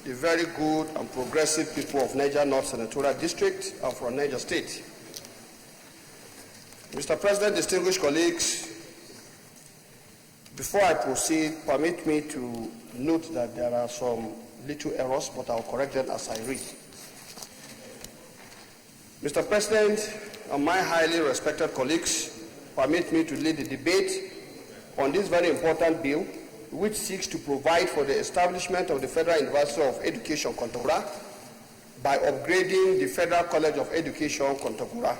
[SPEAKER 9] the very good and progressive people of Niger North Senatorial District and from Niger State. Mr. President, distinguished colleagues, before I proceed, permit me to note that there are some little errors, but I'll correct them as I read. Mr. President, and my highly respected colleagues, permit me to lead the debate on this very important bill, which seeks to provide for the establishment of the Federal University of Education, Kontagora, by upgrading the Federal College of Education, Kontagora.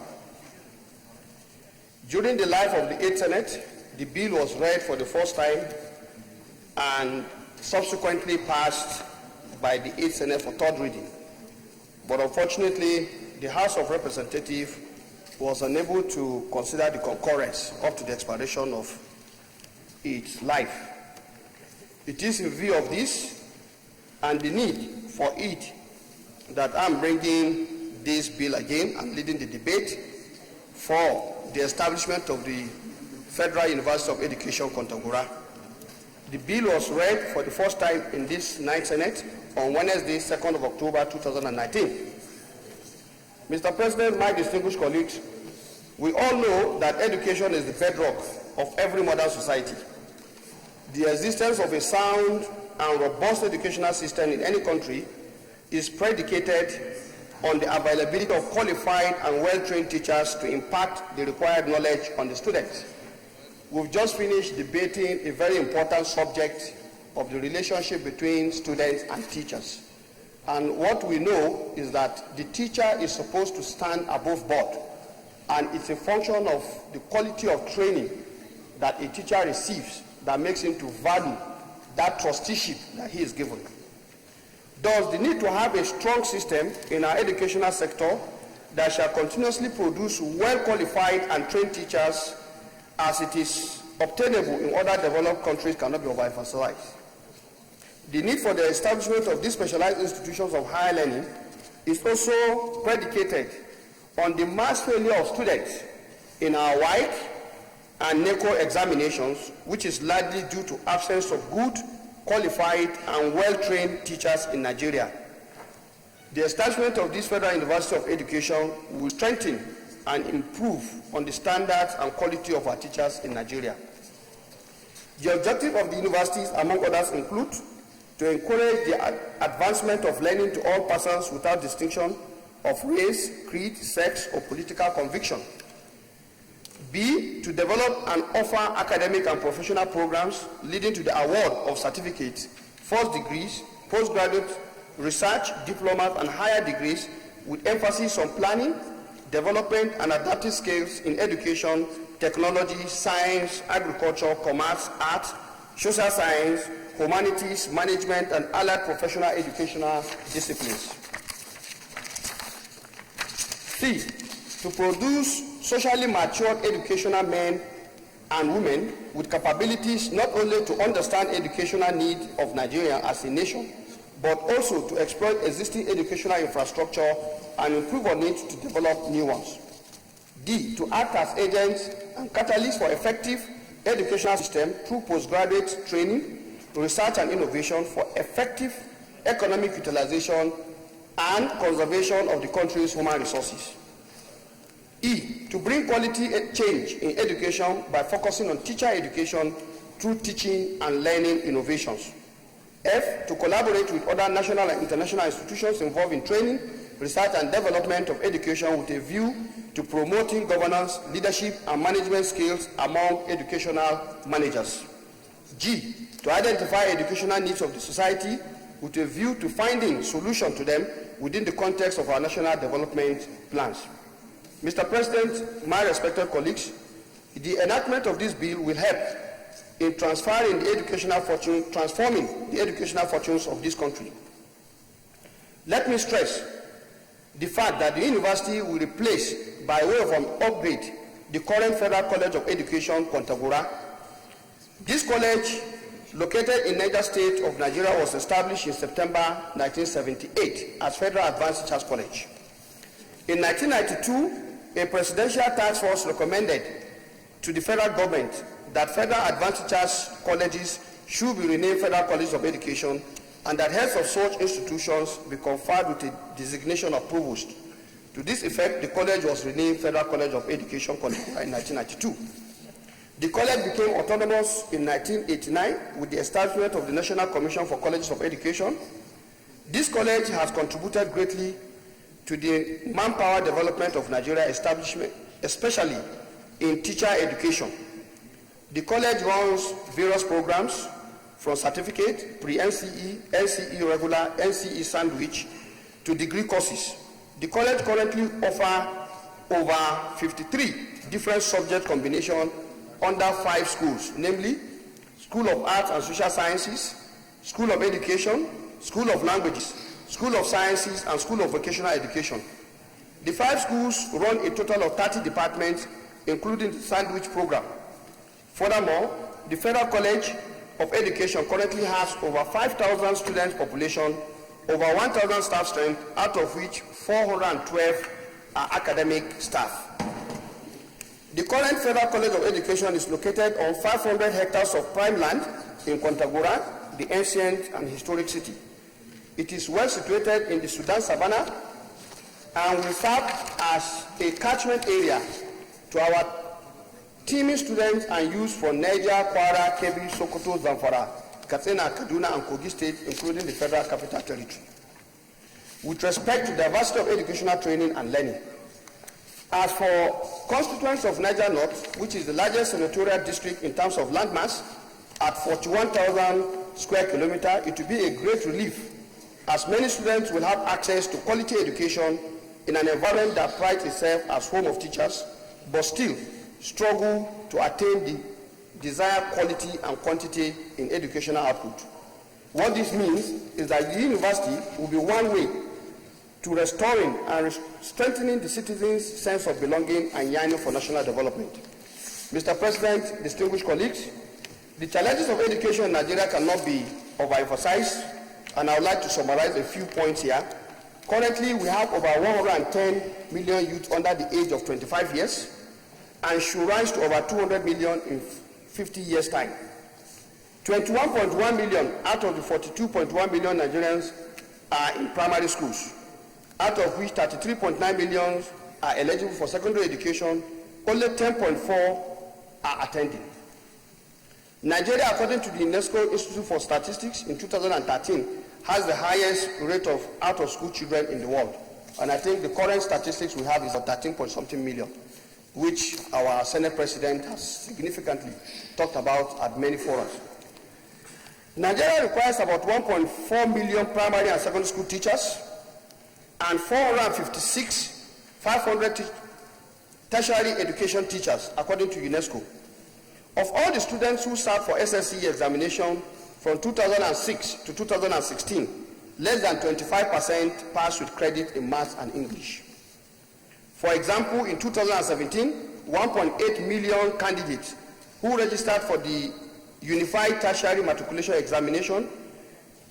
[SPEAKER 9] During the life of the 8th Senate, the bill was read for the first time and subsequently passed by the 8th Senate for third reading. But unfortunately, the House of Representatives was unable to consider the concurrence up to the expiration of its life. It is in view of this and the need for it that I'm bringing this bill again and leading the debate for the establishment of the Federal University of Education, Kontagora. The bill was read for the first time in this 9th Senate on Wednesday, 2nd of October, 2019. Mr. President, my distinguished colleagues, we all know that education is the bedrock of every modern society. The existence of a sound and robust educational system in any country is predicated on the availability of qualified and well-trained teachers to impart the required knowledge on the students. We've just finished debating a very important subject of the relationship between students and teachers. And what we know is that the teacher is supposed to stand above board, and it's a function of the quality of training that a teacher receives that makes him to value that trusteeship that he is given. Thus, the need to have a strong system in our educational sector that shall continuously produce well-qualified and trained teachers as it is obtainable in other developed countries cannot be overemphasized. The need for the establishment of these specialized institutions of higher learning is also predicated on the mass failure of students in our WAEC and NECO examinations, which is largely due to absence of good, qualified, and well-trained teachers in Nigeria. The establishment of this Federal University of Education will strengthen and improve on the standards and quality of our teachers in Nigeria. The objective of the universities, among others, include to encourage the advancement of learning to all persons without distinction of race, creed, sex, or political conviction. B, to develop and offer academic and professional programs leading to the award of certificates, first degrees, postgraduate, research, diplomas, and higher degrees with emphasis on planning, development, and adaptive skills in education, technology, science, agriculture, commerce, arts, social science, humanities, management, and allied professional educational disciplines. C, to produce socially matured educational men and women with capabilities not only to understand educational needs of Nigeria as a nation, but also to exploit existing educational infrastructure and improve on it to develop new ones. D, to act as agents and catalysts for effective educational system through postgraduate training, research and innovation for effective economic utilization and conservation of the country's human resources. E, to bring quality change in education by focusing on teacher education through teaching and learning innovations. F, to collaborate with other national and international institutions involved in training, research and development of education with a view to promoting governance, leadership and management skills among educational managers. G, to identify educational needs of the society with a view to finding solutions to them within the context of our national development plans. Mr. President, my respected colleagues, the enactment of this bill will help in transforming the educational fortunes of this country. Let me stress the fact that the university will replace, by way of an upgrade, the current Federal College of Education, Kontagora. This college, located in Niger State of Nigeria, was established in September 1978 as Federal Advanced Teachers College. In 1992, a presidential task force recommended
[SPEAKER 7] to the federal government that federal advanced teachers colleges should be renamed Federal Colleges of Education, and that heads of such institutions be conferred with a designation of provost. To this effect, the college was renamed Federal College of Education in 1992. The college became autonomous in 1989 with the establishment of the National Commission for Colleges of Education. This college has contributed greatly to the manpower development of Nigeria establishment, especially in teacher education. The college runs various programs from certificate, pre-NCE, NCE regular, NCE sandwich to degree courses. The college currently offers over 53 different subject combinations under 5 schools, namely School of Arts and Social Sciences, School of Education, School of Languages, School of Sciences, and School of Vocational Education. The 5 schools run a total of 30 departments, including the sandwich program. Furthermore, the Federal College of Education currently has over 5,000 students population, over 1,000 staff strength, out of which 412 are academic staff. The current Federal College of Education is located on 500 hectares of prime land in Kontagora, the ancient and historic city. It is well situated in the Sudan Savannah and will serve as a catchment area to our teaming students and youth from Niger, Kwara, Kebbi, Sokoto, Zamfara, Katsina, Kaduna, and Kogi State, including the Federal Capital Territory. With respect to diversity of educational training and learning, as for constituents of Niger North, which is the largest senatorial district in terms of landmass, at 41,000 square kilometers, it will be a great relief, as many students will have access to quality education in an environment that prides itself as home of teachers, but still struggle to attain the desired quality and quantity in educational output. What this means is that the university will be one way to restoring and strengthening the citizens' sense of belonging and yearning for national development. Mr. President, distinguished colleagues, the challenges of education in Nigeria cannot be overemphasized, and I would like to summarize a few points here. Currently, we have over 110 million youth under the age of 25 years, and should rise to over 200 million in 50 years' time. 21.1 million out of the 42.1 million Nigerians are in primary schools, out of which 33.9 million are eligible for secondary education. Only 10.4 are attending. Nigeria, according to the UNESCO Institute for Statistics in 2013, has the highest rate of out-of-school children in the world. And I think the current statistics we have is of 13-point-something million, which our Senate President has significantly talked about at many forums. Nigeria requires about 1.4 million primary and secondary school teachers and 500 tertiary education teachers, according to UNESCO. Of all the students who sat for SSCE examination from 2006 to 2016, less than 25% passed with credit in maths and English. For example, in 2017, 1.8 million candidates who registered for the Unified Tertiary Matriculation Examination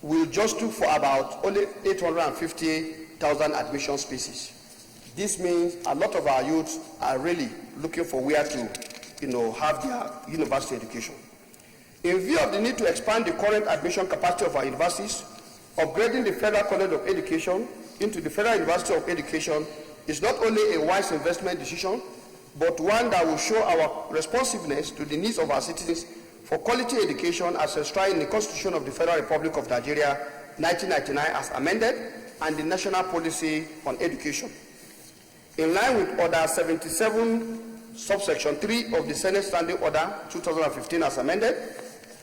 [SPEAKER 7] will just look for about only 850,000 admission spaces. This means a lot of our youths are really looking for where to have their university education. In view of the need to expand the current admission capacity of our universities, upgrading the Federal College of Education into the Federal University of Education is not only a wise investment decision, but one that will show our responsiveness to the needs of our citizens for quality education as enshrined in the Constitution of the Federal Republic of Nigeria, 1999 as amended, and the National Policy on Education. In line with Order 77, subsection 3 of the Senate Standing Order 2015 as amended,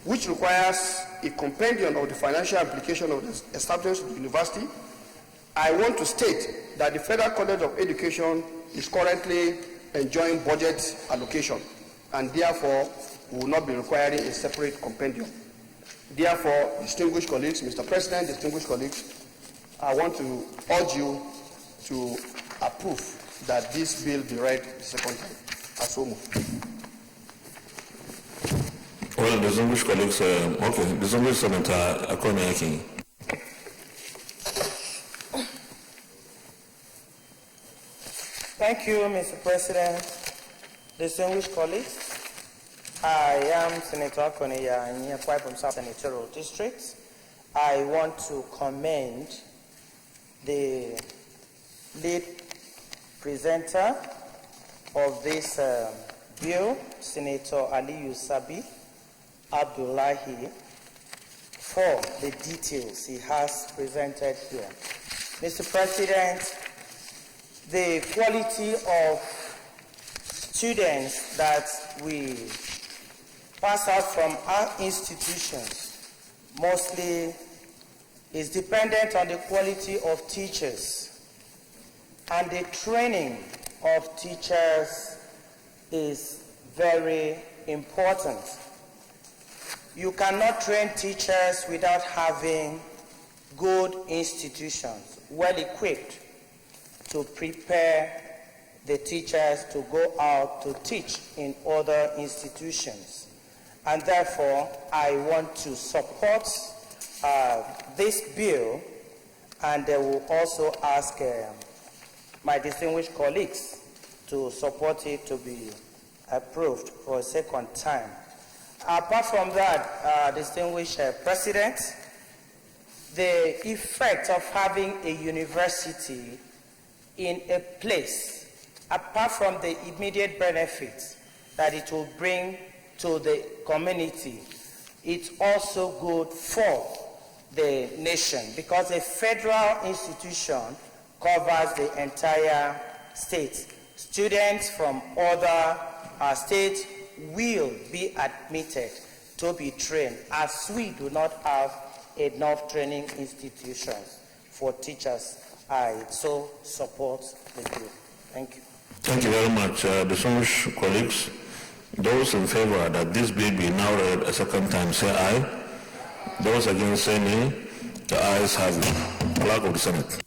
[SPEAKER 7] which requires a compendium of the financial implication of the establishment of the university, I want to state that the Federal College of Education is currently enjoying budget allocation, and therefore will not be requiring a separate compendium. Therefore, distinguished colleagues, Mr. President, distinguished colleagues, I want to urge you to approve that this bill be read the second time. As so moved.
[SPEAKER 2] Well, distinguished colleagues, distinguished Senator Akomi.
[SPEAKER 12] Thank you, Mr. President, distinguished colleagues. I am Senator Koneya Nyekwa from South Senatorial District. I want to commend the lead presenter of this bill, Senator Aliyu Sabi Abdullahi, for the details he has presented here. Mr. President, the quality of students that we pass out from our institutions mostly is dependent on the quality of teachers, and the training of teachers is very important. You cannot train teachers without having good institutions, well equipped to prepare the teachers to go out to teach in other institutions. And therefore, I want to support this bill, and I will also ask my distinguished colleagues to support it to be approved for a second time. Apart from that, distinguished President, the effect of having a university in a place, apart from the immediate benefits that it will bring to the community, it's also good for the nation, because a federal institution covers the entire state. Students from other states will be admitted to be trained, as we do not have enough training institutions for teachers. I so support the bill. Thank you.
[SPEAKER 2] Thank you very much. Distinguished colleagues, those in favor that this bill be now read a second time, say aye. Those against, say nay. The ayes have it. Clerk of the Senate.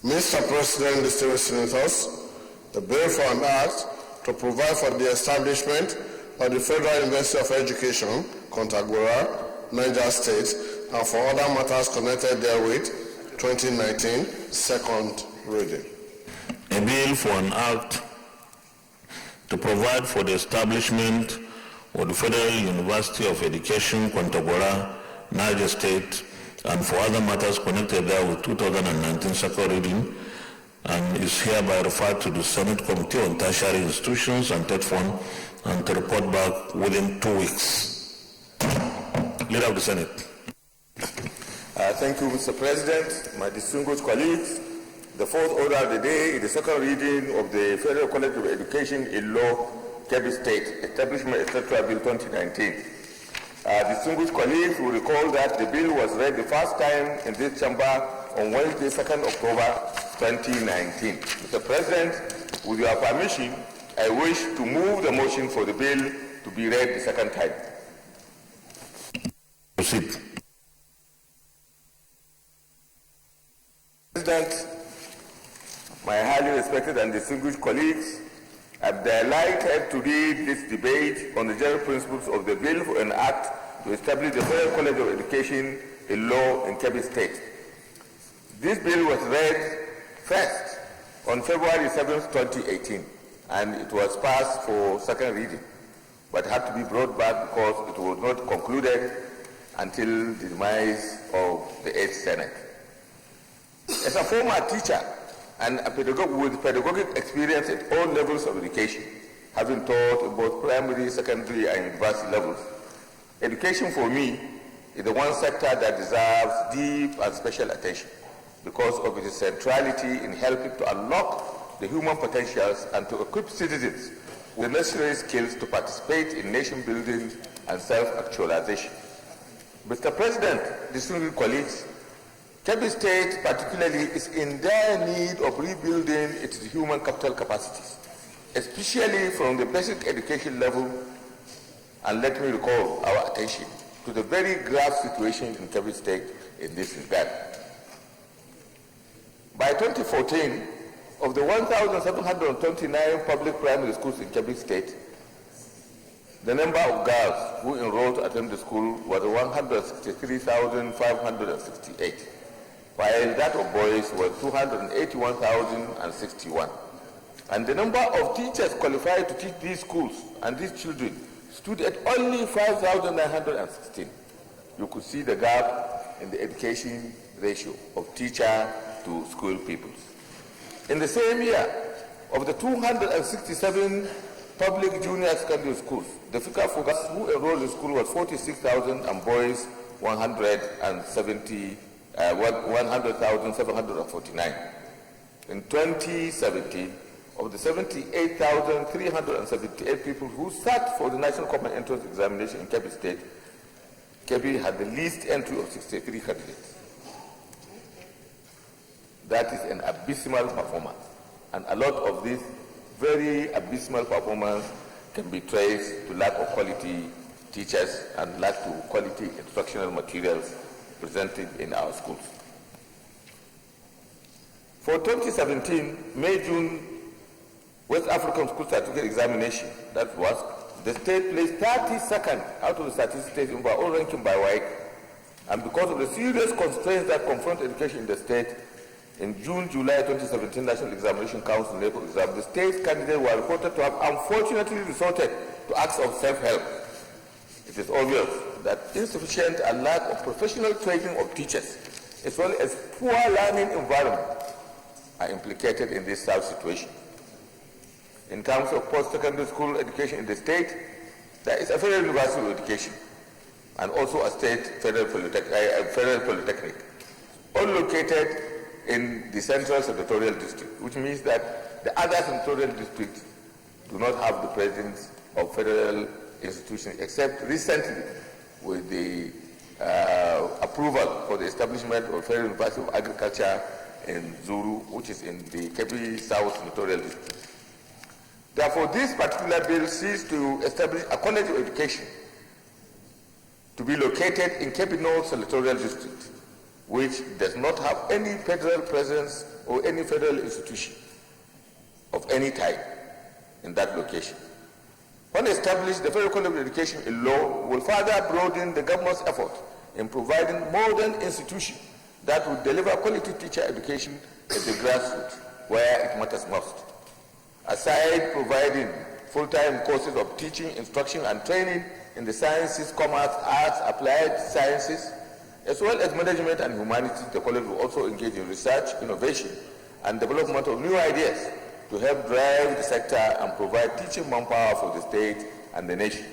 [SPEAKER 11] Mr. President, distinguished senators, the bill for an act to provide for the establishment of the Federal University of Education, Kontagora, Niger State, and for other matters connected therewith, 2019, second reading.
[SPEAKER 2] A bill for an act to provide for the establishment of the Federal University of Education, Kontagora, Niger State, and for other matters connected therewith, 2019, second reading, and is hereby referred to the Senate Committee on Tertiary Institutions and TED Fund, and to report back within 2 weeks. Leader of the Senate.
[SPEAKER 1] Thank you, Mr. President, my distinguished colleagues. The fourth order of the day is the second reading of the Federal College of Education in Law, Kebbi State, Establishment, etc. Bill 2019. Distinguished colleagues will recall that the bill was read the first time in this chamber on Wednesday, 2nd October 2019. Mr. President, with your permission, I wish to move the motion for the bill to be read the second time.
[SPEAKER 2] Proceed.
[SPEAKER 1] President, my highly respected and distinguished colleagues, I'm delighted to lead this debate on the general principles of the bill for an act to establish the Federal College of Education in Law in Kebbi State. This bill was read first on February 7, 2018, and it was passed for second reading, but had to be brought back because it was not concluded until the demise of the 8th Senate. As a former teacher and a pedagogue with pedagogic experience at all levels of education, having taught in both primary, secondary, and university levels, education for me is the one sector that deserves deep and special attention because of its centrality in helping to unlock the human potentials and to equip citizens with the necessary skills to participate in nation building and self-actualization. Mr. President, distinguished colleagues, Kebbi State particularly is in dire need of rebuilding its human capital capacities, especially from the basic education level, and let me recall our attention to the very grave situation in Kebbi State in this regard. By 2014, of the 1,729 public primary schools in Kebbi State, the number of girls who enrolled to attend the school was 163,568. while that of boys was 281,061. And the number of teachers qualified to teach these schools and these children stood at only 5,916. You could see the gap in the education ratio of teacher to school pupils. In the same year, of the 267 public junior secondary schools, the figure for girls who enrolled in school was 46,000 and boys 100,749. In 2017, of the 78,378 people who sat for the National Common Entrance Examination in Kebbi State, Kebbi had the least entry of 63 candidates. That is an abysmal performance. And a lot of this very abysmal performance can be traced to lack of quality teachers and lack of quality instructional materials presented in our schools. For 2017, May-June West African School Certificate Examination, that was, the state placed 32nd out of the 30 states in our own ranking by WAEC. And because of the serious constraints that confront education in the state, in June-July 2017 National Examination Council NECO exam, the state candidates were reported to have unfortunately resorted to acts of self-help. It is obvious that insufficient and lack of professional training of teachers, as well as poor learning environment, are implicated in this sad situation. In terms of post-secondary school education in the state, there is a federal university of education and also a state federal polytechnic, all located in the central senatorial district, which means that the other senatorial districts do not have the presence of federal institutions, except recently with the approval for the establishment of Federal University of Agriculture in Zuru, which is in the Kebbi South senatorial district. Therefore, this particular bill seeks to establish a college of education to be located in Kebbi North senatorial district, which does not have any federal presence or any federal institution of any type in that location. When established, the Federal College of Education in law will further broaden the government's effort in providing modern institutions that will deliver quality teacher education at the grassroots, where it matters most. Aside providing full-time courses of teaching, instruction, and training in the sciences, commerce, arts, applied sciences, as well as management and humanities, the college will also engage in research, innovation, and development of new ideas to help drive the sector and provide teaching manpower for the state and the nation.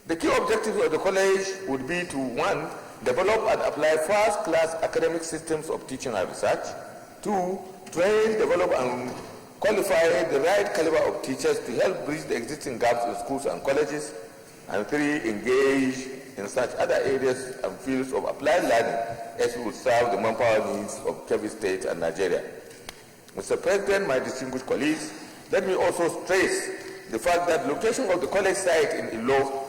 [SPEAKER 1] The key objectives of the college would be to, 1, develop and apply first-class academic systems of teaching and research. 2, train, develop, and qualify the right caliber of teachers to help bridge the existing gaps in schools and colleges. And 3, engage in such other areas and fields of applied learning as will serve the manpower needs of Kebbi State and Nigeria. Mr. President, my distinguished colleagues, let me also stress the fact that location of the college site in Ilo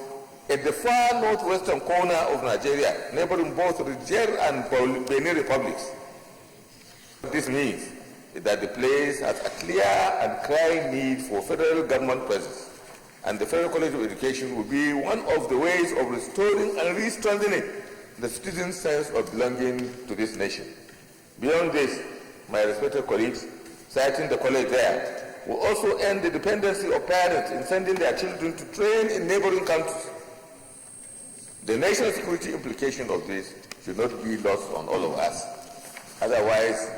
[SPEAKER 1] at the far northwestern corner of Nigeria, neighboring both Niger and Benin republics. What this means is that the place has a clear and crying need for federal government presence, and the Federal College of Education will be one of the ways of restoring and re-strengthening the citizens' sense of belonging to this nation. Beyond this, my respected colleagues, citing the college there, will also end the dependency of parents in sending their children to train in neighboring countries. The national security implication of this should not be lost on all of us. Otherwise,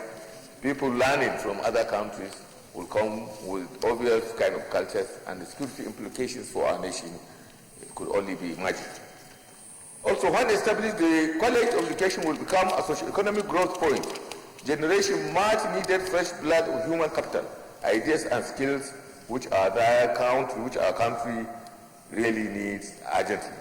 [SPEAKER 1] people learning from other countries will come with obvious kind of cultures, and the security implications for our nation could only be imagined. Also, when established, the College of Education will become a socio-economic growth point, generation much needed fresh blood of human capital, ideas and skills which our country really needs urgently.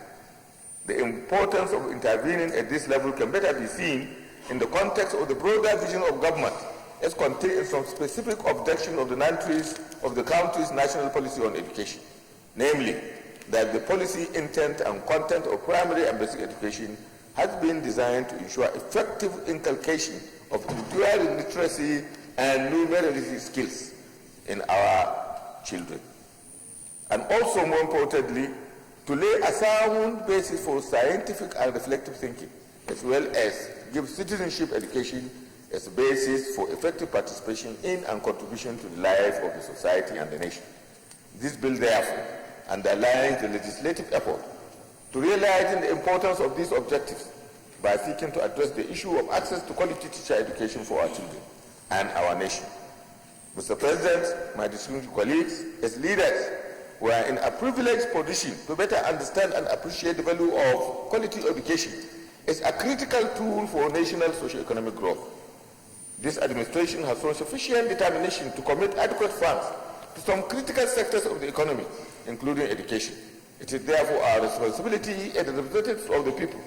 [SPEAKER 1] The importance of intervening at this level can better be seen in the context of the broader vision of government as contained in some specific objection of the country's national policy on education, namely that the policy intent and content of primary and basic education has been designed to ensure effective inculcation of enduring literacy and numeracy skills in our children. And also, more importantly, to lay a sound basis for scientific and reflective thinking, as well as give citizenship education as a basis for effective participation in and contribution to the life of the society and the nation. This bill, therefore, underlines the legislative effort to realizing the importance of these objectives by seeking to address the issue of access to quality teacher education for our children and our nation. Mr. President, my distinguished colleagues, as leaders, we are in a privileged position to better understand and appreciate the value of quality education as a critical tool for national socio-economic growth. This administration has shown sufficient determination to commit adequate funds to some critical sectors of the economy, including education. It is therefore our responsibility as representatives of the people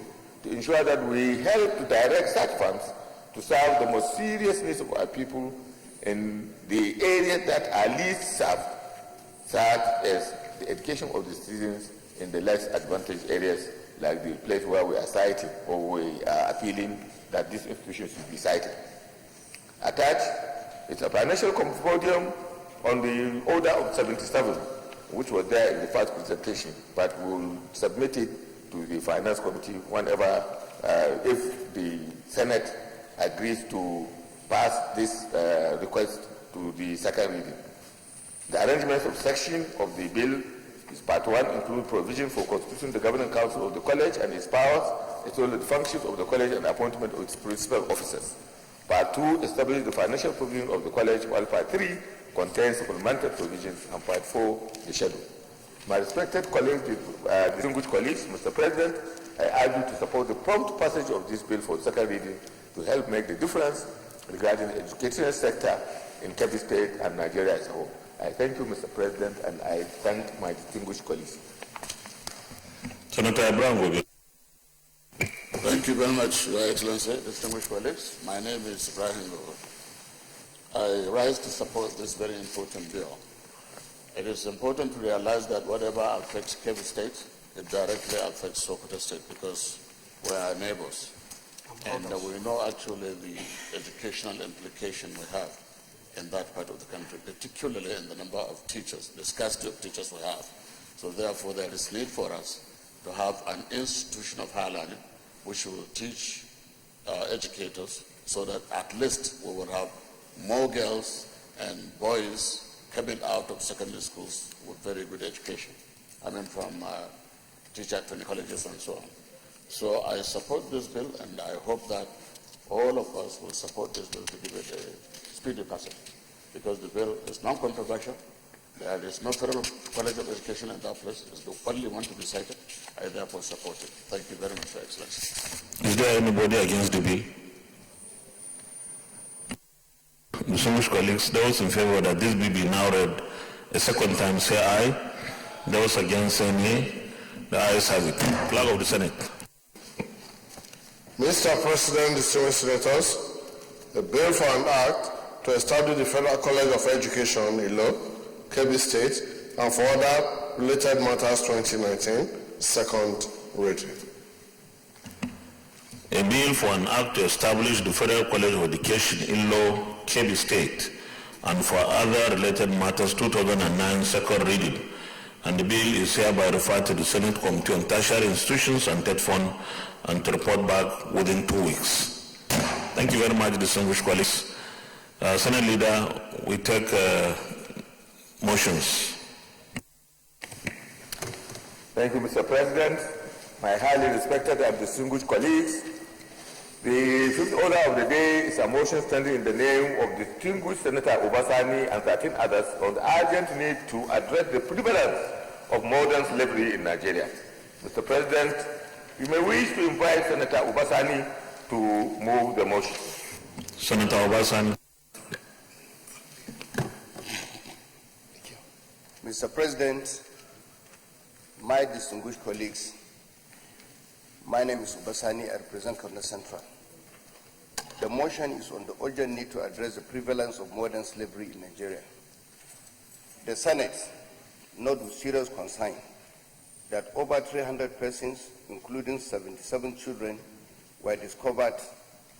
[SPEAKER 1] to ensure that we help to direct such funds to serve the most serious needs of our people in the areas that are least served, such as the education of the citizens in the less advantaged areas, like the place where we are citing or we are appealing that these institutions should be cited. Attached is a financial compendium on the order of 77, which was there in the first presentation, but we'll submit it to the Finance Committee whenever, if the Senate agrees to pass this request to the second reading. The arrangements of section of the bill is part 1, include provision for constituting the governing council of the college and its powers, as well as the functions of the college and appointment of its principal officers. Part 2 establishes the financial provision of the college, while Part 3 contains supplementary provisions, and Part 4 the schedule. My respected colleagues, distinguished colleagues, Mr. President, I urge you to support the prompt passage of this bill for second reading to help make the difference regarding the educational sector in Kebbi State and Nigeria as a whole. I thank you, Mr. President, and I thank my distinguished colleagues.
[SPEAKER 2] Senator Brown will be.
[SPEAKER 3] Thank you very much, Your Excellency, distinguished colleagues. My name is Ibrahim. I rise to support this very important bill. It is important to realize that whatever affects Kebbi State, it directly affects Sokoto State because we are neighbors. And we know actually the educational implication we have in that part of the country, particularly in the number of teachers, the scarcity of teachers we have. So therefore there is need for us to have an institution of higher learning which will teach educators so that at least we will have more girls and boys coming out of secondary schools with very good education. I mean from teacher training colleges and so on. So I support this bill and I hope that all of us will support this bill to give it a speedy passage because the bill is non-controversial. There is no federal college of education in that place. It's the only one to be cited. I therefore support it. Thank you very much, Your Excellency.
[SPEAKER 2] Is there anybody against the bill? Distinguished colleagues, those in favor that this bill be now read a second time say aye. Those against say nay. The ayes have it. Flag of the Senate.
[SPEAKER 11] Mr. President, distinguished senators, a bill for an act to establish the Federal College of Education in Law, Kebbi State, and for other related matters 2019, second reading.
[SPEAKER 2] A bill for an act to establish the Federal College of Education in Law, Kebbi State, and for other related matters 2009, second reading. And the bill is hereby referred to the Senate Committee on Tertiary Institutions and TED Fund and to report back within 2 weeks. Thank you very much, distinguished colleagues. Senate Leader, we take motions.
[SPEAKER 1] Thank you, Mr. President. My highly respected and distinguished colleagues, the fifth order of the day is a motion standing in the name of distinguished Senator Obasani and 13 others on the urgent need to address the prevalence of modern slavery in Nigeria. Mr. President, you may wish to invite Senator Obasani to move the motion.
[SPEAKER 2] Senator Obasani.
[SPEAKER 14] Mr. President, my distinguished colleagues, my name is Obasani. I represent Kaduna Central. The motion is on the urgent need to address the prevalence of modern slavery in Nigeria. The Senate notes with serious concern that over 300 persons, including 77 children, were discovered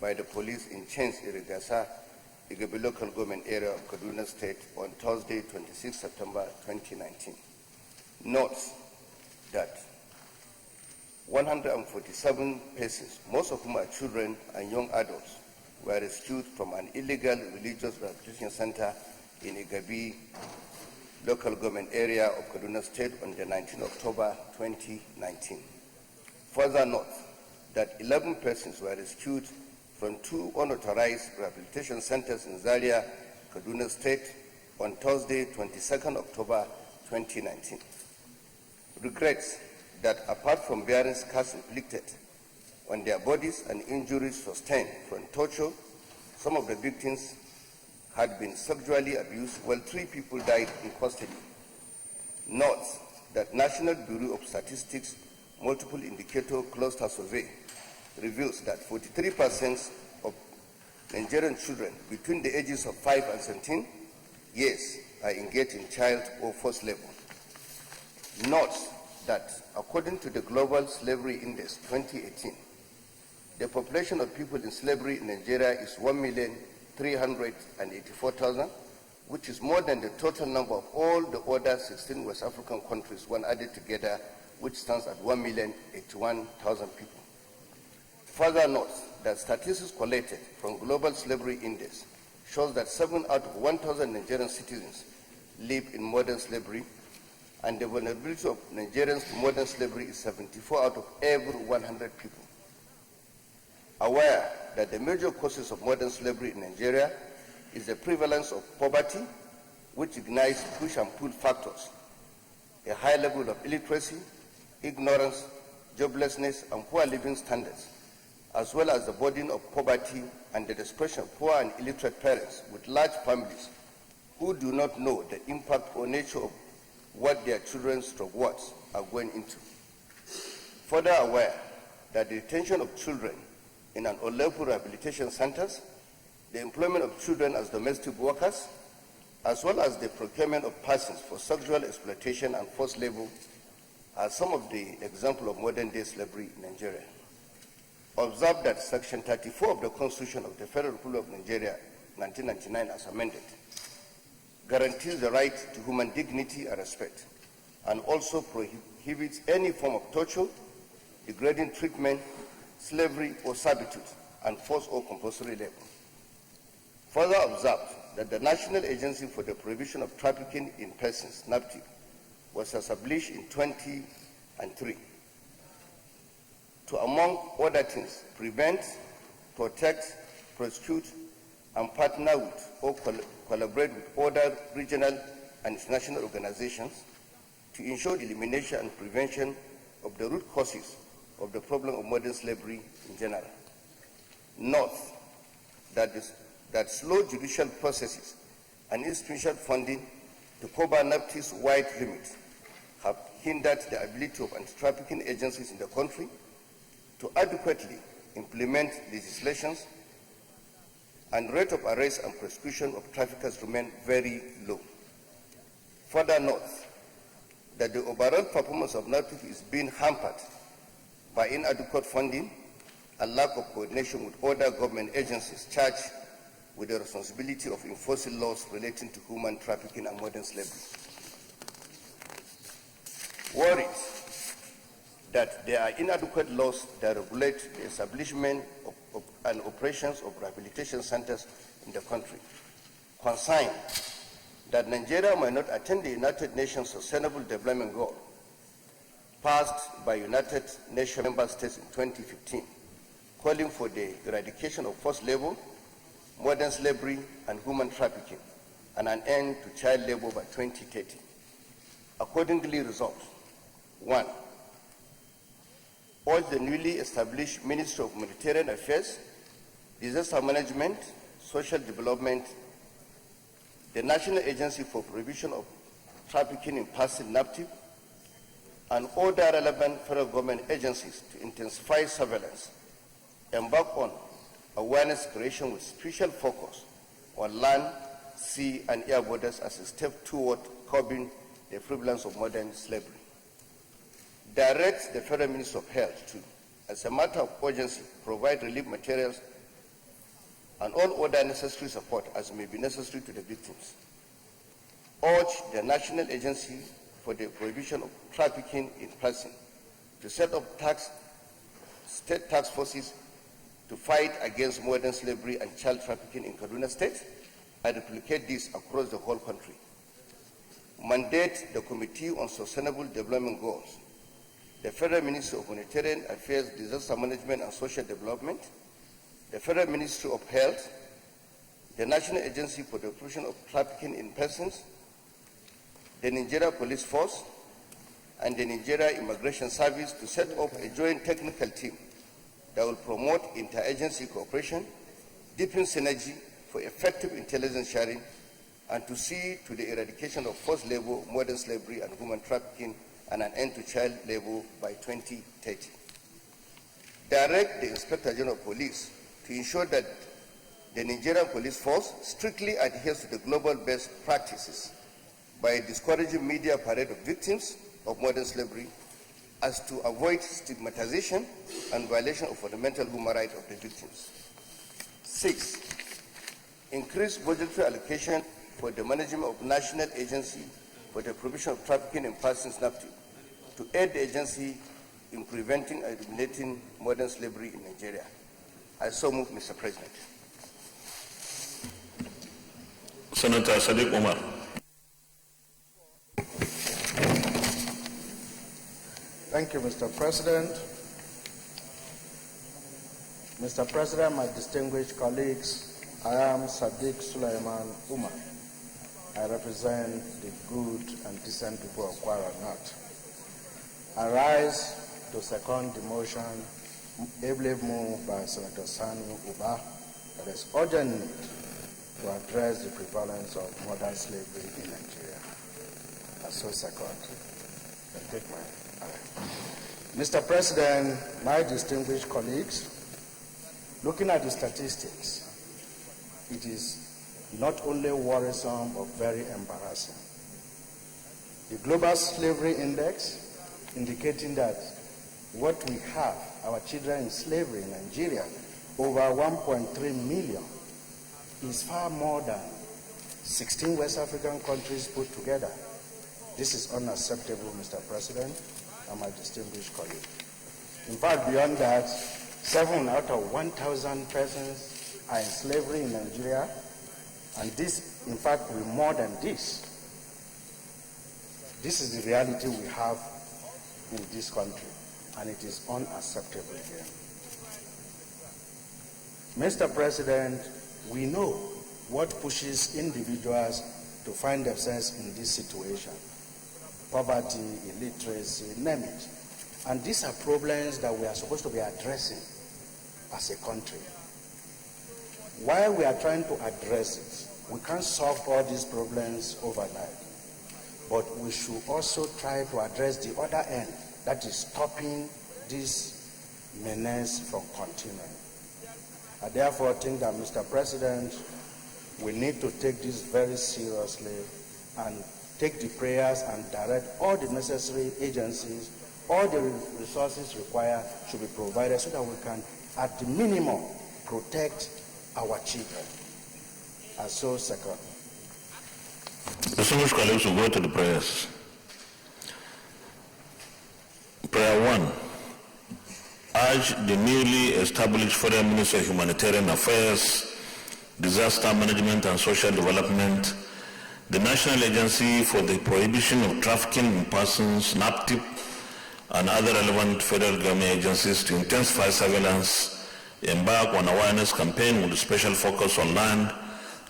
[SPEAKER 14] by the police in chains in Rigasa, Igabi local government area of Kaduna State on Thursday, 26 September 2019. Notes that 147 persons, most of whom are children and young adults, were rescued from an illegal religious rehabilitation center in Igabi local government area of Kaduna State on the 19th October 2019. Further note that 11 persons were rescued from 2 unauthorized rehabilitation centers in Zaria, Kaduna State on Thursday, 22nd October 2019. Regrets that apart from bearing scars inflicted on their bodies and injuries sustained from torture, some of the victims had been sexually abused while 3 people died in custody. Note that National Bureau of Statistics Multiple Indicator Cluster Survey reveals that 43% of Nigerian children between the ages of 5 and 17 years are engaged in child or forced labor. Note that according to the Global Slavery Index 2018, the population of people in slavery in Nigeria is 1,384,000, which is more than the total number of all the other 16 West African countries when added together, which stands at 1,081,000 people. Further note that statistics collected from Global Slavery Index shows that 7 out of 1,000 Nigerian citizens live in modern slavery, and the vulnerability of Nigerians to modern slavery is 74 out of every 100 people. Aware that the major causes of modern slavery in Nigeria is the prevalence of poverty, which ignites push and pull factors, a high level of illiteracy, ignorance, joblessness, and poor living standards, as well as the burden of poverty and the desperation of poor and illiterate parents with large families who do not know the impact or nature of what their children's rewards are going into. Further aware that the detention of children in an unlawful rehabilitation centers, the employment of children as domestic workers, as well as the procurement of persons for sexual exploitation and forced labor are some of the examples of modern-day slavery in Nigeria. Observe that Section 34 of the Constitution of the Federal Republic of Nigeria, 1999, as amended, guarantees the right to human dignity and respect, and also prohibits any form of torture, degrading treatment, slavery or servitude, and forced or compulsory labor. Further observe that the National Agency for the Prohibition of Trafficking in Persons, NAPTIP, was established in 2003 to, among other things, prevent, protect, prosecute, and partner with or collaborate with other regional and international organizations to ensure the elimination and prevention of the root causes of the problem of modern slavery in general. Note that slow judicial processes and insufficient funding to cover NAPTIP's wide remit have hindered the ability of anti-trafficking agencies in the country to adequately implement legislations, and rate of arrest and prosecution of traffickers remain very low. Further note that the overall performance of NAPTIP is being hampered by inadequate funding and lack of coordination with other government agencies charged with the responsibility of enforcing laws relating to human trafficking and modern slavery. Worried that there are inadequate laws that regulate the establishment of and operations of rehabilitation centers in the country, concerned that Nigeria might not attain the United Nations Sustainable Development Goal passed by United Nations member states in 2015, calling for the eradication of forced labor, modern slavery, and human trafficking, and an end to child labor by 2030. Accordingly resolved, 1. Urge the newly established Ministry of Humanitarian Affairs, Disaster Management, Social Development, the National Agency for Prohibition of Trafficking in Persons, NAPTIP, and other relevant federal government agencies to intensify surveillance, embark on awareness creation with special focus on land, sea, and air borders as a step toward curbing the prevalence of modern slavery. Direct the Federal Minister of Health to, as a matter of urgency, provide relief materials and all other necessary support as may be necessary to the victims. Urge the National Agency for the Prohibition of Trafficking in Persons to set up state task forces to fight against modern slavery and child trafficking in Kaduna State and replicate this across the whole country. Mandate the Committee on Sustainable Development Goals, the Federal Ministry of Humanitarian Affairs, Disaster Management and Social Development, the Federal Ministry of Health, the National Agency for the Prevention of Trafficking in Persons, the Nigeria Police Force, and the Nigeria Immigration Service to set up a joint technical team that will promote interagency cooperation, deepen synergy for effective intelligence sharing, and to see to the eradication of forced labor, modern slavery, and human trafficking, and an end to child labor by 2030. Direct the Inspector General of Police to ensure that the Nigerian police force strictly adheres to the global best practices by discouraging media parade of victims of modern slavery as to avoid stigmatization and violation of fundamental human rights of the victims. 6, increase budgetary allocation for the management of National Agency for the Prevention of Trafficking in Persons (NAPTIP) to aid the agency in preventing and eliminating modern slavery in Nigeria. I so move, Mr. President.
[SPEAKER 2] Senator Sadiq Umar.
[SPEAKER 15] Thank you, Mr. President. Mr. President, my distinguished colleagues, I am Sadiq Sulaiman Umar. I represent the good and decent people of Kwara North. I rise to second the motion ably moved by Senator Sani Uba that is urgent need to address the prevalence of modern slavery in Nigeria. I so second. I take my Mr. President, my distinguished colleagues, looking at the statistics, it is not only worrisome but very embarrassing. The Global Slavery Index indicating that what we have, our children in slavery in Nigeria, over 1.3 million, is far more than 16 West African countries put together. This is unacceptable, Mr. President, and my distinguished colleague. In fact, beyond that, 7 out of 1,000 persons are in slavery in Nigeria, and this, in fact, will be more than this. This is the reality we have in this country, and it is unacceptable here. Mr. President, we know what pushes individuals to find themselves in this situation. Poverty, illiteracy, name it. And these are problems that we are supposed to be addressing as a country. While we are trying to address it, we can't solve all these problems overnight. But we should also try to address the other end, that is stopping this menace from continuing. I therefore think that, Mr. President, we need to take this very seriously and take the prayers and direct all the necessary agencies, all the resources required should be provided so that we can, at the minimum, protect our children. I so second.
[SPEAKER 2] Distinguished colleagues, will go to the prayers. Prayer 1. Urge the newly established Federal Ministry of Humanitarian Affairs, Disaster Management and Social Development, the National Agency for the Prohibition of Trafficking in Persons, NAPTIP, and other relevant federal government agencies to intensify surveillance, embark on awareness campaign with a special focus on land,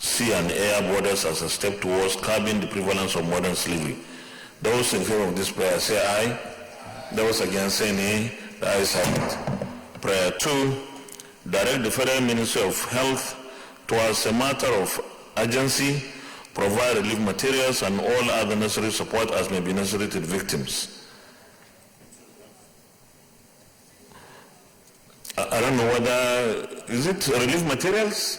[SPEAKER 2] sea and air borders as a step towards curbing the prevalence of modern slavery. Those in favor of this prayer say aye. Those against say nay. The ayes have it. Prayer 2. Direct the Federal Ministry of Health towards a matter of urgency, provide relief materials and all other necessary support as may be necessary to the victims. I don't know whether, is it relief materials?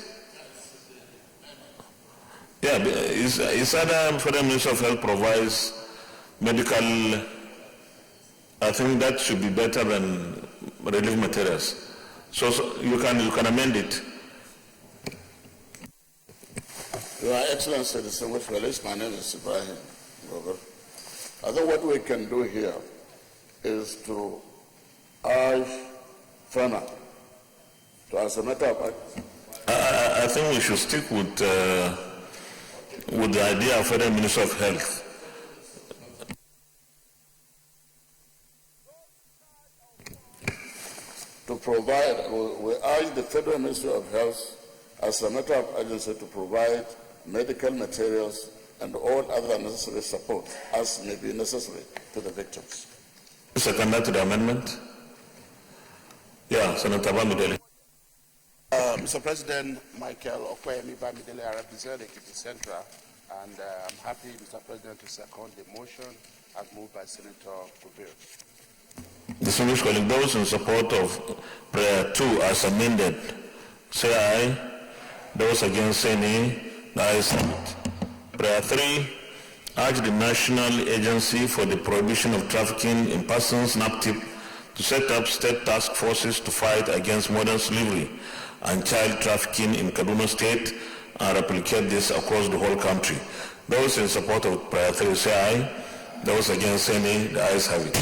[SPEAKER 2] Yeah, it's either Federal Ministry of Health provides medical, I think that should be better than relief materials. So you can amend it.
[SPEAKER 3] Your Excellency, distinguished colleagues, my name is Ibrahim Gogo. I think what we can do here is to urge FEMA
[SPEAKER 16] So as a matter of
[SPEAKER 2] I think we should stick with the idea of Federal Minister of Health.
[SPEAKER 16] To provide, we urge the Federal Ministry of Health as a matter of urgency to provide medical materials and all other necessary support as may be necessary to the victims.
[SPEAKER 2] Second to the amendment. Yeah, Senator Bamidele.
[SPEAKER 17] Mr. President, Michael Okwemi Bamidele, I represent Ekiti Central, and I'm happy, Mr. President, to second the motion as moved by Senator Kubir.
[SPEAKER 2] Distinguished colleagues, those in support of prayer 2 as amended, say aye. Those against, say nay. The ayes have it. Prayer 3, urge the National Agency for the Prohibition of Trafficking in Persons, NAPTIP, to set up state task forces to fight against modern slavery and child trafficking in Kaduna State and replicate this across the whole country. Those in support of prayer 3 say aye. Those against, say nay. The ayes have it.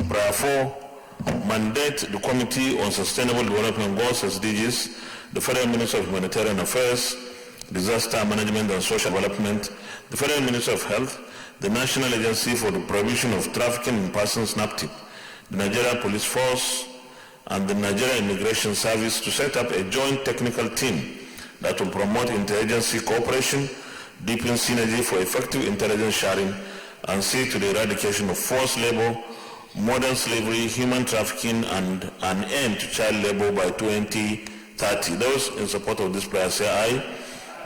[SPEAKER 2] Prayer 4, mandate the Committee on Sustainable Development Goals, SDGs, the Federal Minister of Humanitarian Affairs, Disaster Management and Social Development, the Federal Minister of Health, the National Agency for the Prohibition of Trafficking in Persons, NAPTIP, the Nigeria Police Force, and the Nigeria Immigration Service to set up a joint technical team that will promote interagency cooperation, deepen synergy for effective intelligence sharing, and see to the eradication of forced labor, modern slavery, human trafficking, and an end to child labor by 2030. Those in support of this prayer say aye.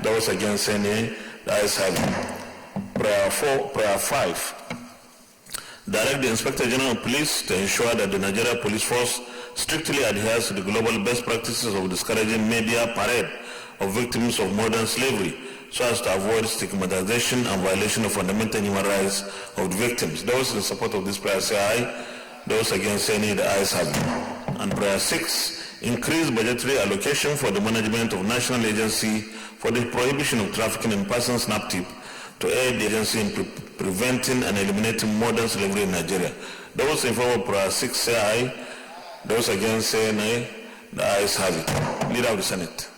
[SPEAKER 2] Those against, say nay. The ayes have it. Prayer 5. Direct the Inspector General of Police to ensure that the Nigeria Police Force strictly adheres to the global best practices of discouraging media parade of victims of modern slavery so as to avoid stigmatization and violation of fundamental human rights of the victims. Those in support of this prayer say aye. Those against, say nay. The ayes have it. And prayer 6, increase budgetary allocation for the management of National Agency for the Prohibition of Trafficking in Persons, NAPTIP, to aid the agency in preventing and eliminating modern slavery in Nigeria. Those in favor of prayer 6 say aye. Those against, say nay. The ayes have it. Leader of the Senate.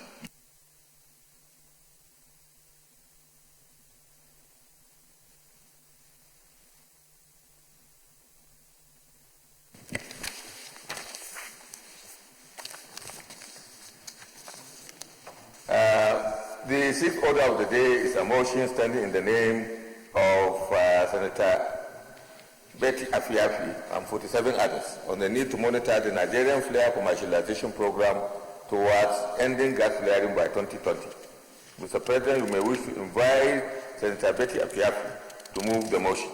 [SPEAKER 1] The sixth order of the day is a motion standing in the name of Senator Betty Afiafi and 47 others on the need to monitor the Nigerian flare commercialization program towards ending gas flaring by 2020. Mr. President, you may wish to invite Senator Betty Afiafi to move the motion.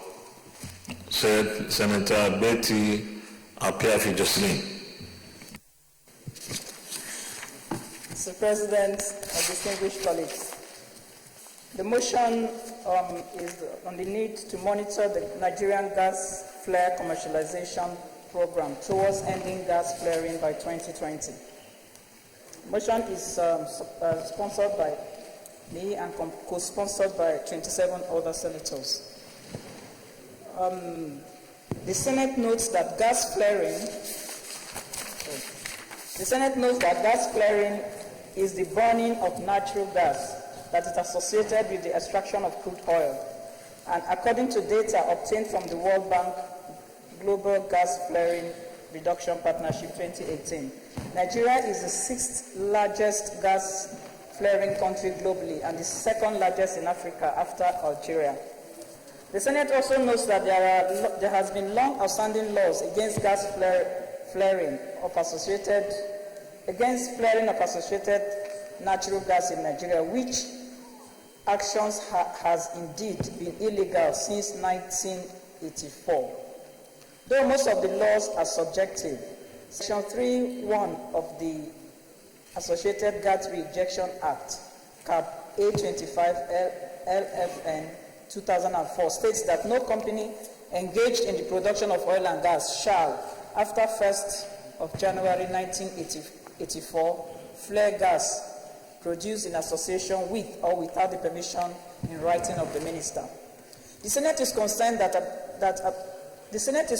[SPEAKER 2] Said Senator Betty Afiafi Jocelyn.
[SPEAKER 5] Mr. President, distinguished colleagues, the motion is on the need to monitor the Nigerian gas flare commercialization program towards ending gas flaring by 2020. The motion is sponsored by me and co-sponsored by 27 other senators. The Senate notes that gas flaring is the burning of natural gas that is associated with the extraction of crude oil. And according to data obtained from the World Bank Global Gas Flaring Reduction Partnership 2018, Nigeria is the 6th largest gas flaring country globally and the 2nd largest in Africa after Algeria. The Senate also notes that there has been long outstanding laws against flaring of associated natural gas in Nigeria, which actions has indeed been illegal since 1984. Though most of the laws are subjective, Section 3(1) of the Associated Gas Rejection Act, Cap A25 LFN 2004, states that no company engaged in the production of oil and gas shall, after 1st of January 1984, flare gas produced in association with or without the permission in writing of the minister. The Senate is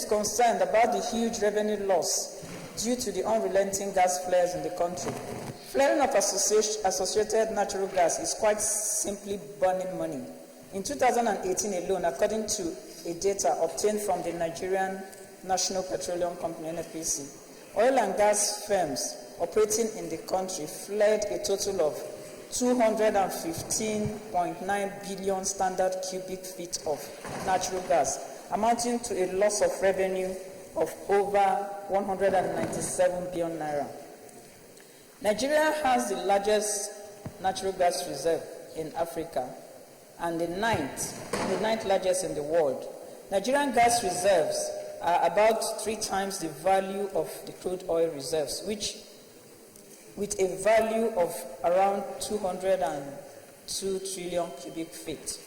[SPEAKER 5] concerned about the huge revenue loss due to the unrelenting gas flares in the country. Flaring of associated natural gas is quite simply burning money. In 2018 alone, according to a data obtained from the Nigerian National Petroleum Company, NNPC, oil and gas firms operating in the country flared a total of 215.9 billion standard cubic feet of natural gas, amounting to a loss of revenue of over 197 billion naira. Nigeria has the largest natural gas reserve in Africa and the ninth largest in the world. Nigerian gas reserves are about 3 times the value of the crude oil reserves, with a value of around 202 trillion cubic feet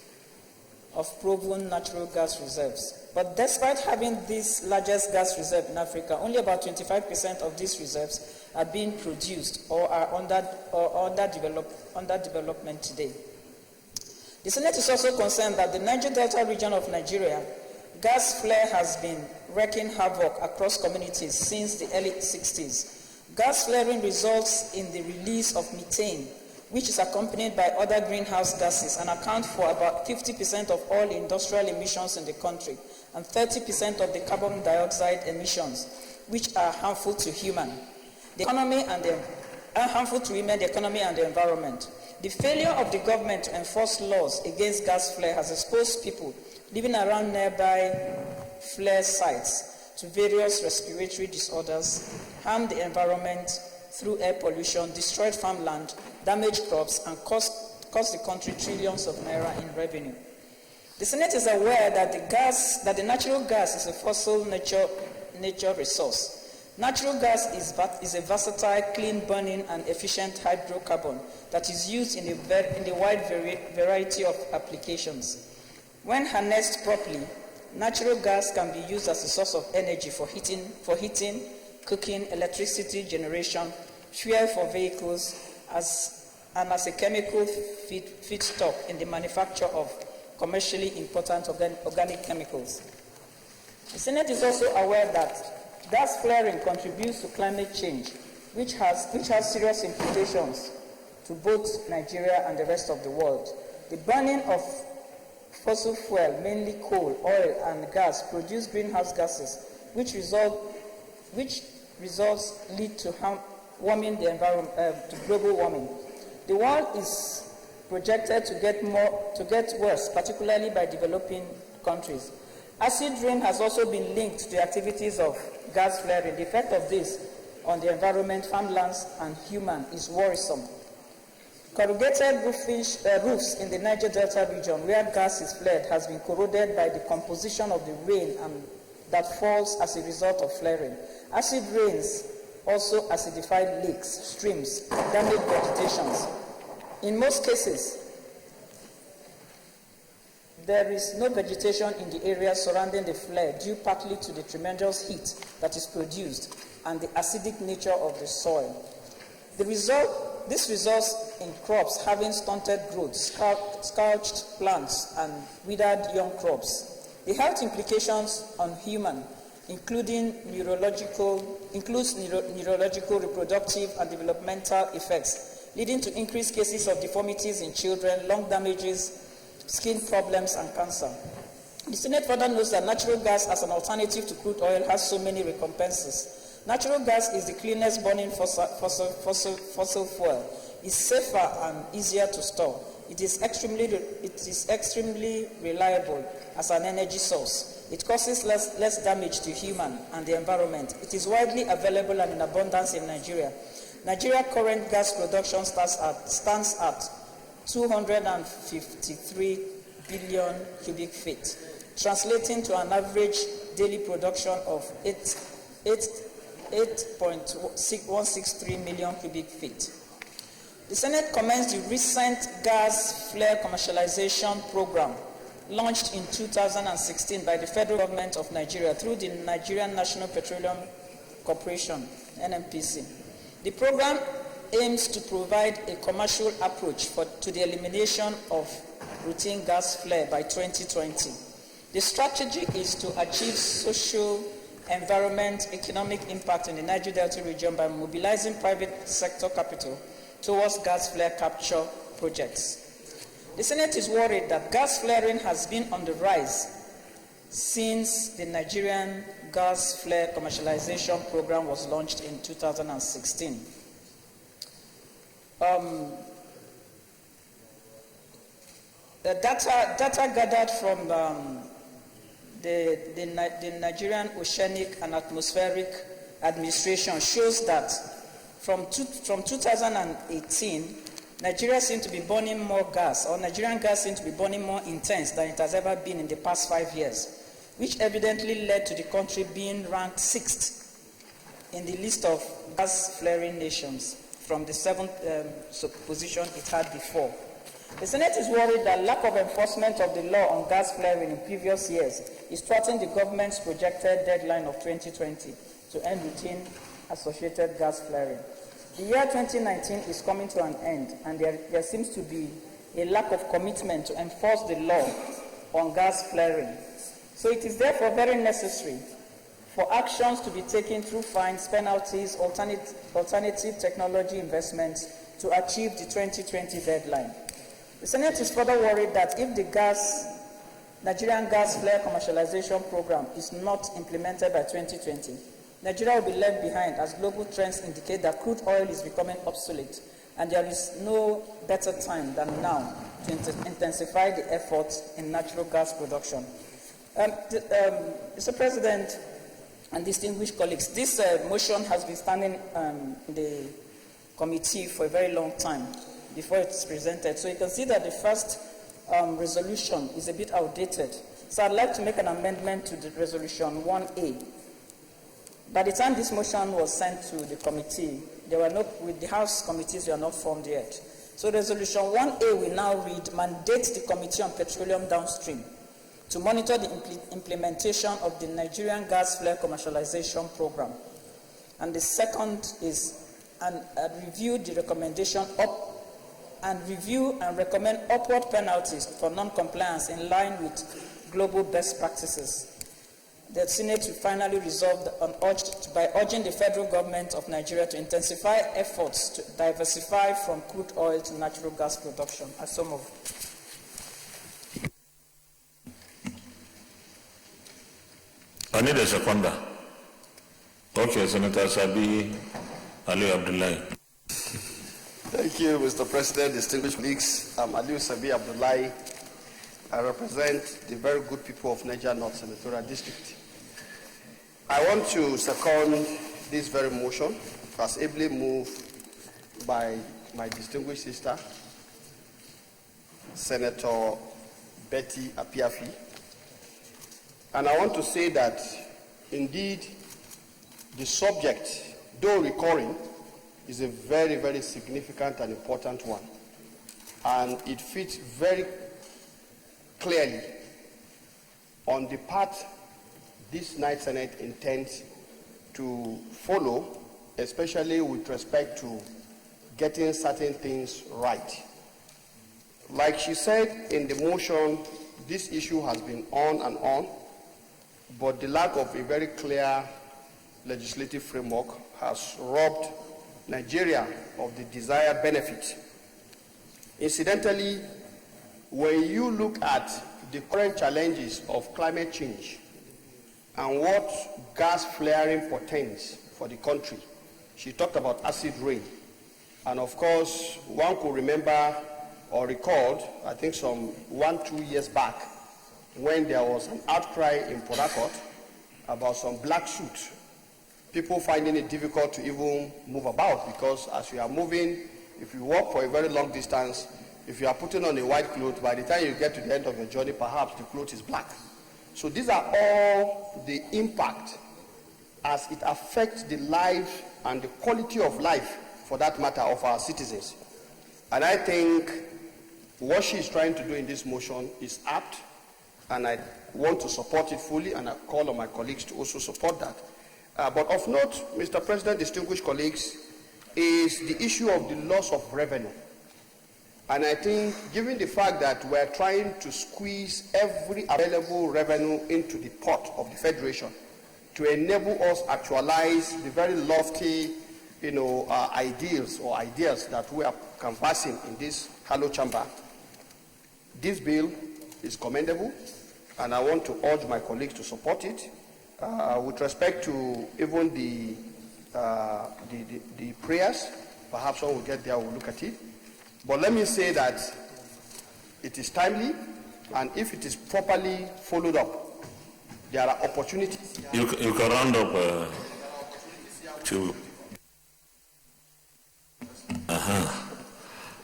[SPEAKER 5] of proven natural gas reserves. But despite having this largest gas reserve in Africa, only about 25% of these reserves are being produced or are under development today. The Senate is also concerned that the Niger Delta region of Nigeria, gas flare has been wreaking havoc across communities since the early 60s. Gas flaring results in the release of methane, which is accompanied by other greenhouse gases and accounts for about 50% of all industrial emissions in the country and 30% of the carbon dioxide emissions, which are harmful to the economy and the environment. The failure of the government to enforce laws against gas flare has exposed people living around nearby flare sites to various respiratory disorders, harmed the environment through air pollution, destroyed farmland, damaged crops, and cost the country trillions of naira in revenue. The Senate is aware that the natural gas is a fossil nature resource. Natural gas is a versatile, clean-burning, and efficient hydrocarbon that is used in a wide variety of applications. When harnessed properly, natural gas can be used as a source of energy for heating, cooking, electricity generation, fuel for vehicles, and as a chemical feedstock in the manufacture of commercially important organic chemicals. The Senate is also aware that gas flaring contributes to climate change, which has serious implications to both Nigeria and the rest of the world. The burning of fossil fuel, mainly coal, oil, and gas, produce greenhouse gases, which results lead to warming the environment, to global warming. The world is projected to get worse, particularly by developing countries. Acid rain has also been linked to the activities of gas flaring. The effect of this on the environment, farmlands, and human is worrisome. Corrugated roofs in the Niger Delta region where gas is flared has been corroded by the composition of the rain that falls as a result of flaring. Acid rains also acidified lakes, streams, damaged vegetations. In most cases, there is no vegetation in the area surrounding the flare due partly to the tremendous heat that is produced and the acidic nature of the soil. This results in crops having stunted growth, scorched plants, and withered young crops. The health implications on human includes neurological, reproductive, and developmental effects, leading to increased cases of deformities in children, lung damages, skin problems, and cancer. The Senate further notes that natural gas as an alternative to crude oil has so many recompenses. Natural gas is the cleanest burning fossil fuel. It's safer and easier to store. It is extremely reliable as an energy source. It causes less damage to human and the environment. It is widely available and in abundance in Nigeria. Nigeria's current gas production stands at 253 billion cubic feet, translating to an average daily production of 8.163 million cubic feet. The Senate commends the recent gas flare commercialization program launched in 2016 by the federal government of Nigeria through the Nigerian National Petroleum Corporation, NNPC. The program aims to provide a commercial approach to the elimination of routine gas flare by 2020. The strategy is to achieve social, environment, economic impact in the Niger Delta region by mobilizing private sector capital towards gas flare capture projects. The Senate is worried that gas flaring has been on the rise since the Nigerian gas flare commercialization program was launched in 2016. The data gathered from the Nigerian Oceanic and Atmospheric Administration shows that from 2018, Nigeria seems to be burning more gas, or Nigerian gas seems to be burning more intense than it has ever been in the past 5 years, which evidently led to the country being ranked 6th in the list of gas flaring nations from the 7th position it had before. The Senate is worried that lack of enforcement of the law on gas flaring in previous years is thwarting the government's projected deadline of 2020 to end routine associated gas flaring. The year 2019 is coming to an end, and there seems to be a lack of commitment to enforce the law on gas flaring. So it is therefore very necessary for actions to be taken through fines, penalties, alternative technology investments to achieve the 2020 deadline. The Senate is further worried that if the Nigerian gas flare commercialization program is not implemented by 2020, Nigeria will be left behind, as global trends indicate that crude oil is becoming obsolete, and there is no better time than now to intensify the efforts in natural gas production. Mr. President and distinguished colleagues, this motion has been standing in the committee for a very long time before it's presented. So you can see that the first resolution is a bit outdated. So I'd like to make an amendment to the resolution 1A. By the time this motion was sent to the committee, with the House committees were not formed yet. So resolution 1A will now read, mandate the Committee on Petroleum Downstream to monitor the implementation of the Nigerian gas flare commercialization program. And the second is review the recommendation and recommend upward penalties for non-compliance in line with global best practices. The Senate will finally resolve by urging the federal government of Nigeria to intensify efforts to diversify from crude oil to natural gas production. I so move.
[SPEAKER 2] I need a seconder. Okay, Senator Sabi Ali Abdullahi.
[SPEAKER 14] Thank you, Mr. President, distinguished colleagues. I'm Aliu Sabi Abdullahi. I represent the very good people of Niger North Senatorial District. I want to second this very motion, as ably moved by my distinguished sister, Senator Betty Apiafi. And I want to say that, indeed, the subject, though recurring, is a very, very significant and important one. And it fits very clearly on the path this night Senate intends to follow, especially with respect to getting certain things right. Like she said in the motion, this issue has been on and on, but the lack of a very clear legislative framework has robbed Nigeria of the desired benefit. Incidentally, when you look at the current challenges of climate change and what gas flaring portends for the country, she talked about acid rain. And of course, one could remember or recalled, I think some 1-2 years back, when there was an outcry in Port Harcourt about some black soot, people finding it difficult to even move about, because as you are moving, if you walk for a very long distance, if you are putting on a white cloth, by the time you get to the end of your journey, perhaps the cloth is black. So these are all the impact as it affects the life and the quality of life, for that matter, of our citizens. And I think what she is trying to do in this motion is apt, and I want to support it fully, and I call on my colleagues to also support that. But of note, Mr. President, distinguished colleagues, is the issue of the loss of revenue. And I think, given the fact that we're trying to squeeze every available revenue into the pot of the Federation,
[SPEAKER 7] to enable us actualize the very lofty, ideals or ideas that we are canvassing in this hollow chamber. This bill is commendable, and I want to urge my colleagues to support it. With respect to even the prayers, perhaps when we get there, we'll look at it. But let me say that it is timely, and if it is properly followed up, there are opportunities.
[SPEAKER 2] You can round up to.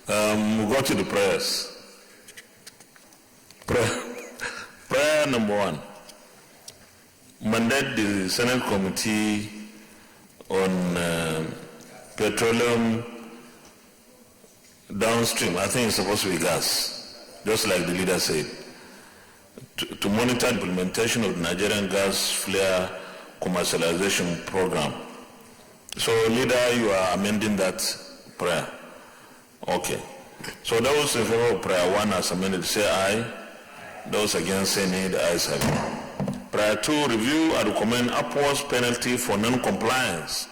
[SPEAKER 2] We'll go to the prayers. Prayer number 1. Mandate the Senate Committee on petroleum downstream. I think it's supposed to be gas, just like the leader said, to monitor implementation of the Nigerian gas flare commercialization program. So, leader, you are amending that prayer. Okay. So those in favor of prayer 1 as amended, say aye. Those against, say nay. The ayes have it. Prayer 2, review and recommend upwards penalty for non-compliance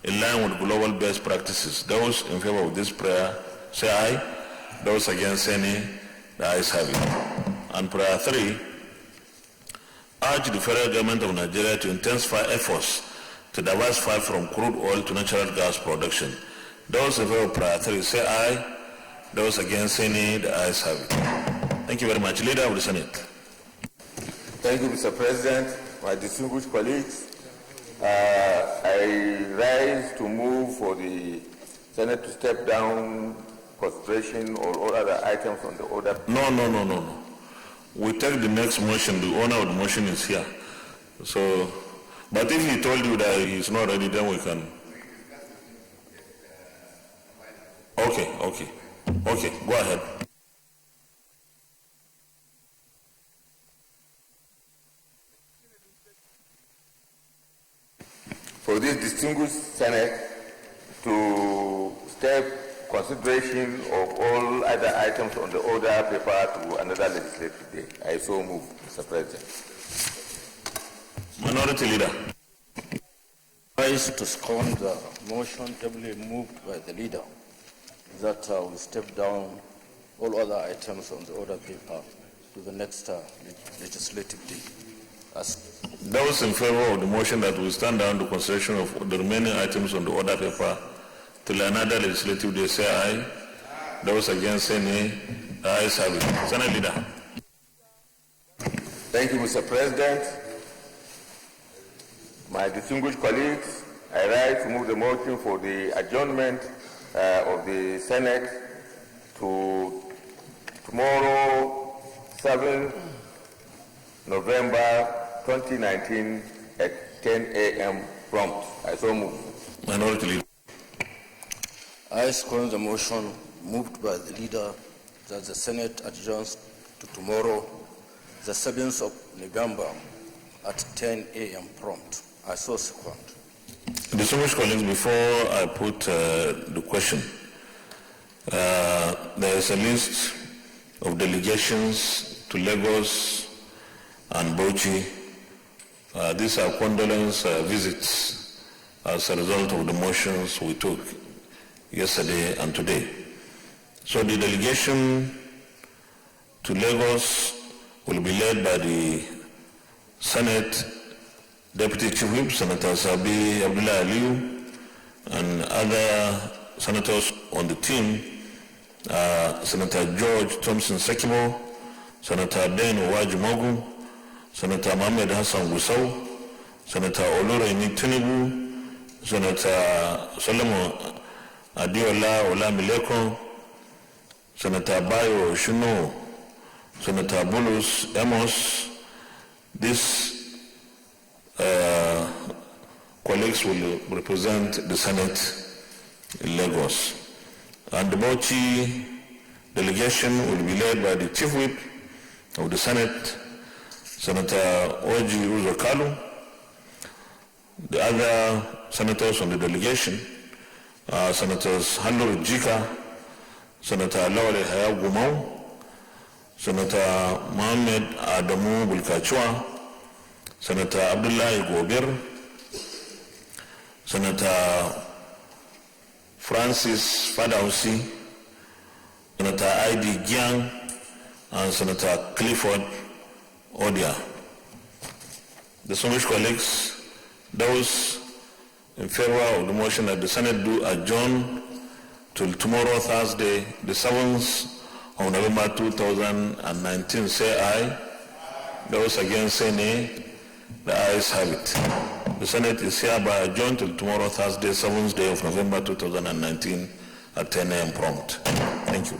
[SPEAKER 2] in line with global best practices. Those in favor of this prayer, say aye. Those against, say nay. The ayes have it. And prayer 3, urge the federal government of Nigeria to intensify efforts to diversify from crude oil to natural gas production. Those in favor of prayer 3, say aye. Those against, say nay. The ayes have it. Thank you very much. Leader of the Senate.
[SPEAKER 1] Thank you, Mr. President. My distinguished colleagues, I rise to move for the Senate to step down consideration or all other items on the order.
[SPEAKER 2] No. We take the next motion. The owner of the motion is here. So, but if he told you that he's not ready, then we can. Okay, go ahead.
[SPEAKER 1] For this distinguished Senate to step consideration of all other items on the order paper to another legislative day. I so move, Mr. President.
[SPEAKER 2] Minority Leader.
[SPEAKER 9] I rise to second the motion heavily moved by the leader that we step down all other items on the order paper to the next legislative day.
[SPEAKER 2] Those in favor of the motion that we stand down the consideration of the remaining items on the order paper till another legislative day, say aye. Those against, say nay. The ayes have it. Senate Leader.
[SPEAKER 1] Thank you, Mr. President. My distinguished colleagues, I rise to move the motion for the adjournment of the Senate to tomorrow, 7 November 2019 at 10 a.m. prompt. I so move.
[SPEAKER 2] Minority Leader.
[SPEAKER 9] I second the motion moved by the leader that the Senate adjourns to tomorrow, the 7th of November at 10 a.m. prompt. I so second.
[SPEAKER 2] Distinguished colleagues, before I put the question, there is a list of delegations to Lagos and Bauchi. These are condolence visits as a result of the motions we took yesterday and today. So the delegation to Lagos will be led by the Senate Deputy Chief Whip, Senator Sabi Abdullah Aliu, and other senators on the team, Senator George Thompson Sekibo, Senator Ben Owaju Senator Mohamed Hassan Gusau, Senator Oloremi Tinubu, Senator Solomon Adiola Olamileko, Senator Bayo Shuno, Senator Bulus Amos. These colleagues will represent the Senate in Lagos. And the Bauchi delegation will be led by the Chief Whip of the Senate, Senator Oji Uzokalu. The other senators on the delegation are Senators Halluru Jika, Senator Lawale Hayagumau, Senator Mohamed Adamu Bulkachua, Senator Abdullahi Gobir, Senator Francis Fadausi, Senator I.D. Gyang, and Senator Clifford Odia. Distinguished colleagues, those in favor of the motion that the Senate do adjourn till tomorrow, Thursday, the 7th of November 2019, say aye. Those against say nay. The ayes have it. The Senate is hereby adjourned till tomorrow, Thursday, 7th day of November 2019 at 10 a.m. prompt. Thank you.